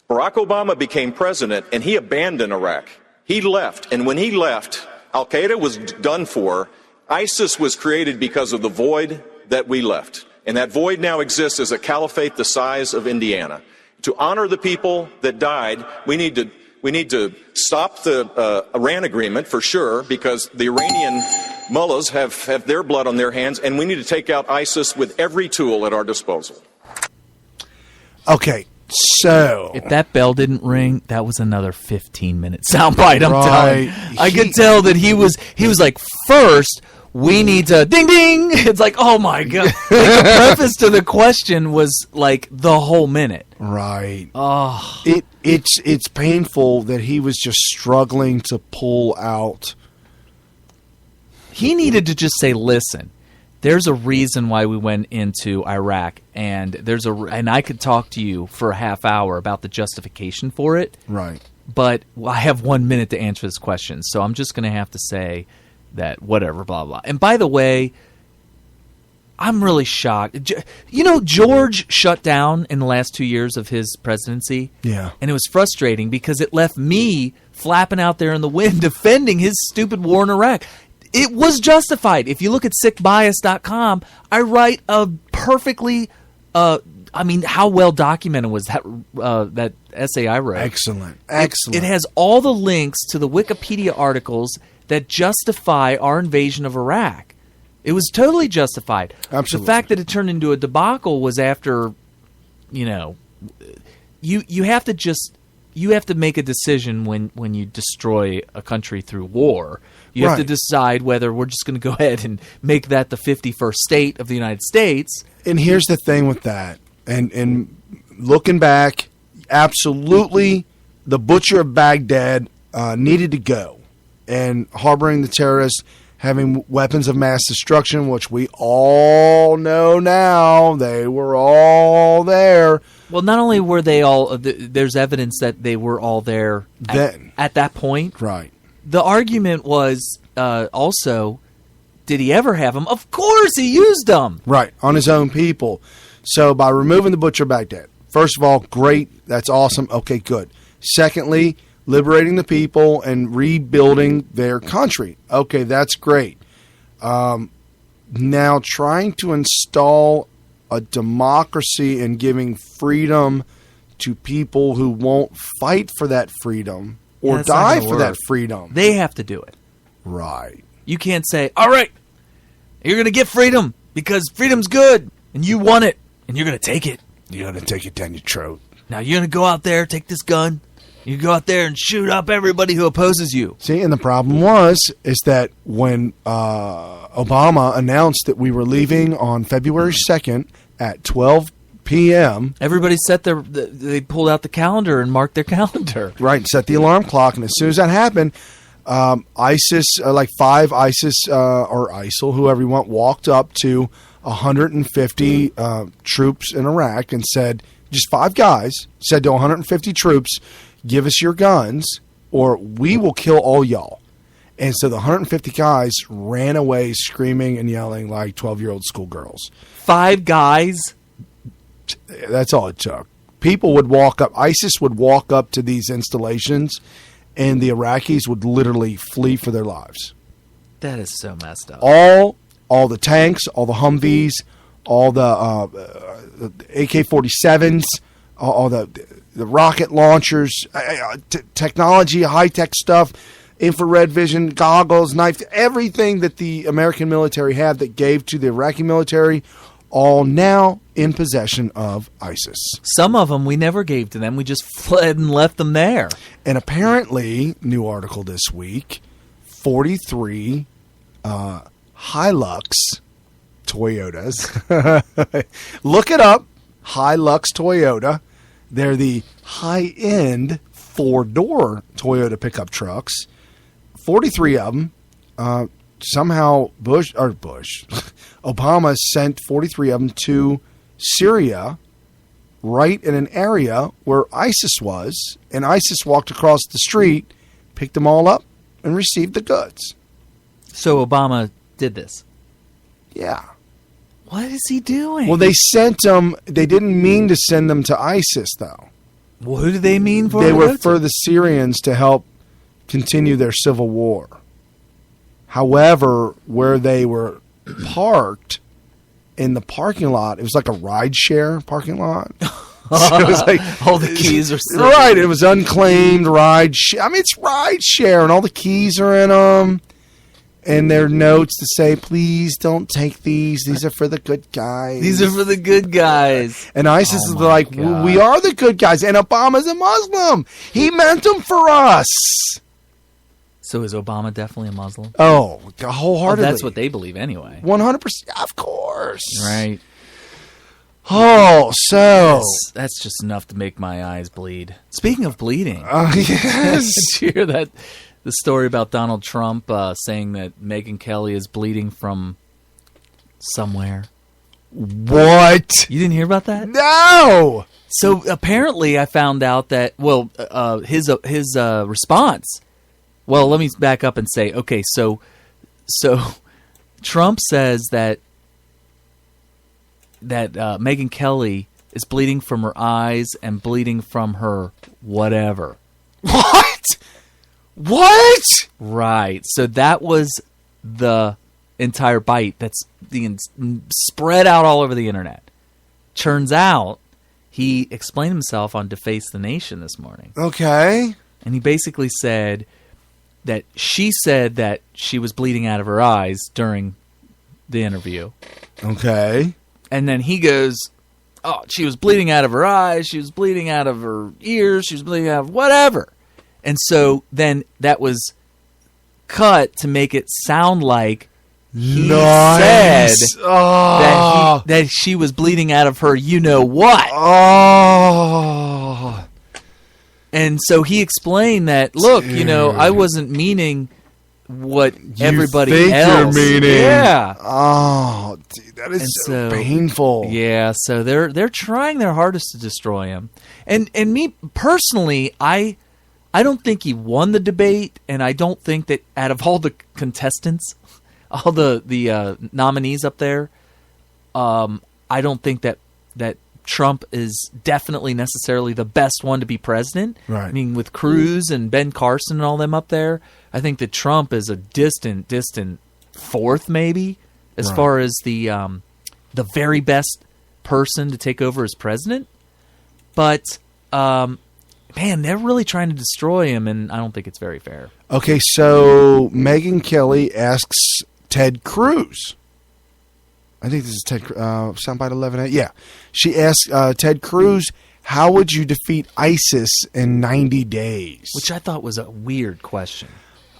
S12: Barack Obama became president, and he abandoned Iraq. He left, and when he left, Al-Qaeda was done for. ISIS was created because of the void that we left. And that void now exists as a caliphate the size of Indiana. To honor the people that died, we need to stop the Iran agreement for sure, because the Iranian mullahs have their blood on their hands, and we need to take out ISIS with every tool at our disposal.
S2: Okay, so
S3: if that bell didn't ring, that was another 15-minute soundbite. I'm telling you.
S2: Right.
S3: I could tell that he was like, first, we need to ding ding. It's like, oh my god. Like, the preface to the question was like the whole minute.
S2: Right.
S3: Oh,
S2: it's painful that he was just struggling to pull out.
S3: He needed to just say, listen, there's a reason why we went into Iraq, and and I could talk to you for a half hour about the justification for it.
S2: Right.
S3: But I have 1 minute to answer this question, so I'm just going to have to say that whatever, blah, blah. And by the way, I'm really shocked. You know, George shut down in the last 2 years of his presidency.
S2: Yeah.
S3: And it was frustrating because it left me flapping out there in the wind defending his stupid war in Iraq. It was justified. If you look at sickbias.com, I write a perfectly, how well documented was that essay I wrote?
S2: Excellent.
S3: It has all the links to the Wikipedia articles that justify our invasion of Iraq. It was totally justified.
S2: Absolutely.
S3: The fact that it turned into a debacle was after, you have to make a decision when you destroy a country through war. You have to decide whether we're just going to go ahead and make that the 51st state of the United States.
S2: And here's the thing with that. And looking back, absolutely the Butcher of Baghdad needed to go. And harboring the terrorists, having weapons of mass destruction, which we all know now, they were all there.
S3: Well, not only were they all, there's evidence that they were all there at that point.
S2: Right.
S3: The argument was also, did he ever have them? Of course he used them.
S2: Right, on his own people. So by removing the Butcher of Baghdad, first of all, great, that's awesome. Okay, good. Secondly, liberating the people and rebuilding their country. Okay, that's great. Now trying to install a democracy and giving freedom to people who won't fight for that freedom or die for that freedom.
S3: They have to do it.
S2: Right.
S3: You can't say, all right, you're going to get freedom because freedom's good and you want it and you're going to take it.
S2: You're going to take it down your throat.
S3: Now you're going to go out there, take this gun. You go out there and shoot up everybody who opposes you.
S2: See, and the problem is that when Obama announced that we were leaving on February 2nd at 12 p.m.
S3: Everybody they pulled out the calendar and marked their calendar.
S2: Right, set the alarm clock. And as soon as that happened, ISIS, like 5 ISIS or ISIL, whoever you want, walked up to 150 troops in Iraq and said, just 5 guys, said to 150 troops, give us your guns or we will kill all y'all. And so the 150 guys ran away screaming and yelling like 12-year-old schoolgirls.
S3: 5 guys?
S2: That's all it took. People would walk up, ISIS would walk up to these installations and the Iraqis would literally flee for their lives.
S3: That is so messed up.
S2: All the tanks, all the Humvees, all the AK-47s, all the rocket launchers, technology, high-tech stuff, infrared vision, goggles, knives, everything that the American military had that gave to the Iraqi military, all now in possession of ISIS.
S3: Some of them we never gave to them. We just fled and left them there.
S2: And apparently, new article this week, 43 Hilux Toyotas. Look it up, Hilux Toyota. They're the high-end 4-door Toyota pickup trucks. 43 of them. Somehow Obama sent 43 of them to Syria, right in an area where ISIS was, and ISIS walked across the street, picked them all up, and received the goods.
S3: So Obama did this.
S2: Yeah.
S3: What is he doing?
S2: Well, they sent them. They didn't mean to send them to ISIS, though.
S3: Well, who did they mean for?
S2: They were for the Syrians to help continue their civil war. However, where they were parked in the parking lot, it was like a ride-share parking lot. So it was like
S3: all the keys are still
S2: right. It was unclaimed ride share. I mean, it's ride share, and all the keys are in them. And there are notes to say, please don't take these. These are for the good guys.
S3: These are for the good guys.
S2: And ISIS is like, we are the good guys. And Obama's a Muslim. He meant them for us.
S3: So is Obama definitely a Muslim?
S2: Oh, wholeheartedly.
S3: Well, that's what they believe anyway.
S2: 100%. Of course.
S3: Right.
S2: Oh, so.
S3: That's just enough to make my eyes bleed. Speaking of bleeding.
S2: Yes.
S3: Did you hear that? The story about Donald Trump saying that Megyn Kelly is bleeding from somewhere.
S2: What?
S3: You didn't hear about that?
S2: No.
S3: So apparently, I found out that his response. Well, let me back up and say, okay, so Trump says that Megyn Kelly is bleeding from her eyes and bleeding from her whatever.
S2: What?
S3: Right. So that was the entire bite that's spread out all over the internet. Turns out he explained himself on Deface the Nation this morning.
S2: Okay.
S3: And he basically said that she said that she was bleeding out of her eyes during the interview.
S2: Okay.
S3: And then he goes, oh, she was bleeding out of her eyes. She was bleeding out of her ears. She was bleeding out of whatever. And so then that was cut to make it sound like he said that she was bleeding out of her you-know-what.
S2: Oh.
S3: And so he explained that, look, I wasn't meaning what everybody else.
S2: You're meaning.
S3: Yeah.
S2: Oh, dude, that is so painful.
S3: Yeah, so they're trying their hardest to destroy him. And me personally, I don't think he won the debate, and I don't think that out of all the contestants, all the nominees up there, I don't think that Trump is definitely necessarily the best one to be president.
S2: Right. I
S3: mean, with Cruz and Ben Carson and all them up there, I think that Trump is a distant fourth, maybe, as far as the very best person to take over as president. But man, they're really trying to destroy him, and I don't think it's very fair.
S2: Okay, so Megyn Kelly asks Ted Cruz. I think this is Ted. Soundbite 11. Yeah, she asked Ted Cruz, "How would you defeat ISIS in 90 days?"
S3: Which I thought was a weird question.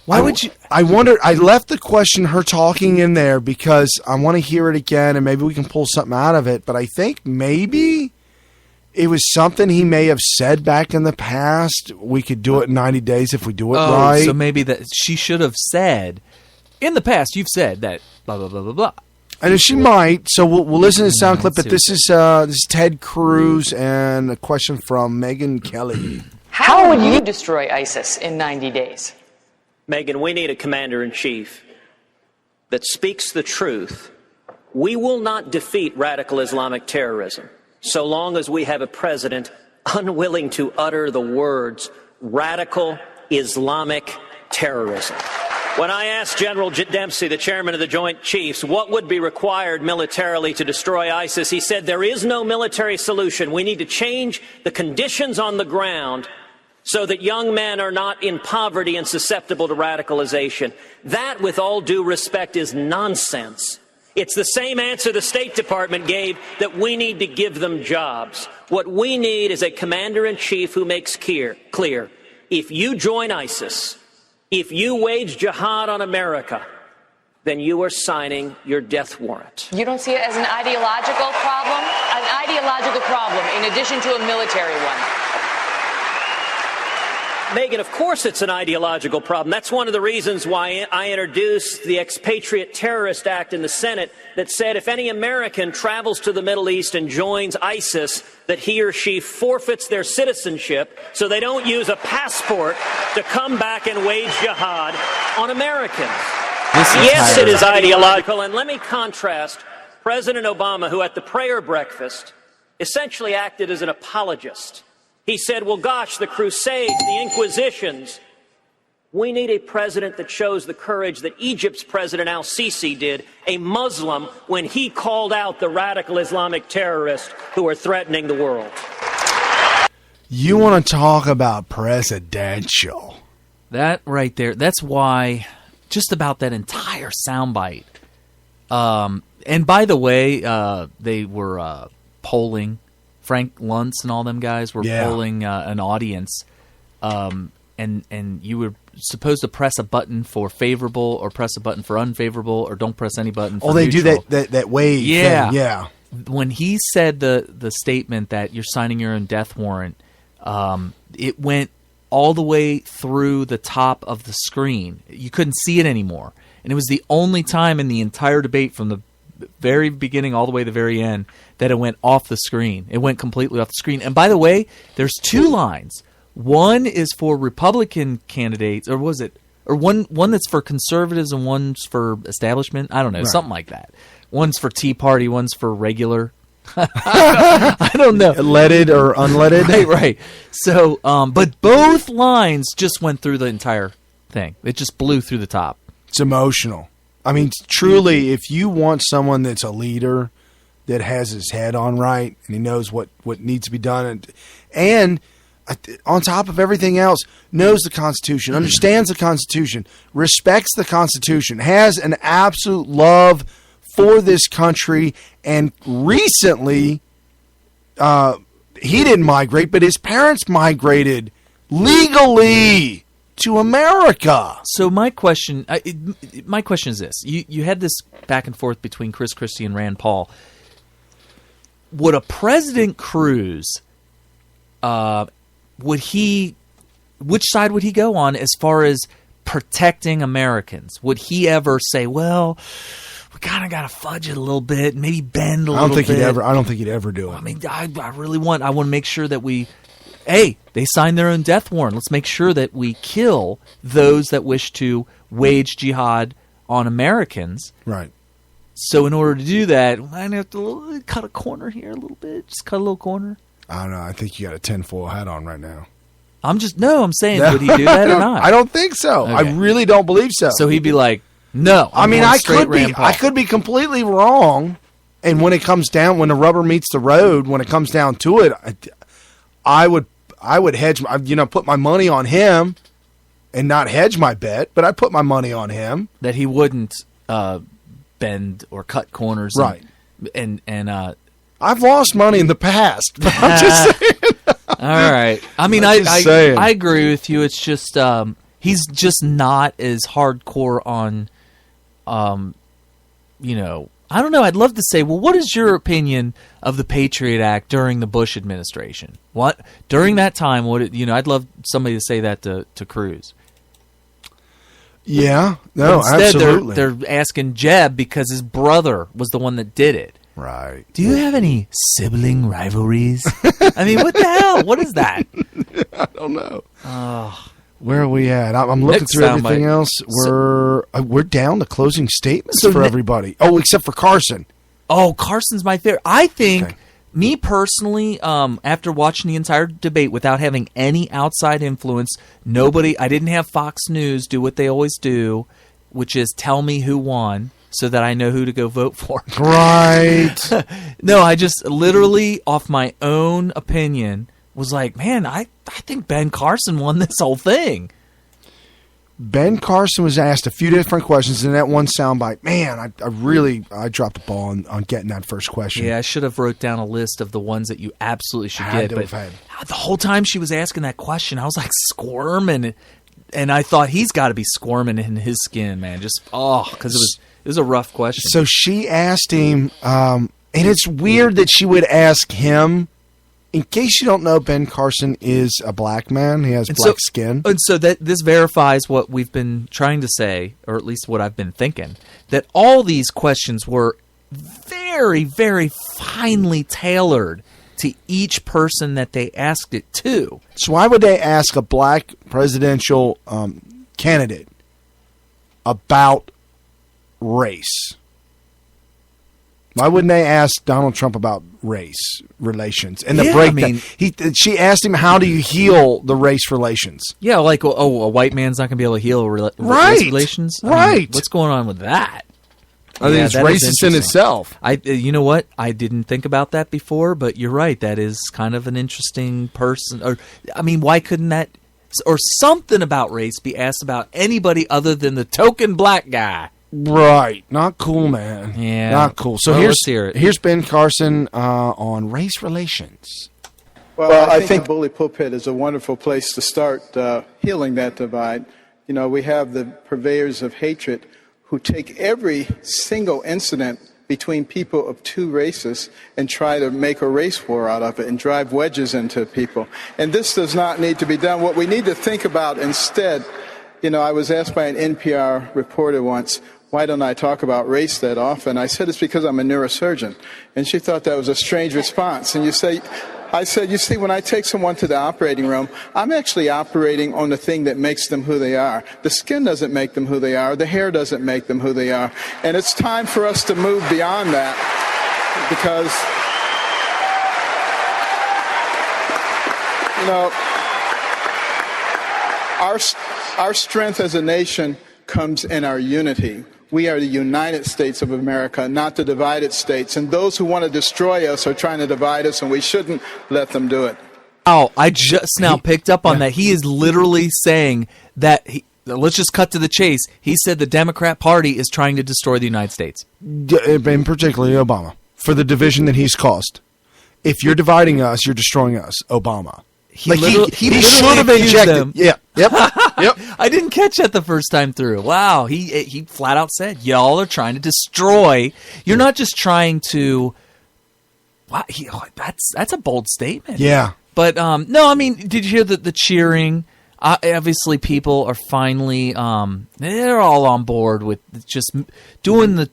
S3: Why would you?
S2: I wondered. I left the question, her talking, in there because I want to hear it again, and maybe we can pull something out of it. But I think maybe it was something he may have said back in the past. We could do it in 90 days if we do it right.
S3: So maybe that she should have said, in the past, you've said that blah, blah, blah, blah, blah.
S2: And she might. So we'll listen to the sound clip. But this is Ted Cruz and a question from Megyn Kelly.
S5: How would you destroy ISIS in 90 days?
S13: Megyn, we need a commander-in-chief that speaks the truth. We will not defeat radical Islamic terrorism so long as we have a president unwilling to utter the words radical Islamic terrorism. When I asked General Dempsey, the chairman of the Joint Chiefs, what would be required militarily to destroy ISIS, he said there is no military solution. We need to change the conditions on the ground so that young men are not in poverty and susceptible to radicalization. That, with all due respect, is nonsense. It's the same answer the State Department gave, that we need to give them jobs. What we need is a commander-in-chief who makes clear, if you join ISIS, if you wage jihad on America, then you are signing your death warrant.
S5: You don't see it as an ideological problem? An ideological problem in addition to a military one.
S13: Megan, of course it's an ideological problem. That's one of the reasons why I introduced the Expatriate Terrorist Act in the Senate that said if any American travels to the Middle East and joins ISIS, that he or she forfeits their citizenship so they don't use a passport to come back and wage jihad on Americans. Yes, it is ideological. And let me contrast President Obama, who at the prayer breakfast essentially acted as an apologist. He said, well, gosh, the Crusades, the Inquisitions. We need a president that shows the courage that Egypt's President al-Sisi did, a Muslim, when he called out the radical Islamic terrorists who are threatening the world.
S2: You want to talk about presidential.
S3: That right there, that's why just about that entire soundbite. And by the way, they were polling. Frank Luntz and all them guys were polling an audience, and you were supposed to press a button for favorable or press a button for unfavorable or don't press any button for neutral.
S2: Do that wave thing. Yeah.
S3: When he said the statement that you're signing your own death warrant, it went all the way through the top of the screen. You couldn't see it anymore. And it was the only time in the entire debate from the very beginning all the way to the very end that it went off the screen. It went completely off the screen. And by the way, there's two lines. One is for Republican candidates, or was it? Or one that's for conservatives and one's for establishment. I don't know, something like that. One's for Tea Party, one's for regular. I don't know.
S2: Leaded or unleaded?
S3: Right. So, but both lines just went through the entire thing. It just blew through the top.
S2: It's emotional. I mean, truly, if you want someone that's a leader that has his head on right and he knows what needs to be done and on top of everything else, knows the Constitution, understands the Constitution, respects the Constitution, has an absolute love for this country, and recently he didn't migrate, but his parents migrated legally to America.
S3: So my question is this: you had this back and forth between Chris Christie and Rand Paul. Would a President Cruz, which side would he go on as far as protecting Americans? Would he ever say, "Well, we kind of got to fudge it a little bit, maybe bend a little bit"?
S2: I don't think he'd ever do it.
S3: I mean, I want to make sure that they signed their own death warrant. Let's make sure that we kill those that wish to wage jihad on Americans.
S2: Right.
S3: So in order to do that, I have to cut a corner here a little bit. Just cut a little corner.
S2: I don't know. I think you got a tinfoil hat on right now.
S3: I'm saying, would he do that or not?
S2: I don't think so. Okay. I really don't believe so.
S3: So he'd be like, no.
S2: I mean, I could be completely wrong. And when it comes down, when the rubber meets the road, when it comes down to it, I would hedge, put my money on him and not hedge my bet, but I put my money on him.
S3: That he wouldn't bend or cut corners.
S2: Right.
S3: And
S2: I've lost money in the past, but I'm just saying.
S3: All right. I mean, I agree with you. It's just he's just not as hardcore on, I don't know. I'd love to say, well, what is your opinion of the Patriot Act during the Bush administration? What during that time? I'd love somebody to say that to Cruz.
S2: Yeah, no,
S3: instead,
S2: absolutely.
S3: They're asking Jeb because his brother was the one that did it.
S2: Right.
S3: Do you have any sibling rivalries? I mean, what the hell? What is that?
S2: I don't know. Where are we at? I'm looking through everything else. We're down to closing statements for everybody. Oh, except for Carson.
S3: Oh, Carson's my favorite. I think, me personally, after watching the entire debate without having any outside influence, I didn't have Fox News do what they always do, which is tell me who won so that I know who to go vote for.
S2: Right.
S3: No, I just literally, off my own opinion, was like, man, I think Ben Carson won this whole thing.
S2: Ben Carson was asked a few different questions in that one soundbite. Man, I dropped the ball on getting that first question.
S3: Yeah, I should have wrote down a list of the ones that you absolutely should get. But the whole time she was asking that question, I was like squirming, and I thought he's got to be squirming in his skin, man. Just because it was a rough question.
S2: So she asked him, and it's weird that she would ask him In case you don't know, Ben Carson is a black man. He has black skin.
S3: And so that this verifies what we've been trying to say, or at least what I've been thinking, that all these questions were very, very finely tailored to each person that they asked it to.
S2: So why would they ask a black presidential candidate about race? Why wouldn't they ask Donald Trump about race relations and the breakdown? She asked him, "How do you heal the race relations?"
S3: Yeah, like a white man's not going to be able to heal race relations.
S2: Right.
S3: What's going on with that?
S2: I think it's racist in itself.
S3: You know what? I didn't think about that before, but you're right. That is kind of an interesting person. Or, I mean, why couldn't that or something about race be asked about anybody other than the token black guy?
S2: Right. Not cool, man.
S3: Yeah.
S2: Not cool. So
S3: let's hear it.
S2: Here's Ben Carson on race relations.
S14: Well, I think the bully pulpit is a wonderful place to start healing that divide. You know, we have the purveyors of hatred who take every single incident between people of two races and try to make a race war out of it and drive wedges into people. And this does not need to be done. What we need to think about instead, you know, I was asked by an NPR reporter once, why don't I talk about race that often? I said, it's because I'm a neurosurgeon. And she thought that was a strange response. And I said, you see, when I take someone to the operating room, I'm actually operating on the thing that makes them who they are. The skin doesn't make them who they are. The hair doesn't make them who they are. And it's time for us to move beyond that because, you know, our strength as a nation comes in our unity. We are the United States of America, not the divided states. And those who want to destroy us are trying to divide us, and we shouldn't let them do it.
S3: Oh, I just now picked up on that. He is literally saying that, let's just cut to the chase. He said the Democrat Party is trying to destroy the United States.
S2: And particularly Obama, for the division that he's caused. If you're dividing us, you're destroying us, Obama.
S3: He should have injected them.
S2: Yeah. Yep. Yep.
S3: I didn't catch that the first time through. Wow. He flat out said, y'all are trying to destroy. You're not just trying to. Wow, that's a bold statement.
S2: Yeah.
S3: But no, I mean, did you hear the cheering? Obviously, people are finally they're all on board with just doing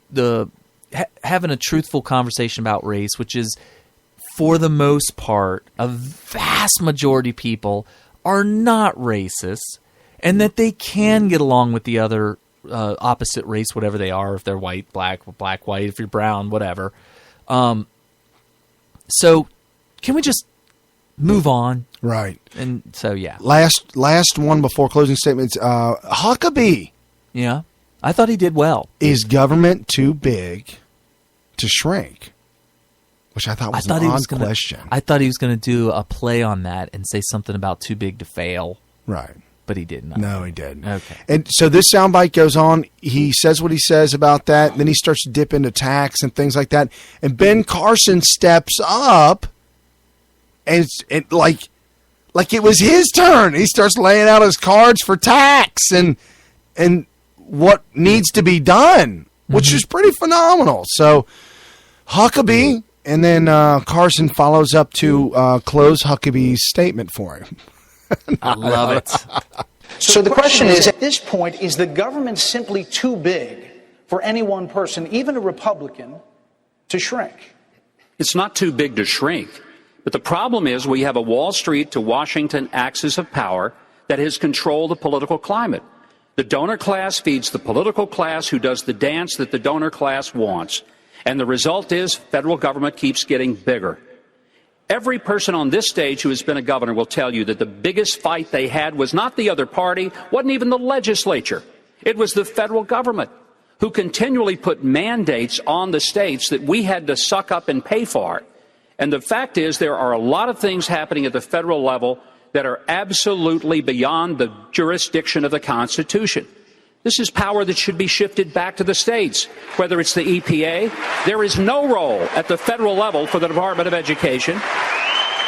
S3: having a truthful conversation about race, which is, for the most part, a vast majority of people are not racist, and that they can get along with the other opposite race, whatever they are, if they're white, black, white, if you're brown, whatever. So can we just move on?
S2: Right.
S3: And so, yeah.
S2: Last one before closing statements. Huckabee.
S3: Yeah. I thought he did well.
S2: Is government too big to shrink? Which I thought was an odd question.
S3: I thought he was going to do a play on that and say something about too big to fail.
S2: Right.
S3: But he didn't.
S2: No, he didn't.
S3: Okay.
S2: And so this soundbite goes on. He says what he says about that. Then he starts to dip into tax and things like that. And Ben Carson steps up and like it was his turn. He starts laying out his cards for tax and what needs to be done, which is pretty phenomenal. So Huckabee. And then Carson follows up to close Huckabee's statement for him.
S3: I love it.
S8: So the question is, at this point, is the government simply too big for any one person, even a Republican, to shrink?
S15: It's not too big to shrink. But the problem is we have a Wall Street to Washington axis of power that has controlled the political climate. The donor class feeds the political class who does the dance that the donor class wants. And the result is federal government keeps getting bigger. Every person on this stage who has been a governor will tell you that the biggest fight they had was not the other party, wasn't even the legislature. It was the federal government who continually put mandates on the states that we had to suck up and pay for. And the fact is there are a lot of things happening at the federal level that are absolutely beyond the jurisdiction of the Constitution. This is power that should be shifted back to the states, whether it's the EPA. There is no role at the federal level for the Department of Education.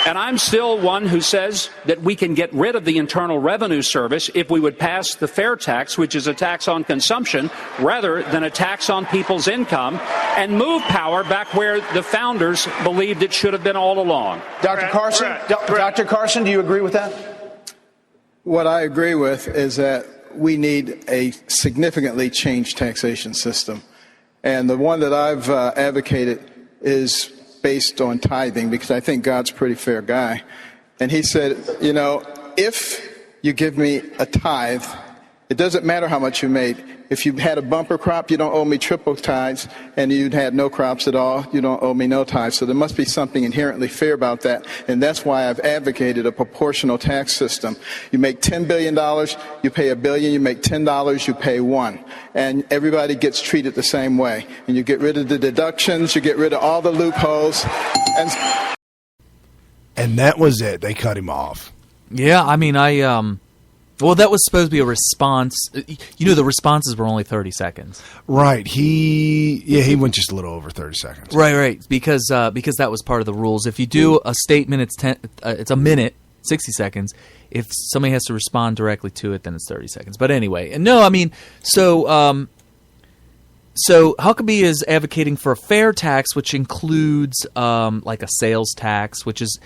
S15: And I'm still one who says that we can get rid of the Internal Revenue Service if we would pass the fair tax, which is a tax on consumption rather than a tax on people's income, and move power back where the founders believed it should have been all along.
S11: Dr. Carson, Dr. Carson, do you agree with that?
S14: What I agree with is that we need a significantly changed taxation system. And the one that I've advocated is based on tithing, because I think God's a pretty fair guy. And he said, you know, if you give me a tithe, it doesn't matter how much you made. If you had a bumper crop, you don't owe me triple tithes, and you had no crops at all, you don't owe me no tithes. So there must be something inherently fair about that, and that's why I've advocated a proportional tax system. You make $10 billion, you pay $1 billion. You make $10, you pay $1. And everybody gets treated the same way. And you get rid of the deductions, you get rid of all the loopholes.
S2: And that was it. They cut him off.
S3: Yeah, I mean, well, that was supposed to be a response. You know, the responses were only 30 seconds.
S2: Right. He went just a little over 30 seconds.
S3: Right. Because that was part of the rules. If you do a statement, it's a minute, 60 seconds. If somebody has to respond directly to it, then it's 30 seconds. But anyway, and no, I mean, so Huckabee is advocating for a fair tax, which includes like a sales tax, which is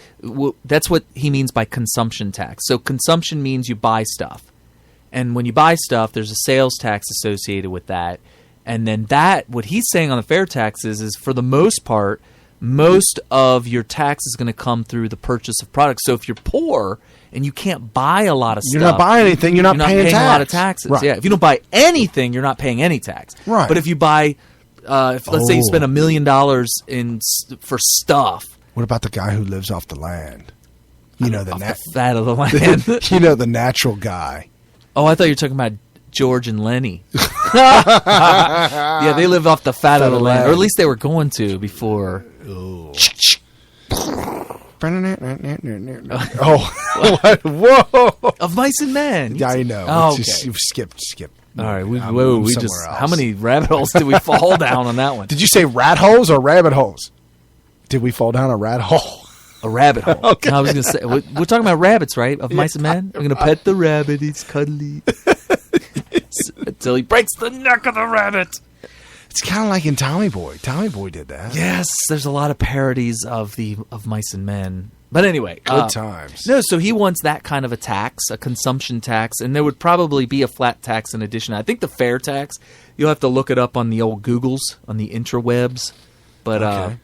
S3: that's what he means by consumption tax. So consumption means you buy stuff, and when you buy stuff, there's a sales tax associated with that. And then what he's saying on the fair taxes is, for the most part, most of your tax is going to come through the purchase of products. So if you're poor and you can't buy a lot of stuff,
S2: you're not buying anything, you're not paying tax.
S3: A lot of taxes.
S2: Right.
S3: Yeah, if you don't buy anything, you're not paying any tax.
S2: Right.
S3: But if you buy, let's say you spend $1 million for stuff.
S2: What about the guy who lives off the land? You know, the
S3: fat of the land.
S2: You know, the natural guy.
S3: Oh, I thought you were talking about George and Lenny. Yeah, they live off the fat of the land, or at least they were going to before.
S2: Oh, whoa!
S3: Of Mice and Men.
S2: Yeah, I know.
S3: Oh, okay.
S2: You skip.
S3: All right, we just. Else. How many rabbit holes did we fall down on that one?
S2: Did you say rat holes or rabbit holes? Did we fall down a rat hole?
S3: A rabbit hole.
S2: Okay.
S3: No, I was going to say, we're talking about rabbits, right? Of Mice and Men. I'm going to pet the rabbit. He's cuddly. Until he breaks the neck of the rabbit.
S2: It's kind of like in Tommy Boy. Tommy Boy did that.
S3: Yes, there's a lot of parodies of Mice and Men. But anyway,
S2: good times.
S3: No, so he wants that kind of a tax, a consumption tax, and there would probably be a flat tax in addition. I think the fair tax, you'll have to look it up on the old Googles, on the intrawebs. But
S2: okay.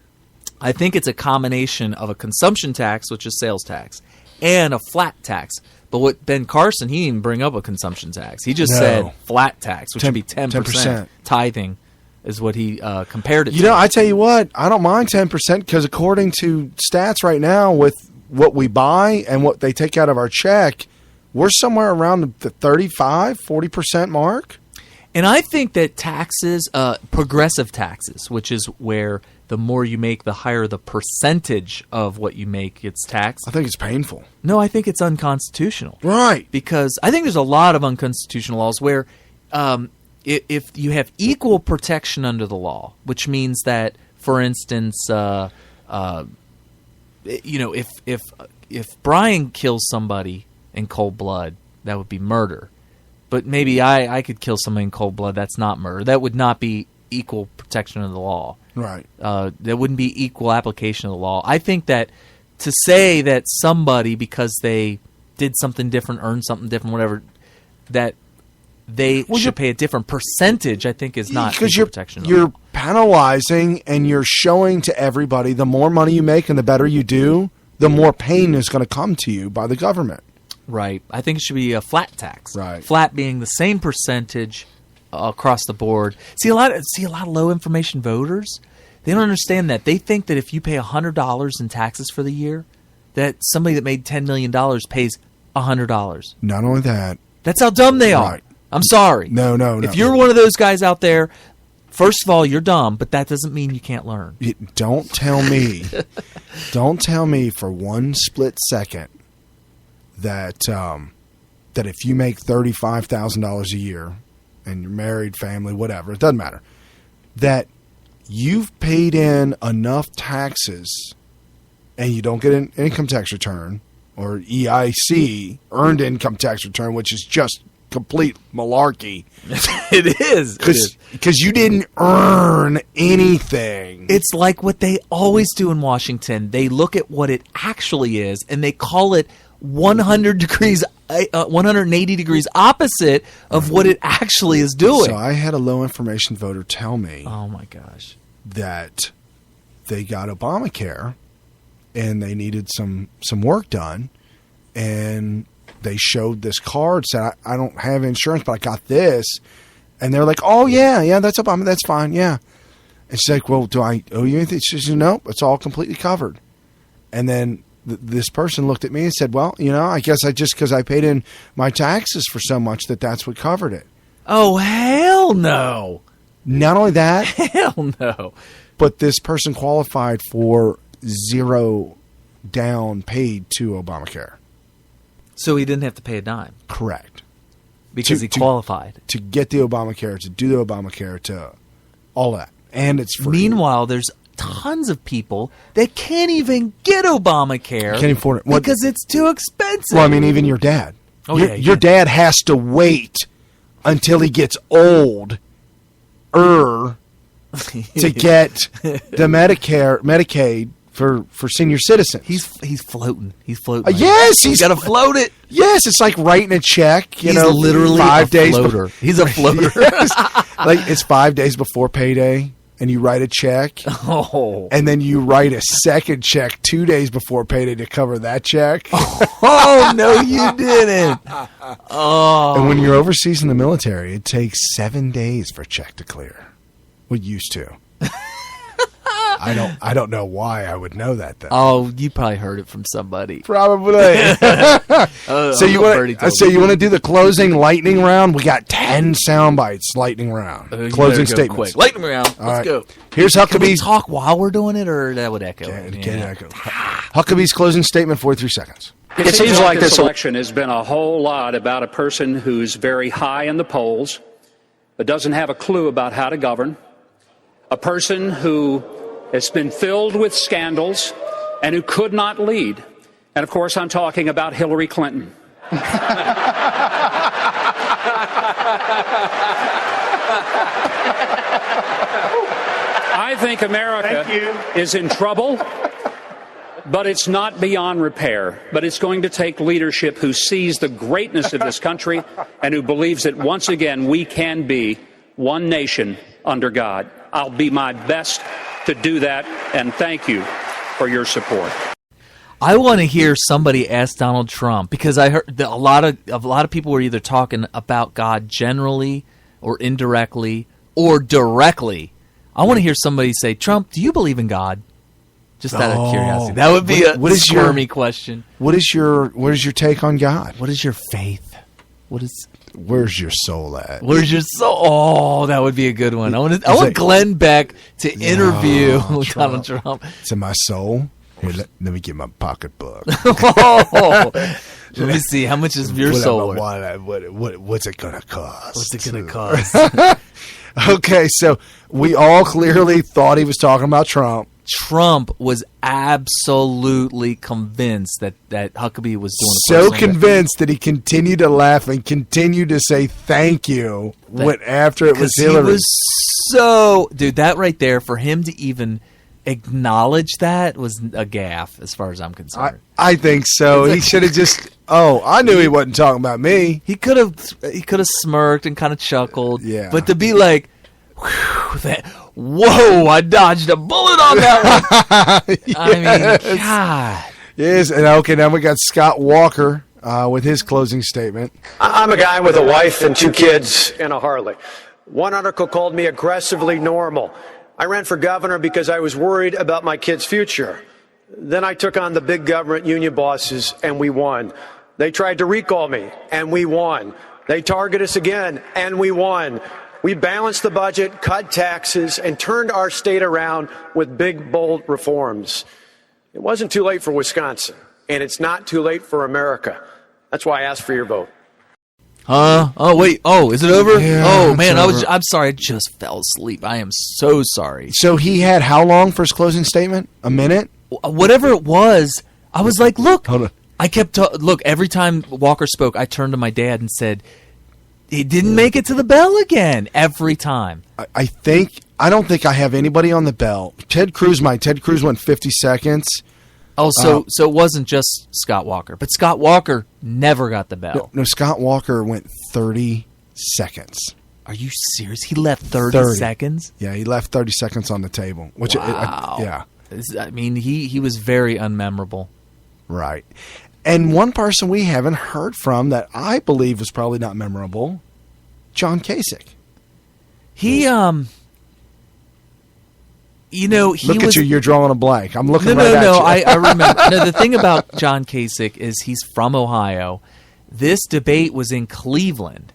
S3: I think it's a combination of a consumption tax, which is sales tax, and a flat tax. But what Ben Carson, he didn't bring up a consumption tax. He just said flat tax, which would be 10%. Tithing is what he compared it to.
S2: You know, I tell you what, I don't mind 10% because according to stats right now, with what we buy and what they take out of our check, we're somewhere around the 35-40% mark.
S3: And I think that taxes, progressive taxes, which is where the more you make, the higher the percentage of what you make gets taxed.
S2: I think it's painful.
S3: No, I think it's unconstitutional.
S2: Right.
S3: Because I think there's a lot of unconstitutional laws where if you have equal protection under the law, which means that, for instance, if Brian kills somebody in cold blood, that would be murder. But maybe I could kill somebody in cold blood. That's not murder. That would not be equal protection of the law.
S2: Right.
S3: That wouldn't be equal application of the law. I think that to say that somebody, because they did something different, earned something different, whatever, that they should pay a different percentage, I think is not equal protection of the law.
S2: You're penalizing and you're showing to everybody the more money you make and the better you do, the more pain is going to come to you by the government.
S3: Right. I think it should be a flat tax.
S2: Right.
S3: Flat being the same percentage across the board. See a lot of low information voters. They don't understand that. They think that if you pay $100 in taxes for the year, that somebody that made $10 million pays $100.
S2: Not only that.
S3: That's how dumb they are.
S2: Right.
S3: I'm sorry.
S2: No.
S3: If you're one of those guys out there, first of all, you're dumb, but that doesn't mean you can't learn.
S2: Don't tell me for one split second that if you make $35,000 a year and you're married, family, whatever, it doesn't matter, that you've paid in enough taxes and you don't get an income tax return or EIC, earned income tax return, which is just complete malarkey.
S3: It is.
S2: Because you didn't earn anything.
S3: It's like what they always do in Washington. They look at what it actually is, and they call it 180 degrees opposite of what it actually is doing.
S2: So I had a low information voter tell me,
S3: oh my gosh,
S2: that they got Obamacare and they needed some work done, and they showed this card, said, I don't have insurance, but I got this. And they're like, oh, yeah, that's Obama. That's fine, yeah. And she's like, well, do I owe you anything? She says, nope, it's all completely covered. And then this person looked at me and said, well, I guess because I paid in my taxes for so much that's what covered it.
S3: Oh, hell no.
S2: Not only that.
S3: Hell no.
S2: But this person qualified for $0 down paid to Obamacare.
S3: So he didn't have to pay a dime.
S2: Correct.
S3: Because he qualified.
S2: To get the Obamacare, to do the Obamacare, to all that. And it's free.
S3: Meanwhile, there's tons of people that can't even get Obamacare.
S2: Can't afford it.
S3: Because it's too expensive.
S2: Well, I mean, even your dad.
S3: Oh,
S2: your dad has to wait until he gets old to get the Medicaid for senior citizens.
S3: He's floating. He's floating.
S2: Yes,
S3: he's got to float it.
S2: Yes, it's like writing a check.
S3: He's literally
S2: 5 days.
S3: Floater. He's a floater.
S2: Yes. Like it's 5 days before payday, and you write a check.
S3: Oh,
S2: and then you write a second check 2 days before payday to cover that check.
S3: Oh no, you didn't. Oh,
S2: and when you're overseas in the military, it takes 7 days for a check to clear. Well, used to. I don't know why I would know that though.
S3: Oh, you probably heard it from somebody.
S2: Probably. So you want to do the closing lightning round? We got 10 sound bites. Lightning round. Closing statements.
S3: Quick. Lightning round. Let's go.
S2: Here's Huckabee's.
S3: Can we talk while we're doing it, or that would echo?
S2: Can't echo. Huckabee's closing statement. 43 seconds.
S15: It seems like this election has been a whole lot about a person who's very high in the polls, but doesn't have a clue about how to govern. A person who has been filled with scandals and who could not lead. And, of course, I'm talking about Hillary Clinton. I think America is in trouble, but it's not beyond repair. But it's going to take leadership who sees the greatness of this country and who believes that once again we can be one nation under God. I'll be my best to do that, and thank you for your support.
S3: I want to hear somebody ask Donald Trump, because I heard that a lot of people were either talking about God generally or indirectly or directly. I want to hear somebody say, Trump, do you believe in God? Just out of curiosity. That would be a squirmy question.
S2: What is your take on God?
S3: What is your faith?
S2: Where's your soul at?
S3: Where's your soul? Oh, that would be a good one. I want Glenn Beck to interview Donald Trump.
S2: It's in my soul. Here, let me get my pocketbook.
S3: Let me see. How much is your soul worth?
S2: What's it going to cost?
S3: What's it going to cost?
S2: Okay, so we all clearly thought he was talking about Trump.
S3: Trump was absolutely convinced that Huckabee was doing
S2: so convinced that he continued to laugh and continued to say thank you after it was Hillary.
S3: He was dude, that right there, for him to even acknowledge that was a gaffe as far as I'm concerned.
S2: I think so. He should have just I knew he wasn't talking about me.
S3: He could have smirked and kind of chuckled.
S2: Yeah.
S3: But to be like, whoa, I dodged a bullet on that one.
S2: Yes.
S3: I mean, God.
S2: Yes, and okay, now we got Scott Walker with his closing statement.
S16: I'm a guy with a wife and 2 kids and a Harley. One article called me aggressively normal. I ran for governor because I was worried about my kids' future. Then I took on the big government union bosses, and we won. They tried to recall me, and we won. They targeted us again, and we won. We balanced the budget, cut taxes, and turned our state around with big, bold reforms. It wasn't too late for Wisconsin, and it's not too late for America. That's why I asked for your vote.
S3: Oh, wait. Oh, is it over?
S2: Yeah,
S3: oh, man,
S2: over.
S3: I'm sorry. I just fell asleep. I am so sorry.
S2: So he had how long for his closing statement? A minute?
S3: whatever it was, I was like, look.
S2: Hold on.
S3: I kept look, every time Walker spoke, I turned to my dad and said, he didn't make it to the bell again. Every time.
S2: I don't think I have anybody on the bell. Ted Cruz went 50 seconds.
S3: Oh, so it wasn't just Scott Walker. But Scott Walker never got the bell.
S2: No, Scott Walker went 30 seconds.
S3: Are you serious? He left 30 seconds?
S2: Yeah, he left 30 seconds on the table. Which
S3: wow.
S2: Yeah.
S3: I mean, he was very unmemorable.
S2: Right. And one person we haven't heard from that I believe was probably not memorable, John Kasich.
S3: He Look
S2: at you, you're drawing a blank. I'm looking at you.
S3: I remember. No, the thing about John Kasich is he's from Ohio. This debate was in Cleveland.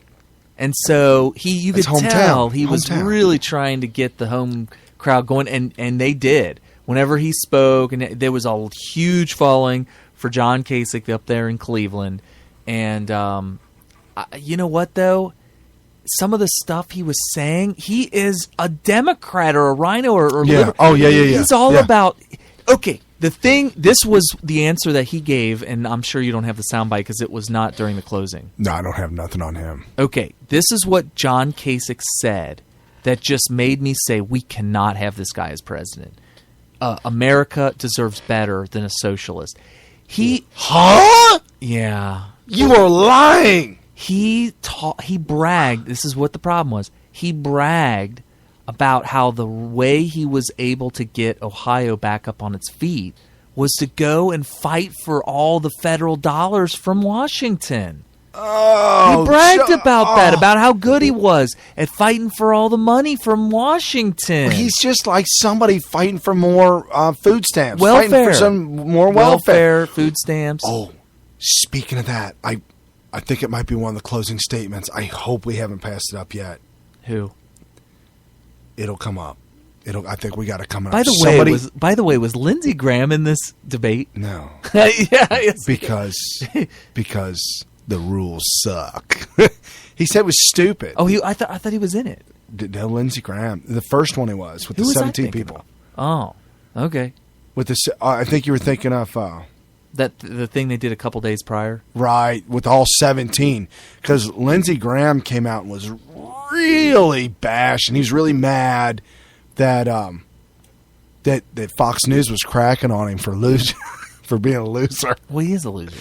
S3: And so you could tell he was really trying to get the home crowd going, and they did. Whenever he spoke, and there was a huge following for John Kasich up there in Cleveland. And you know what, though? Some of the stuff he was saying, he is a Democrat or a rhino or
S2: yeah. Oh, yeah.
S3: He's all about... Okay, this was the answer that he gave, and I'm sure you don't have the soundbite because it was not during the closing.
S2: No, I don't have nothing on him.
S3: Okay, this is what John Kasich said that just made me say we cannot have this guy as president. America deserves better than a socialist.
S2: Huh?
S3: Yeah.
S2: You are lying.
S3: He bragged. This is what the problem was. He bragged about how the way he was able to get Ohio back up on its feet was to go and fight for all the federal dollars from Washington.
S2: Oh,
S3: he bragged about that, about how good he was at fighting for all the money from Washington.
S2: He's just like somebody fighting for more food stamps.
S3: Welfare.
S2: Fighting for some more welfare.
S3: Food stamps.
S2: Oh, speaking of that, I think it might be one of the closing statements. I hope we haven't passed it up yet.
S3: Who?
S2: It'll come up. I think we got to come up.
S3: By the way, was Lindsey Graham in this debate?
S2: No.
S3: Yeah,
S2: because the rules suck. He said it was stupid.
S3: Oh, I thought he was in it.
S2: No, Lindsey Graham. The first one he was with the 17 people.
S3: About? Oh, okay.
S2: With the, I think you were thinking of
S3: the thing they did a couple days prior.
S2: Right, with all 17, because Lindsey Graham came out and was really bashed, and he was really mad that that Fox News was cracking on him for losing. For being a loser.
S3: Well, he is a loser.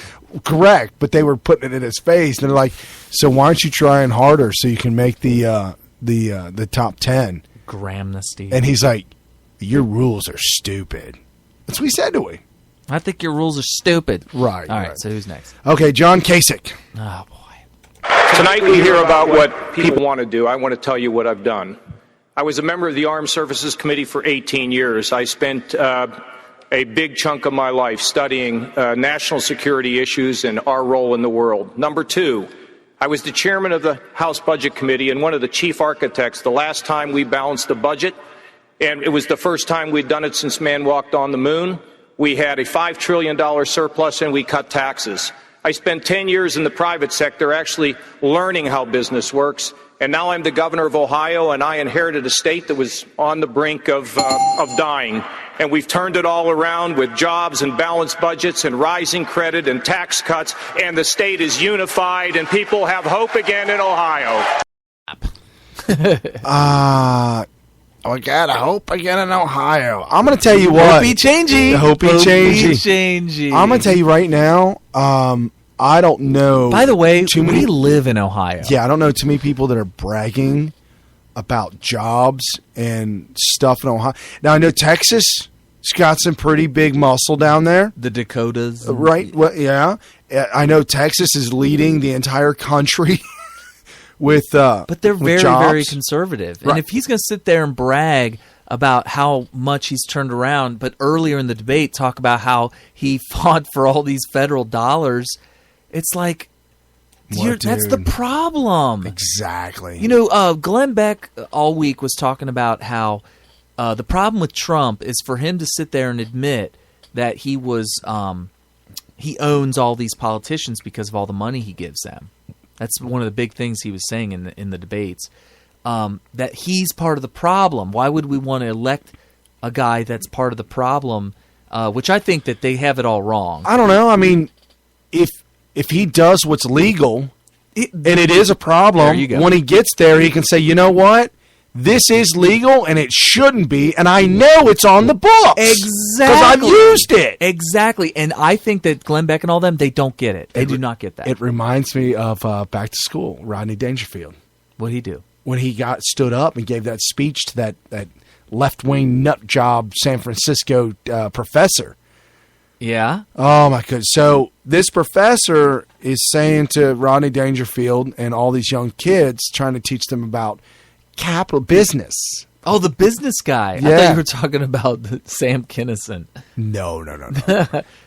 S2: Correct, but they were putting it in his face. And they're like, so why aren't you trying harder so you can make the top 10?
S3: Gramnesty.
S2: And he's like, your rules are stupid. That's what he said to him.
S3: I think your rules are stupid.
S2: Right.
S3: All right, so who's next?
S2: Okay, John Kasich.
S3: Oh, boy.
S17: Tonight we hear about what people want to do. I want to tell you what I've done. I was a member of the Armed Services Committee for 18 years. I spent a big chunk of my life studying national security issues and our role in the world. Number two, I was the chairman of the House Budget Committee and one of the chief architects the last time we balanced the budget, and it was the first time we'd done it since man walked on the moon. We had a $5 trillion surplus and we cut taxes. I spent 10 years in the private sector actually learning how business works, and now I'm the governor of Ohio, and I inherited a state that was on the brink of dying. And we've turned it all around with jobs and balanced budgets and rising credit and tax cuts, and the state is unified, and people have hope again in Ohio.
S2: We got hope again in Ohio. I'm going to tell you what.
S3: Hope-y changey.
S2: Hope-y changey. I'm going to tell you right now, I don't know.
S3: By the way, we live in Ohio.
S2: Yeah, I don't know too many people that are bragging about jobs and stuff in Ohio. Now, I know Texas has got some pretty big muscle down there.
S3: The Dakotas.
S2: Right. Well, yeah. I know Texas is leading the entire country with
S3: but they're very,
S2: jobs.
S3: very conservative.
S2: Right.
S3: And if he's going to sit there and brag about how much he's turned around, but earlier in the debate talk about how he fought for all these federal dollars, it's like, that's the problem.
S2: Exactly.
S3: You know, Glenn Beck all week was talking about how the problem with Trump is for him to sit there and admit that he owns all these politicians because of all the money he gives them. That's one of the big things he was saying in the debates. That he's part of the problem. Why would we want to elect a guy that's part of the problem which I think that they have it all wrong.
S2: I don't know. I mean, if he does what's legal, and it is a problem, when he gets there, he can say, you know what? This is legal, and it shouldn't be, and I know it's on the books.
S3: Exactly.
S2: Because I've used it.
S3: Exactly. And I think that Glenn Beck and all them, they don't get it. They do not get that.
S2: It reminds me of Back to School, Rodney Dangerfield.
S3: What'd he do?
S2: When he stood up and gave that speech to that left-wing nut job San Francisco professor.
S3: Yeah?
S2: Oh, my goodness. So this professor is saying to Rodney Dangerfield and all these young kids, trying to teach them about capital business.
S3: Oh, the business guy.
S2: Yeah.
S3: I thought you were talking about Sam Kinison.
S2: No.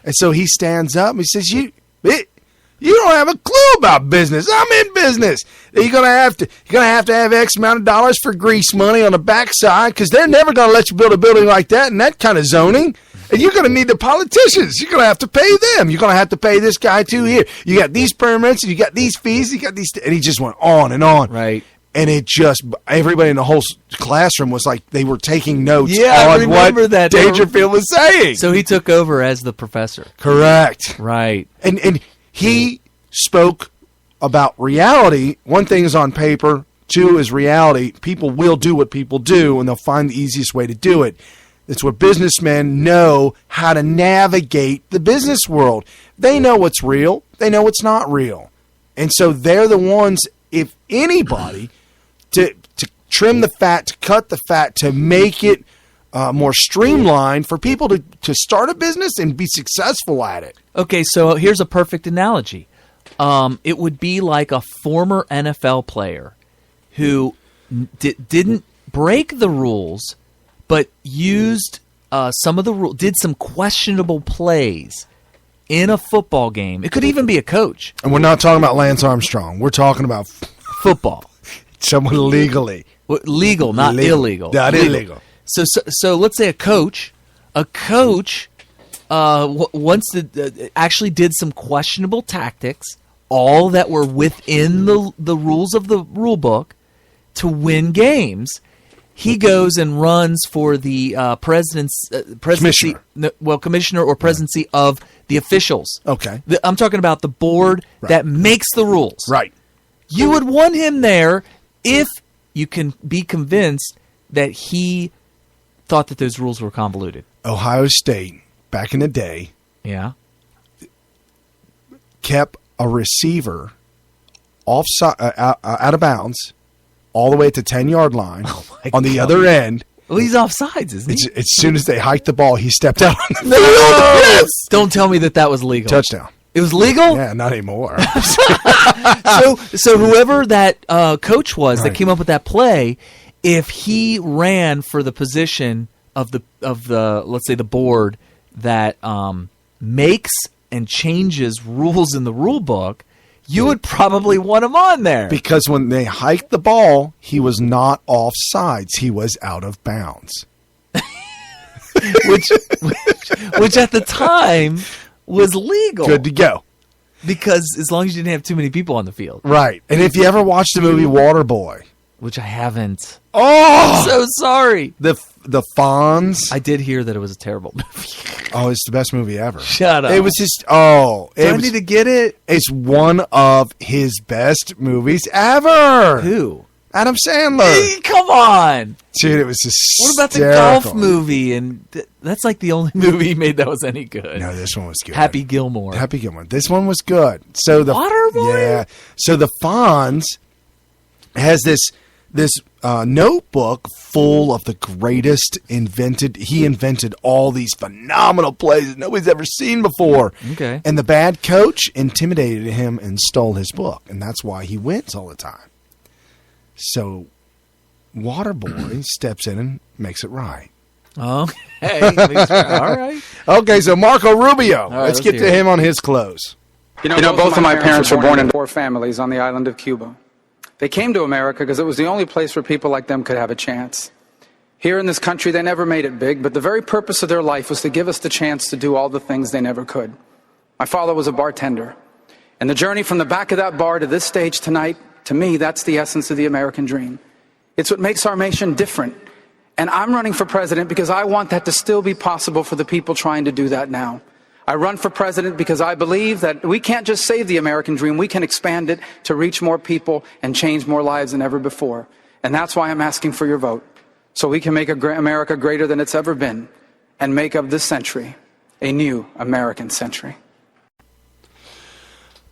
S2: And so he stands up and he says, You don't have a clue about business. I'm in business. You're gonna have to have X amount of dollars for grease money on the backside because they're never gonna let you build a building like that in that kind of zoning. And you're gonna need the politicians. You're gonna have to pay them. You're gonna have to pay this guy too here. You got these permits. You got these fees. You got these. And he just went on and on.
S3: Right.
S2: And it just, everybody in the whole classroom was like, they were taking notes
S3: on
S2: what
S3: that.
S2: Dangerfield was saying.
S3: So he took over as the professor.
S2: Correct.
S3: Right.
S2: And he spoke about reality. One thing is on paper. Two is reality. People will do what people do, and they'll find the easiest way to do it. It's what businessmen know how to navigate the business world. They know what's real. They know what's not real. And so they're the ones, if anybody, to trim the fat, to cut the fat, to make it more streamlined for people to start a business and be successful at it.
S3: Okay, so here's a perfect analogy. It would be like a former NFL player who didn't break the rules, but used some of the rules, did some questionable plays in a football game. It could even be a coach.
S2: And we're not talking about Lance Armstrong. We're talking about
S3: football.
S2: Someone legally.
S3: Legal, not illegal.
S2: Not illegal.
S3: So let's say a coach once actually did some questionable tactics, all that were within the rules of the rule book to win games. He goes and runs for the presidency, commissioner or presidency of the officials.
S2: Okay.
S3: I'm talking about the board that makes the rules.
S2: Right.
S3: You would want him there if you can be convinced that he thought that those rules were convoluted.
S2: Ohio State, back in the day, kept a receiver out of bounds all the way at the 10-yard line on the other end.
S3: Well, he's offsides, isn't he?
S2: As soon as they hiked the ball, he stepped out on the field.
S3: Yes! Don't tell me that was legal.
S2: Touchdown.
S3: It was legal?
S2: Yeah, not anymore.
S3: So whoever that coach was that came up with that play, if he ran for the position of the let's say the board that makes and changes rules in the rule book, you would probably want him on there.
S2: Because when they hiked the ball, he was not offsides. He was out of bounds.
S3: which at the time was legal.
S2: Good to go.
S3: Because as long as you didn't have too many people on the field.
S2: Right. And if you ever watched the movie Waterboy.
S3: Which I haven't.
S2: Oh!
S3: I'm so sorry.
S2: The Fonz.
S3: I did hear that it was a terrible movie.
S2: Oh, it's the best movie ever.
S3: Shut up.
S2: It was just,
S3: Do I need to get it?
S2: It's one of his best movies ever.
S3: Who?
S2: Adam Sandler.
S3: Hey, come on.
S2: Dude, it was just
S3: What about the golf movie? And that's like the only movie he made that was any good.
S2: No, this one was good.
S3: Happy Gilmore.
S2: This one was good. So the
S3: Waterboy?
S2: Yeah. So the Fonz has this notebook full of the greatest he invented all these phenomenal plays that nobody's ever seen before.
S3: Okay.
S2: And the bad coach intimidated him and stole his book, and that's why he wins all the time. So Waterboy steps in and makes it right.
S3: Okay. All right.
S2: Okay, so Marco Rubio.
S3: Right,
S2: let's get to him on his close.
S10: You know, both of my parents were born in poor families on the island of Cuba. They came to America because it was the only place where people like them could have a chance. Here in this country, they never made it big, but the very purpose of their life was to give us the chance to do all the things they never could. My father was a bartender. And the journey from the back of that bar to this stage tonight, to me, that's the essence of the American dream. It's what makes our nation different. And I'm running for president because I want that to still be possible for the people trying to do that now. I run for president because I believe that we can't just save the American dream. We can expand it to reach more people and change more lives than ever before. And that's why I'm asking for your vote, so we can make America greater than it's ever been and make of this century a new American century.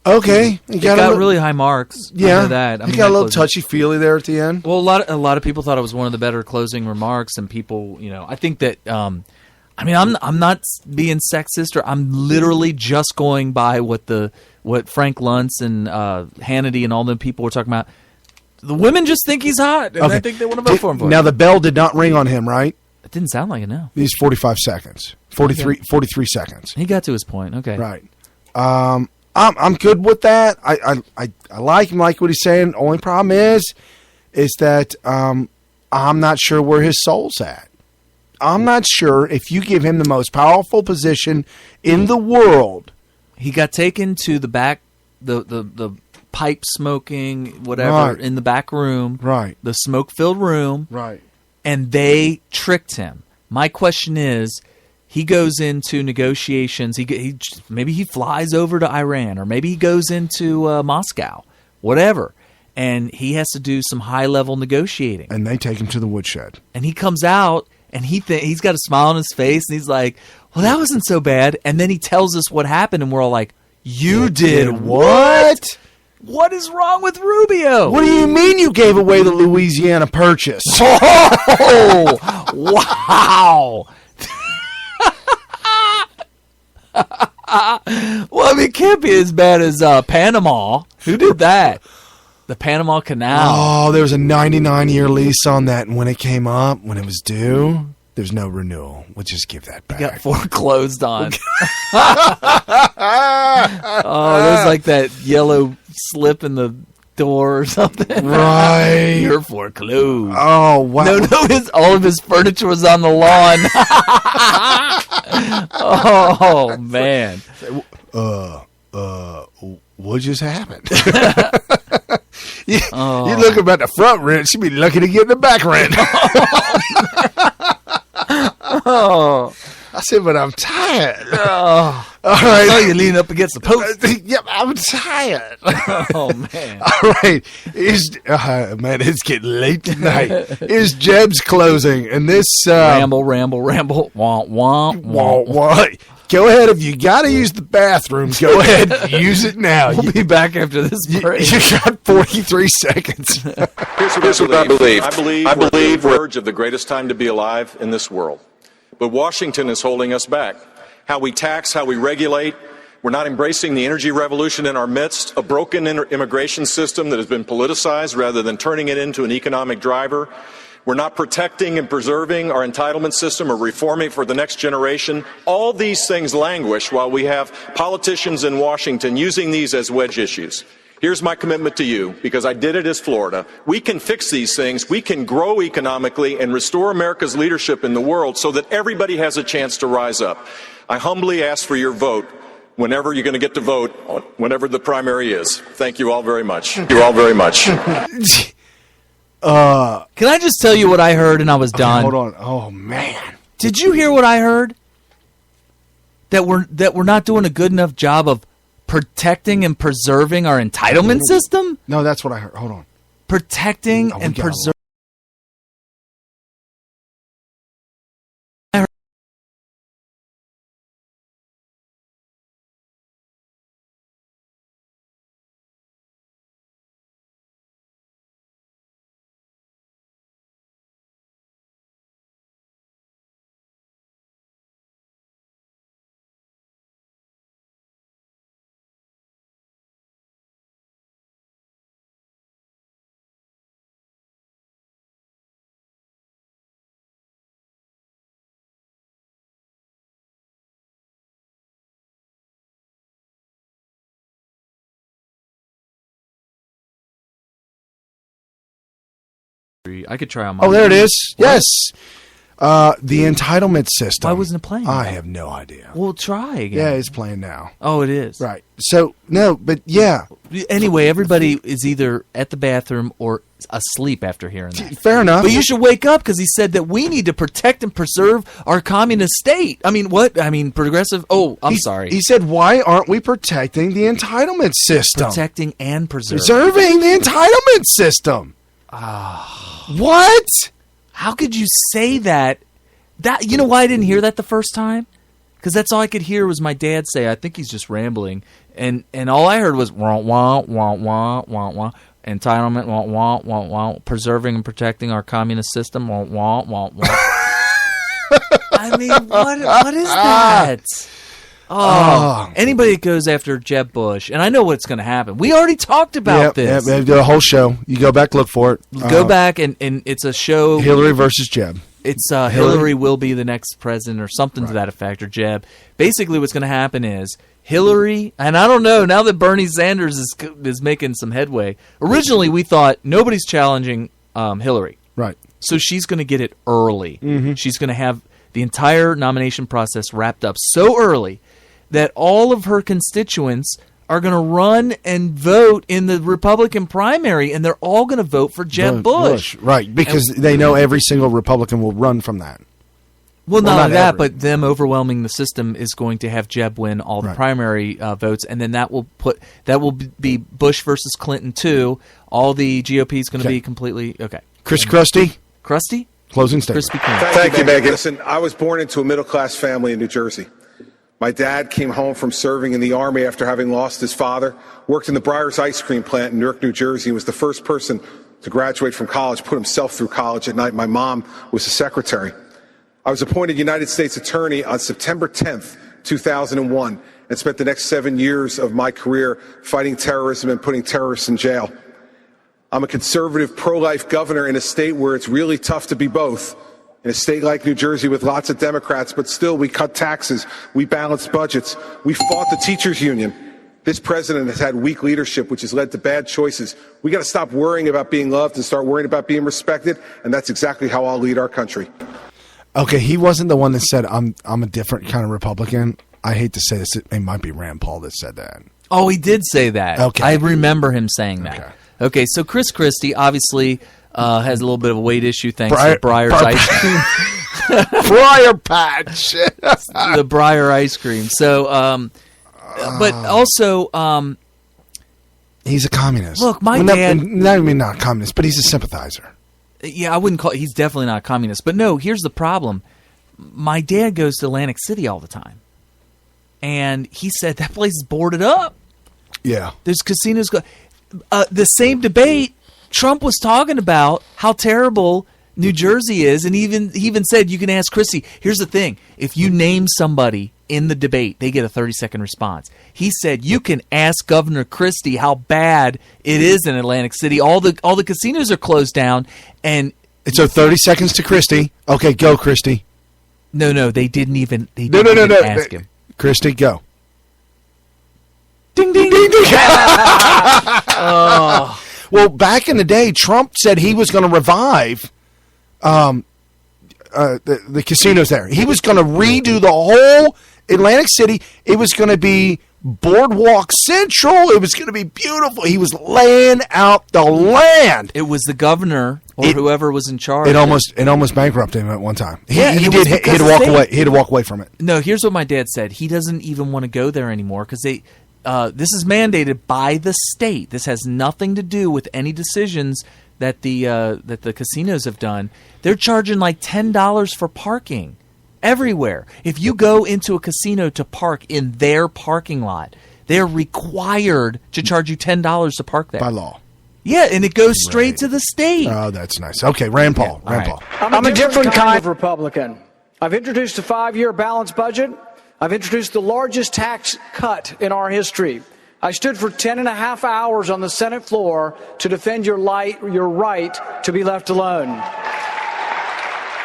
S2: Okay.
S3: It got really high marks.
S2: Yeah.
S3: That.
S2: He got a little touchy-feely there at the end.
S3: Well, a lot of people thought it was one of the better closing remarks, and people, I think that I'm not being sexist, or I'm literally just going by what Frank Luntz and Hannity and all the people were talking about. The women just think he's hot, and I think they want to vote for him.
S2: Now, the bell did not ring on him, right?
S3: It didn't sound like it, no.
S2: These 45 seconds. 43 seconds.
S3: He got to his point. Okay.
S2: Right. I'm good with that. I like him, like what he's saying. Only problem is that I'm not sure where his soul's at. I'm not sure if you give him the most powerful position in the world.
S3: He got taken to the back, the pipe smoking, whatever, in the back room.
S2: Right.
S3: The smoke-filled room.
S2: Right.
S3: And they tricked him. My question is, he goes into negotiations. Maybe he flies over to Iran, or maybe he goes into Moscow, whatever. And he has to do some high-level negotiating.
S2: And they take him to the woodshed.
S3: And he comes out, and he's got a smile on his face, and he's like, well, that wasn't so bad. And then he tells us what happened, and we're all like, you did what? What is wrong with Rubio?
S2: What do you mean you gave away the Louisiana Purchase?
S3: Oh, wow. Well, I mean, it can't be as bad as Panama. Who did that? The Panama Canal.
S2: Oh, there was a 99-year lease on that, and when it came up, when it was due, there's no renewal. We'll just give that back.
S3: It got foreclosed on. Oh, there's like that yellow slip in the door or something.
S2: Right.
S3: You're foreclosed.
S2: Oh, wow.
S3: No, all of his furniture was on the lawn. Oh, man.
S2: What just happened? You look about the front rent, she'd be lucky to get the back rent.
S3: Oh.
S2: I said, but I'm tired.
S3: Oh.
S2: All right.
S3: Oh, you lean up against the post.
S2: Yep, I'm tired.
S3: Oh, man.
S2: All right. Man, it's getting late tonight. Here's Jeb's closing, and this...
S3: ramble. Wah.
S2: Go ahead. If you got to use the bathroom, go ahead. Use it now.
S3: We'll be back after this break.
S2: You got 43 seconds.
S12: Here's what I believe. I believe we're on the verge of the greatest time to be alive in this world. But Washington is holding us back. How we tax, how we regulate. We're not embracing the energy revolution in our midst, a broken immigration system that has been politicized rather than turning it into an economic driver. We're not protecting and preserving our entitlement system or reforming for the next generation. All these things languish while we have politicians in Washington using these as wedge issues. Here's my commitment to you, because I did it as Florida. We can fix these things. We can grow economically and restore America's leadership in the world so that everybody has a chance to rise up. I humbly ask for your vote whenever you're going to get to vote, whenever the primary is. Thank you all very much. You all very much.
S3: Can I just tell you what I heard and I was done?
S2: Hold on. Oh, man.
S3: Did you hear what I heard? That we're not doing a good enough job of protecting and preserving our entitlement system?
S2: No, that's what I heard. Hold on.
S3: Protecting and preserving. I could try on my.
S2: Oh, there it is. Yes. The entitlement system.
S3: Why wasn't it playing?
S2: I have no idea.
S3: We'll try again.
S2: Yeah, it's playing now.
S3: Oh, it is.
S2: Right. So, no, but yeah.
S3: Anyway, everybody is either at the bathroom or asleep after hearing that.
S2: Fair enough.
S3: But you should wake up because he said that we need to protect and preserve our communist state. I mean, what? I mean, progressive. Oh, I'm sorry.
S2: He said, why aren't we protecting the entitlement system?
S3: Protecting and preserving.
S2: Preserving the entitlement system. What?
S3: How could you say that? You know why I didn't hear that the first time? Because that's all I could hear was my dad say, I think he's just rambling. And all I heard was, wah, wah, wah, wah, wah, wah. Entitlement, wah, wah, wah, wah. Preserving and protecting our communist system, wah, wah, wah, wah. I mean, what is that? Anybody that goes after Jeb Bush, and I know what's going to happen. We already talked about this.
S2: Yeah, the whole show. You go back, look for it.
S3: Go back, and it's a show.
S2: Hillary versus Jeb.
S3: It's Hillary will be the next president or something to that effect, or Jeb. Basically, what's going to happen is Hillary, and I don't know, now that Bernie Sanders is making some headway. Originally, we thought nobody's challenging Hillary.
S2: Right.
S3: So she's going to get it early.
S2: Mm-hmm.
S3: She's going to have the entire nomination process wrapped up so early that all of her constituents are going to run and vote in the Republican primary, and they're all going to vote for Jeb Bush.
S2: Right, because they know every single Republican will run from that.
S3: Well, not only that, but them overwhelming the system is going to have Jeb win all the primary votes, and then that will be Bush versus Clinton too. All the GOP is going to be completely okay.
S2: Chris Krusty? Closing statement.
S7: Thank you, Megan. Listen, I was born into a middle-class family in New Jersey. My dad came home from serving in the Army after having lost his father, worked in the Breyers ice cream plant in Newark, New Jersey, and was the first person to graduate from college, put himself through college at night. My mom was a secretary. I was appointed United States Attorney on September 10th, 2001, and spent the next 7 years of my career fighting terrorism and putting terrorists in jail. I'm a conservative, pro-life governor in a state where it's really tough to be both. In a state like New Jersey with lots of Democrats, but still we cut taxes, we balanced budgets, we fought the teachers union. This president has had weak leadership, which has led to bad choices. We got to stop worrying about being loved and start worrying about being respected, and that's exactly how I'll lead our country.
S2: Okay, he wasn't the one that said, I'm a different kind of Republican. I hate to say this, it might be Rand Paul that said that.
S3: Oh, he did say that.
S2: Okay.
S3: I remember him saying that. Okay, so Chris Christie obviously has a little bit of a weight issue thanks to Breyer's ice cream.
S2: Briar Patch.
S3: The Breyer ice cream. So, but also...
S2: he's a communist.
S3: Look, my dad...
S2: Not a communist, but he's a sympathizer.
S3: Yeah, I wouldn't call it... He's definitely not a communist. But no, here's the problem. My dad goes to Atlantic City all the time. And he said that place is boarded up.
S2: Yeah.
S3: There's casinos... the same debate, Trump was talking about how terrible New Jersey is, and he even said, you can ask Christie. Here's the thing. If you name somebody in the debate, they get a 30-second response. He said, you can ask Governor Christie how bad it is in Atlantic City. All the casinos are closed down. And
S2: so 30 seconds to Christie. Okay, go, Christie.
S3: No, they didn't even ask him.
S2: Christie, go.
S3: Ding, ding, ding, ding.
S2: Oh. Well, back in the day, Trump said he was going to revive the casinos there. He was going to redo the whole Atlantic City. It was going to be Boardwalk Central. It was going to be beautiful. He was laying out the land.
S3: It was the governor or whoever was in charge.
S2: It almost bankrupted him at one time. He had to walk away from it.
S3: No, here's what my dad said. He doesn't even want to go there anymore because this is mandated by the state. This has nothing to do with any decisions that the casinos have done. They're charging like $10 for parking everywhere. If you go into a casino to park in their parking lot, they're required to charge you $10 to park there.
S2: By law.
S3: Yeah, and it goes straight to the state.
S2: Oh, that's nice. Okay, Rand Paul.
S3: Yeah,
S2: Rand Paul.
S8: I'm a different kind of Republican. I've introduced a 5-year balanced budget. I've introduced the largest tax cut in our history. I stood for 10.5 hours on the Senate floor to defend your right to be left alone.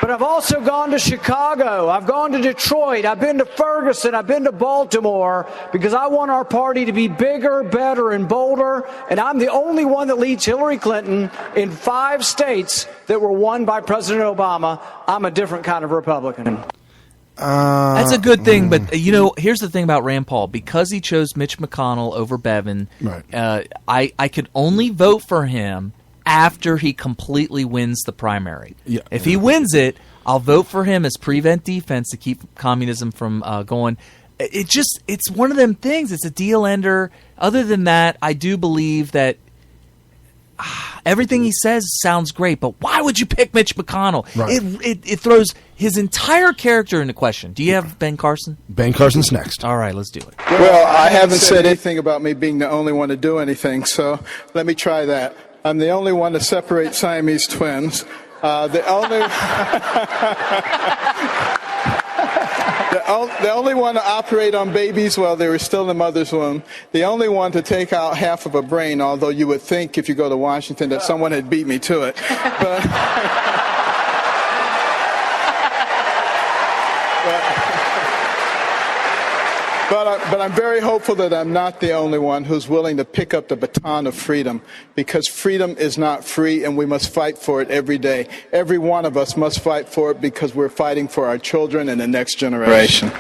S8: But I've also gone to Chicago. I've gone to Detroit. I've been to Ferguson. I've been to Baltimore because I want our party to be bigger, better, and bolder. And I'm the only one that leads Hillary Clinton in 5 states that were won by President Obama. I'm a different kind of Republican.
S3: That's a good thing, but here's the thing about Rand Paul. Because he chose Mitch McConnell over Bevin,
S2: right.
S3: I could only vote for him after he completely wins the primary.
S2: Yeah.
S3: If he wins it, I'll vote for him as prevent defense to keep communism from going. It's one of them things. It's a deal ender. Other than that, I do believe that everything he says sounds great, but why would you pick Mitch McConnell?
S2: Right.
S3: It throws his entire character into question. Do you have Ben Carson?
S2: Ben Carson's next.
S3: All right, let's do it.
S14: Well, I haven't said anything about me being the only one to do anything, so let me try that. I'm the only one to separate Siamese twins. The only one to operate on babies while they were still in the mother's womb. The only one to take out half of a brain, although you would think if you go to Washington that someone had beat me to it. But I'm very hopeful that I'm not the only one who's willing to pick up the baton of freedom, because freedom is not free and we must fight for it every day. Every one of us must fight for it because we're fighting for our children and the next generation.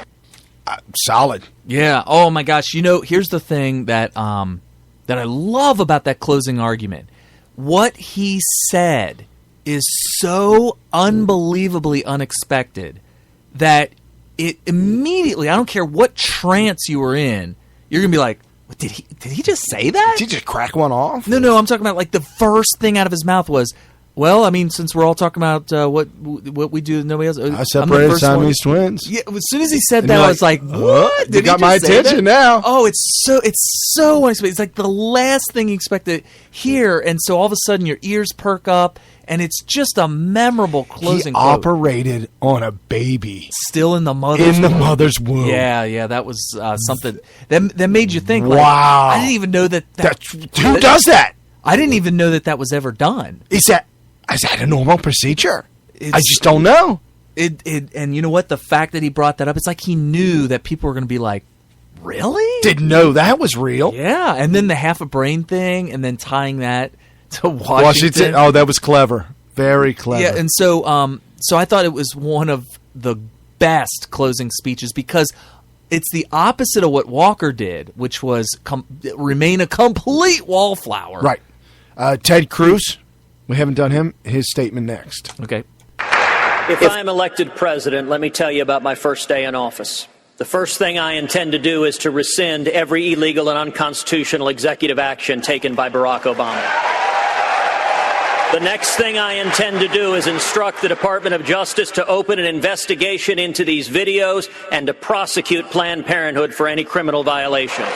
S2: Solid.
S3: Yeah. Oh my gosh. Here's the thing that that I love about that closing argument. What he said is so unbelievably unexpected that it immediately, I don't care what trance you were in, you're gonna be like, did he just say that?
S2: Did he just crack one off?
S3: No, I'm talking about like the first thing out of his mouth was, well, I mean, since we're all talking about what we do, nobody else.
S2: I separated Siamese twins.
S3: Yeah, as soon as he said that, I was like, what?
S2: You got my attention now.
S3: Oh, it's so unexpected. It's like the last thing you expect to hear, and so all of a sudden your ears perk up. And it's just a memorable closing quote.
S2: Operated on a baby.
S3: Still in the mother's
S2: womb.
S3: Yeah, that was something that made you think, like,
S2: wow.
S3: I didn't even know that
S2: who does that?
S3: I didn't even know that was ever done.
S2: Is that a normal procedure? I just don't know.
S3: And you know what? The fact that he brought that up, it's like he knew that people were going to be like, really?
S2: Didn't know that was real.
S3: Yeah, and then the half a brain thing, and then tying that to Washington.
S2: Oh, that was clever. Very clever.
S3: Yeah, and so I thought it was one of the best closing speeches because it's the opposite of what Walker did, which was remain a complete wallflower.
S2: Right. Ted Cruz, we haven't done him. His statement next.
S3: Okay.
S13: If I am elected president, let me tell you about my first day in office. The first thing I intend to do is to rescind every illegal and unconstitutional executive action taken by Barack Obama. The next thing I intend to do is instruct the Department of Justice to open an investigation into these videos and to prosecute Planned Parenthood for any criminal violations.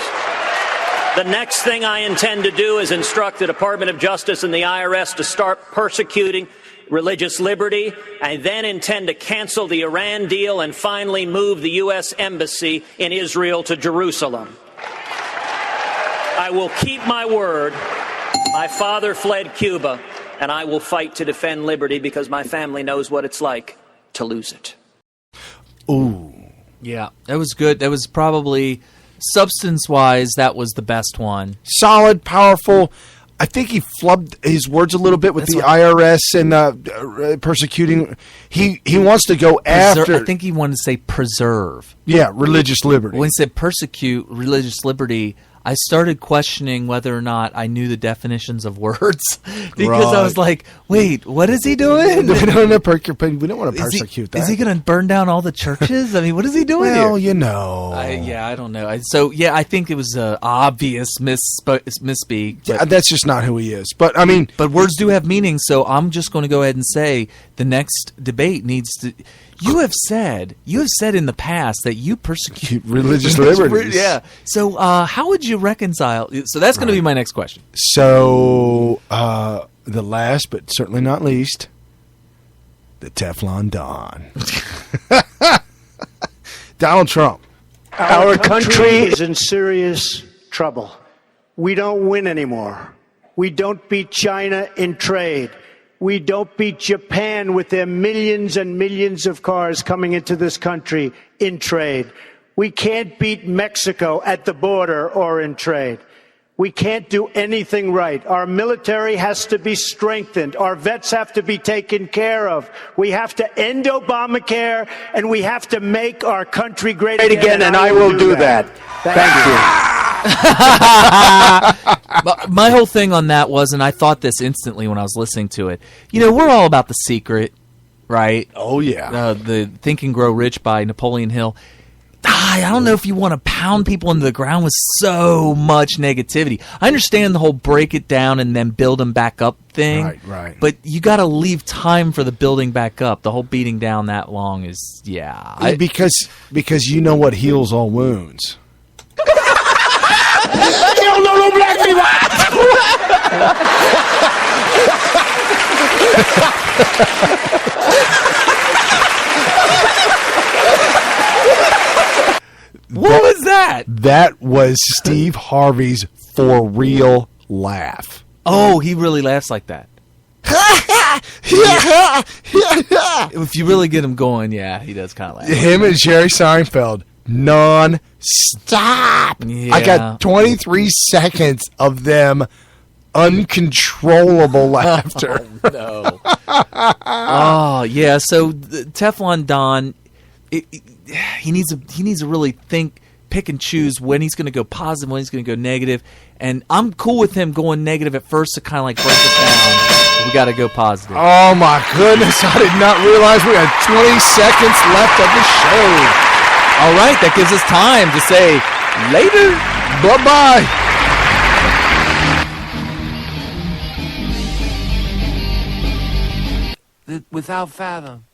S13: The next thing I intend to do is instruct the Department of Justice and the IRS to start persecuting religious liberty. I then intend to cancel the Iran deal and finally move the U.S. Embassy in Israel to Jerusalem. I will keep my word. My father fled Cuba, and I will fight to defend liberty because my family knows what it's like to lose it.
S2: Ooh.
S3: Yeah, that was good. That was probably, substance-wise, that was the best one.
S2: Solid, powerful. I think he flubbed his words a little bit with the IRS and persecuting. He wants to go after.
S3: I think he wanted to say preserve.
S2: Yeah, religious liberty.
S3: When he said persecute religious liberty, I started questioning whether or not I knew the definitions of words because I was like, wait, what is he doing?
S2: We don't want to persecute that.
S3: Is he going to burn down all the churches? I mean, what is he doing
S2: well,
S3: here?
S2: you know.
S3: I don't know. I think it was an obvious misspeak.
S2: Yeah, that's just not who he is. But, I mean.
S3: But words do have meaning, so I'm just going to go ahead and say the next debate needs to. You have said in the past that you persecute
S2: religious liberties.
S3: Yeah. So how would you reconcile? So that's going to be my next question.
S2: So the last, but certainly not least, the Teflon Don. Donald Trump.
S6: Our country is in serious trouble. We don't win anymore. We don't beat China in trade. We don't beat Japan with their millions and millions of cars coming into this country in trade. We can't beat Mexico at the border or in trade. We can't do anything right. Our military has to be strengthened. Our vets have to be taken care of. We have to end Obamacare, and we have to make our country great again,
S16: and I will do that.
S6: Thank you.
S3: My whole thing on that was, and I thought this instantly when I was listening to it, we're all about The Secret, right?
S2: Oh, yeah.
S3: The Think and Grow Rich by Napoleon Hill. I don't know if you want to pound people into the ground with so much negativity. I understand the whole break it down and then build them back up thing.
S2: Right.
S3: But you got to leave time for the building back up. The whole beating down that long is,
S2: because you know what heals all wounds.
S4: You don't know no black people.
S3: What was that?
S2: That was Steve Harvey's for real laugh.
S3: Oh, he really laughs like that. If you really get him going, yeah, he does kind of laugh.
S2: Him and Jerry Seinfeld, non-stop.
S3: Yeah.
S2: I got 23 seconds of them uncontrollable laughter.
S3: Oh, no. Oh, yeah, so Teflon Don, he needs to really pick and choose when he's going to go positive, when he's going to go negative. And I'm cool with him going negative at first to kind of like break us down. We got to go positive.
S2: Oh, my goodness. I did not realize we had 20 seconds left of the show.
S3: All right, that gives us time to say later.
S2: Bye-bye.
S18: Without fathom.